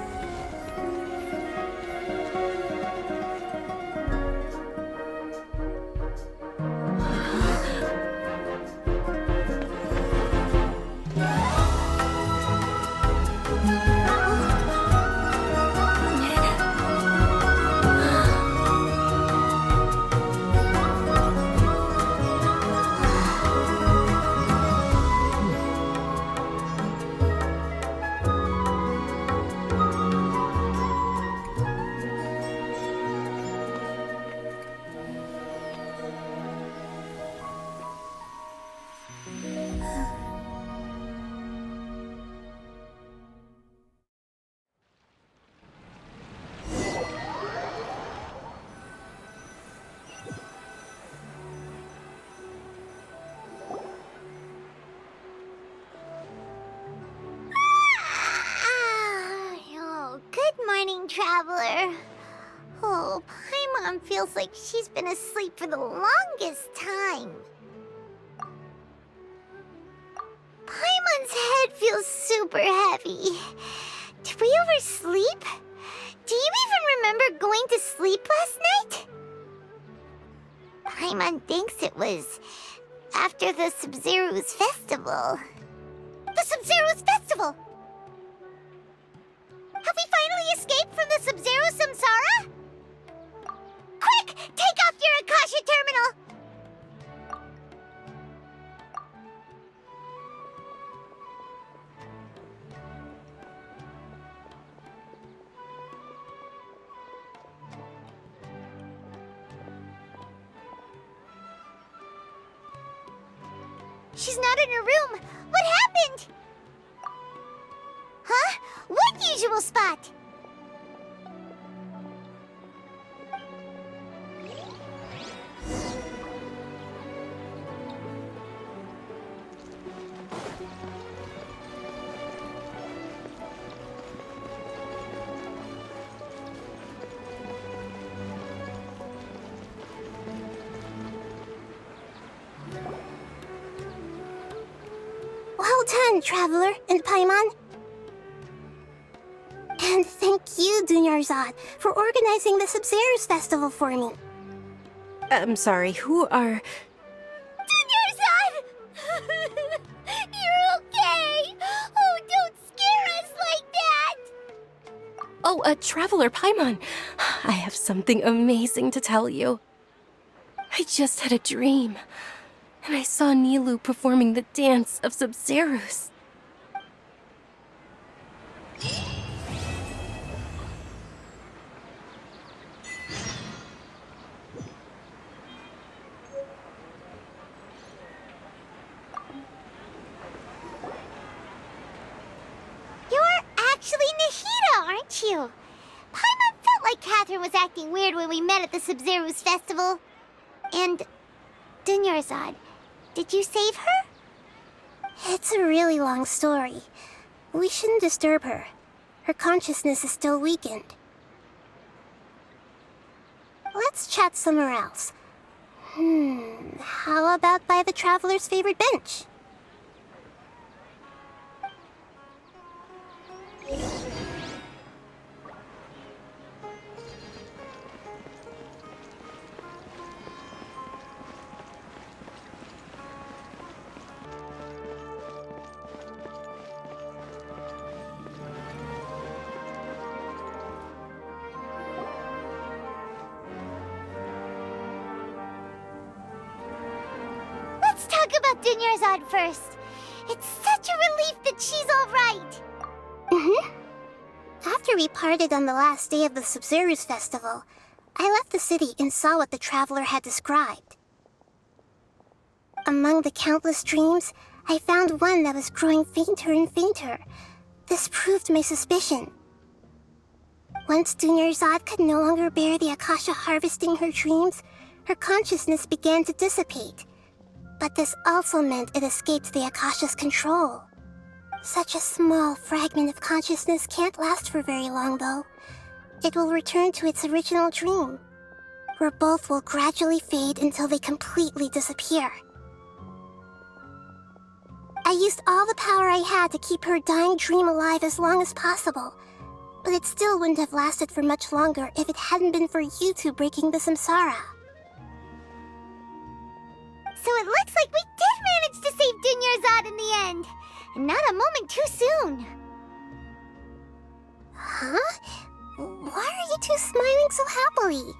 Traveler. Oh, Paimon feels like she's been asleep for the longest time. Paimon's head feels super heavy. Did we oversleep? Do you even remember going to sleep last night? Paimon thinks it was after the Sub-Zero's festival. The Sub-Zero's festival! Have we finally escaped from the Sub-Zero Samsara? Quick! Take off your Akasha terminal! She's not in her room. What happened? Huh? What usual spot? Well done, Traveler and Paimon. And thank you, Dunyarzad, for organizing the Sub-Zero's festival for me. I'm sorry, who are... Dunyarzad! You're okay! Oh, don't scare us like that! Oh, Traveler Paimon. I have something amazing to tell you. I just had a dream, and I saw Nilou performing the dance of Sub-Zero's. Actually Nahida, aren't you? Paimon felt like Catherine was acting weird when we met at the Sub-Zero's festival. And Dunyarzad, did you save her? It's a really long story. We shouldn't disturb her. Her consciousness is still weakened. Let's chat somewhere else. How about by the Traveler's favorite bench? Let's talk about Dunyarzad first. It's such a relief that she's all right. After we parted on the last day of the Sub-Zero's festival, I left the city and saw what the Traveler had described. Among the countless dreams, I found one that was growing fainter and fainter. This proved my suspicion. Once Dunyarzad could no longer bear the Akasha harvesting her dreams, her consciousness began to dissipate. But this also meant it escaped the Akasha's control. Such a small fragment of consciousness can't last for very long, though. It will return to its original dream, where both will gradually fade until they completely disappear. I used all the power I had to keep her dying dream alive as long as possible. But it still wouldn't have lasted for much longer if it hadn't been for you two breaking the samsara. So it looks like we did manage to save Dunyarzad in the end. And not a moment too soon. Huh? Why are you two smiling so happily?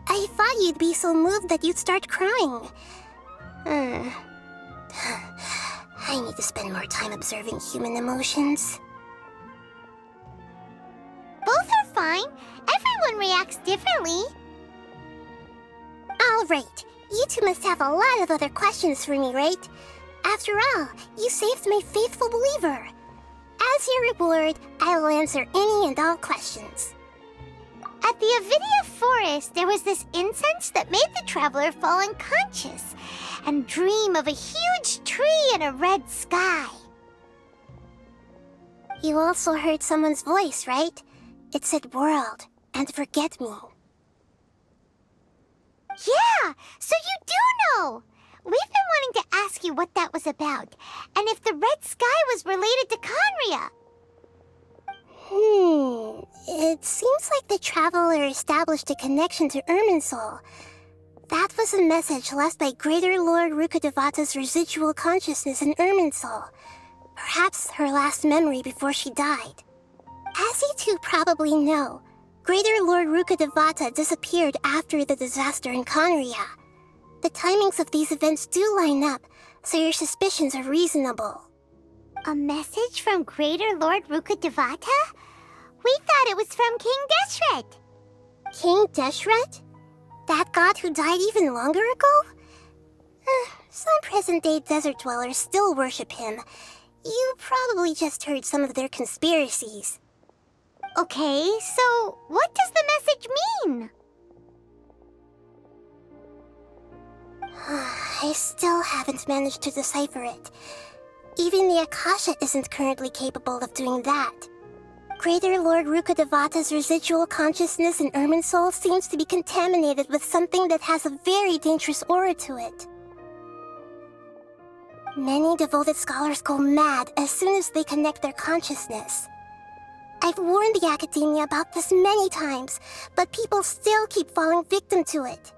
I thought you'd be so moved that you'd start crying. I need to spend more time observing human emotions. Both are fine. Everyone reacts differently. All right. You two must have a lot of other questions for me, right? After all, you saved my faithful believer. As your reward, I will answer any and all questions. At the Avidia forest, there was this incense that made the traveler fall unconscious and dream of a huge tree and a red sky. You also heard someone's voice, right? It said world and forget me. Yeah, so you do know! We've been wanting to ask you what that was about, and if the red sky was related to Conria. It seems like the traveler established a connection to Irminsul. That was a message left by Greater Lord Rukkhadevata's residual consciousness in Irminsul. Perhaps her last memory before she died. As you two probably know, Greater Lord Rukkhadevata disappeared after the disaster in Conria. The timings of these events do line up, so your suspicions are reasonable. A message from Greater Lord Rukkhadevata? We thought it was from King Deshret. King Deshret? That god who died even longer ago? Some present-day desert dwellers still worship him. You probably just heard some of their conspiracies. Okay, so what does the message mean? I still haven't managed to decipher it. Even the Akasha isn't currently capable of doing that. Greater Lord Rukkhadevata's residual consciousness in Irminsul seems to be contaminated with something that has a very dangerous aura to it. Many devoted scholars go mad as soon as they connect their consciousness. I've warned the Academia about this many times, but people still keep falling victim to it.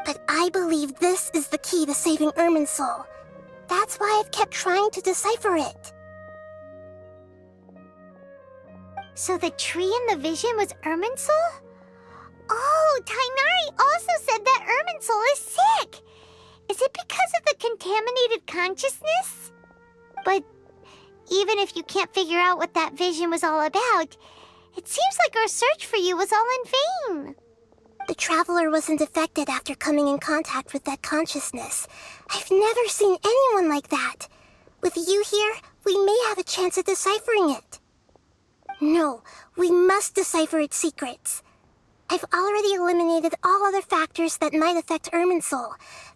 But I believe this is the key to saving Irminsul. That's why I've kept trying to decipher it. So the tree in the vision was Irminsul? Oh, Tainari also said that Irminsul is sick! Is it because of the contaminated consciousness? But even if you can't figure out what that vision was all about, it seems like our search for you was all in vain. The traveler wasn't affected after coming in contact with that consciousness. I've never seen anyone like that. With you here, we may have a chance at deciphering it. No, we must decipher its secrets. I've already eliminated all other factors that might affect Irminsul.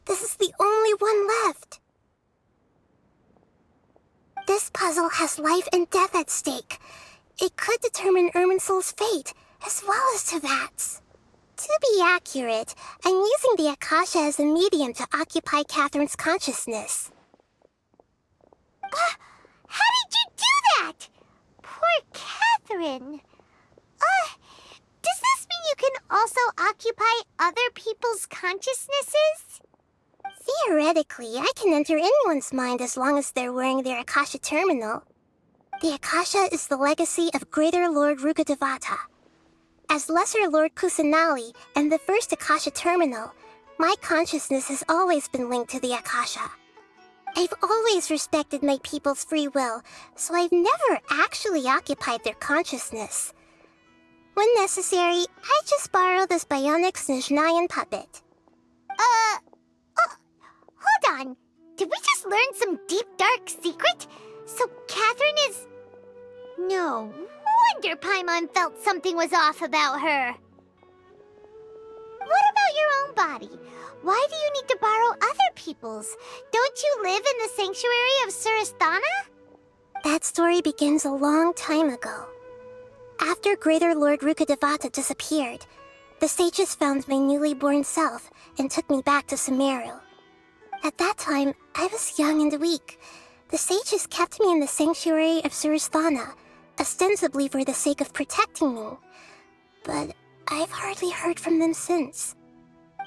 This is the only one left. This puzzle has life and death at stake. It could determine Irminsul's fate, as well as Tevat's. To be accurate, I'm using the Akasha as a medium to occupy Catherine's consciousness. How did you do that? Poor Catherine. Does this mean you can also occupy other people's consciousnesses? Theoretically, I can enter anyone's mind as long as they're wearing their Akasha terminal. The Akasha is the legacy of Greater Lord Rukkhadevata. As Lesser Lord Kusanali and the first Akasha terminal, my consciousness has always been linked to the Akasha. I've always respected my people's free will, so I've never actually occupied their consciousness. When necessary, I just borrow this bionic Snezhnayan puppet. Hold on. Did we just learn some deep, dark secret? So Catherine is... No wonder Paimon felt something was off about her. What about your own body? Why do you need to borrow other people's? Don't you live in the sanctuary of Surasthana? That story begins a long time ago. After Greater Lord Rukkhadevata disappeared, the sages found my newly born self and took me back to Sumeru. At that time, I was young and weak. The sages kept me in the sanctuary of Suristhana, ostensibly for the sake of protecting me. But I've hardly heard from them since.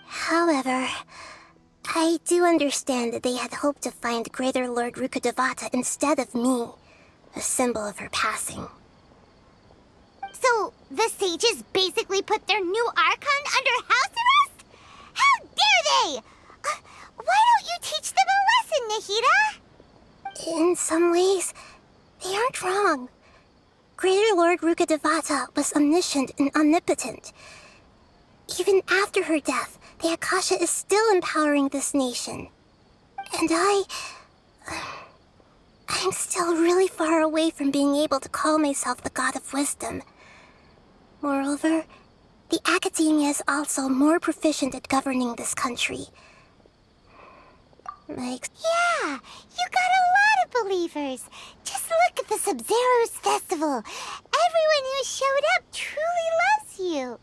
However, I do understand that they had hoped to find Greater Lord Rukkhadevata instead of me, a symbol of her passing. So, the sages basically put their new Archon under house arrest? How dare they! Why don't you teach them a lesson, Nahida? In some ways, they aren't wrong. Greater Lord Rukkhadevata was omniscient and omnipotent. Even after her death, the Akasha is still empowering this nation. And I'm still really far away from being able to call myself the God of Wisdom. Moreover, the Academia is also more proficient at governing this country. Yeah, you got a lot of believers. Just look at the Sub-Zero's festival. Everyone who showed up truly loves you.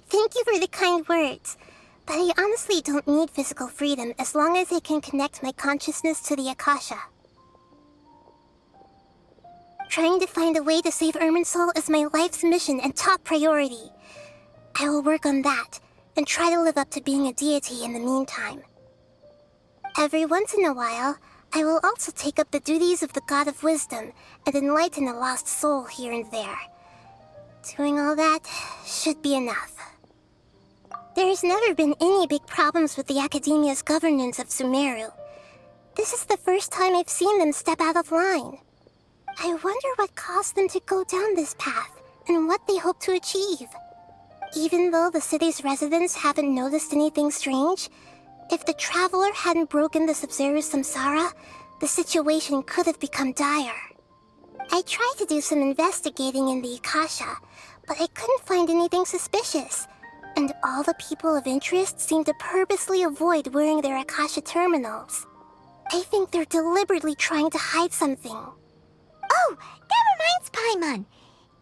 Thank you for the kind words. But I honestly don't need physical freedom as long as I can connect my consciousness to the Akasha. Trying to find a way to save Irminsul is my life's mission and top priority. I will work on that, and try to live up to being a deity in the meantime. Every once in a while, I will also take up the duties of the God of Wisdom and enlighten a lost soul here and there. Doing all that should be enough. There's never been any big problems with the Academia's governance of Sumeru. This is the first time I've seen them step out of line. I wonder what caused them to go down this path, and what they hope to achieve. Even though the city's residents haven't noticed anything strange, if the Traveler hadn't broken the Sub-Zero samsara, the situation could have become dire. I tried to do some investigating in the Akasha, but I couldn't find anything suspicious, and all the people of interest seemed to purposely avoid wearing their Akasha terminals. I think they're deliberately trying to hide something. Oh, that reminds Paimon.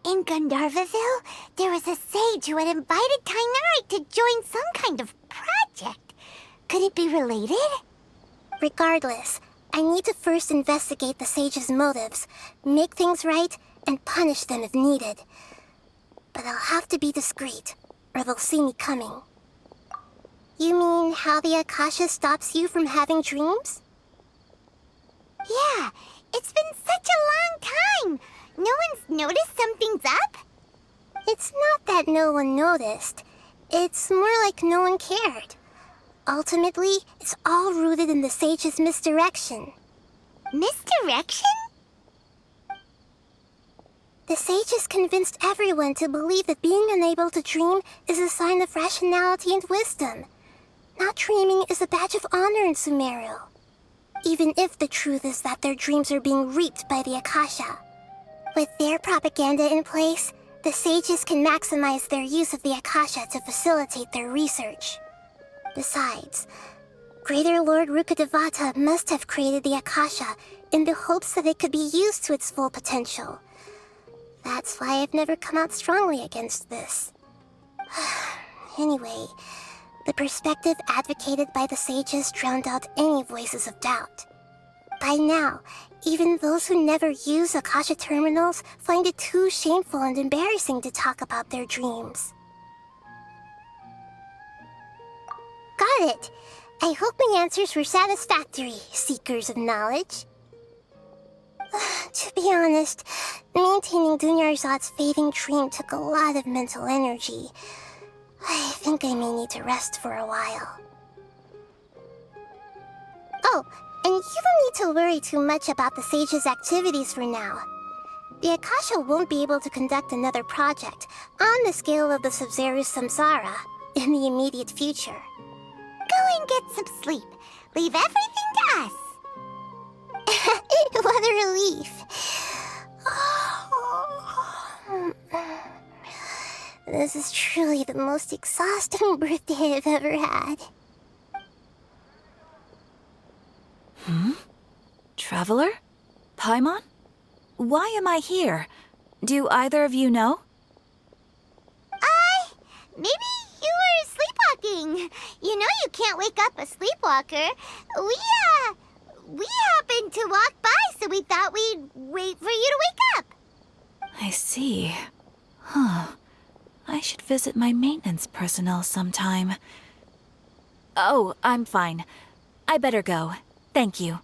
In Gandharvaville, there was a sage who had invited Tainari to join some kind of project. Could it be related? Regardless, I need to first investigate the sage's motives, make things right, and punish them if needed. But I'll have to be discreet, or they'll see me coming. You mean how the Akasha stops you from having dreams? Yeah, it's been such a long time. No one's noticed something's up? It's not that no one noticed. It's more like no one cared. Ultimately, it's all rooted in the sage's misdirection. Misdirection? The sages convinced everyone to believe that being unable to dream is a sign of rationality and wisdom. Not dreaming is a badge of honor in Sumeru. Even if the truth is that their dreams are being reaped by the Akasha. With their propaganda in place, the sages can maximize their use of the Akasha to facilitate their research. Besides, Greater Lord Rukkhadevata must have created the Akasha in the hopes that it could be used to its full potential. That's why I've never come out strongly against this. Anyway, the perspective advocated by the sages drowned out any voices of doubt. By now, even those who never use Akasha terminals find it too shameful and embarrassing to talk about their dreams. Got it! I hope my answers were satisfactory, seekers of knowledge. To be honest, maintaining Dunyarzad's fading dream took a lot of mental energy. I think I may need to rest for a while. Oh, and you don't need to worry too much about the sage's activities for now. The Akasha won't be able to conduct another project on the scale of the Sub-Zero samsara in the immediate future. Go and get some sleep. Leave everything to us. What a relief. This is truly the most exhausting birthday I've ever had. Traveler? Paimon? Why am I here? Do either of you know? Maybe you were sleepwalking. You know you can't wake up a sleepwalker. we happened to walk by, so we thought we'd wait for you to wake up. I see. Huh. I should visit my maintenance personnel sometime. Oh, I'm fine. I better go. Thank you.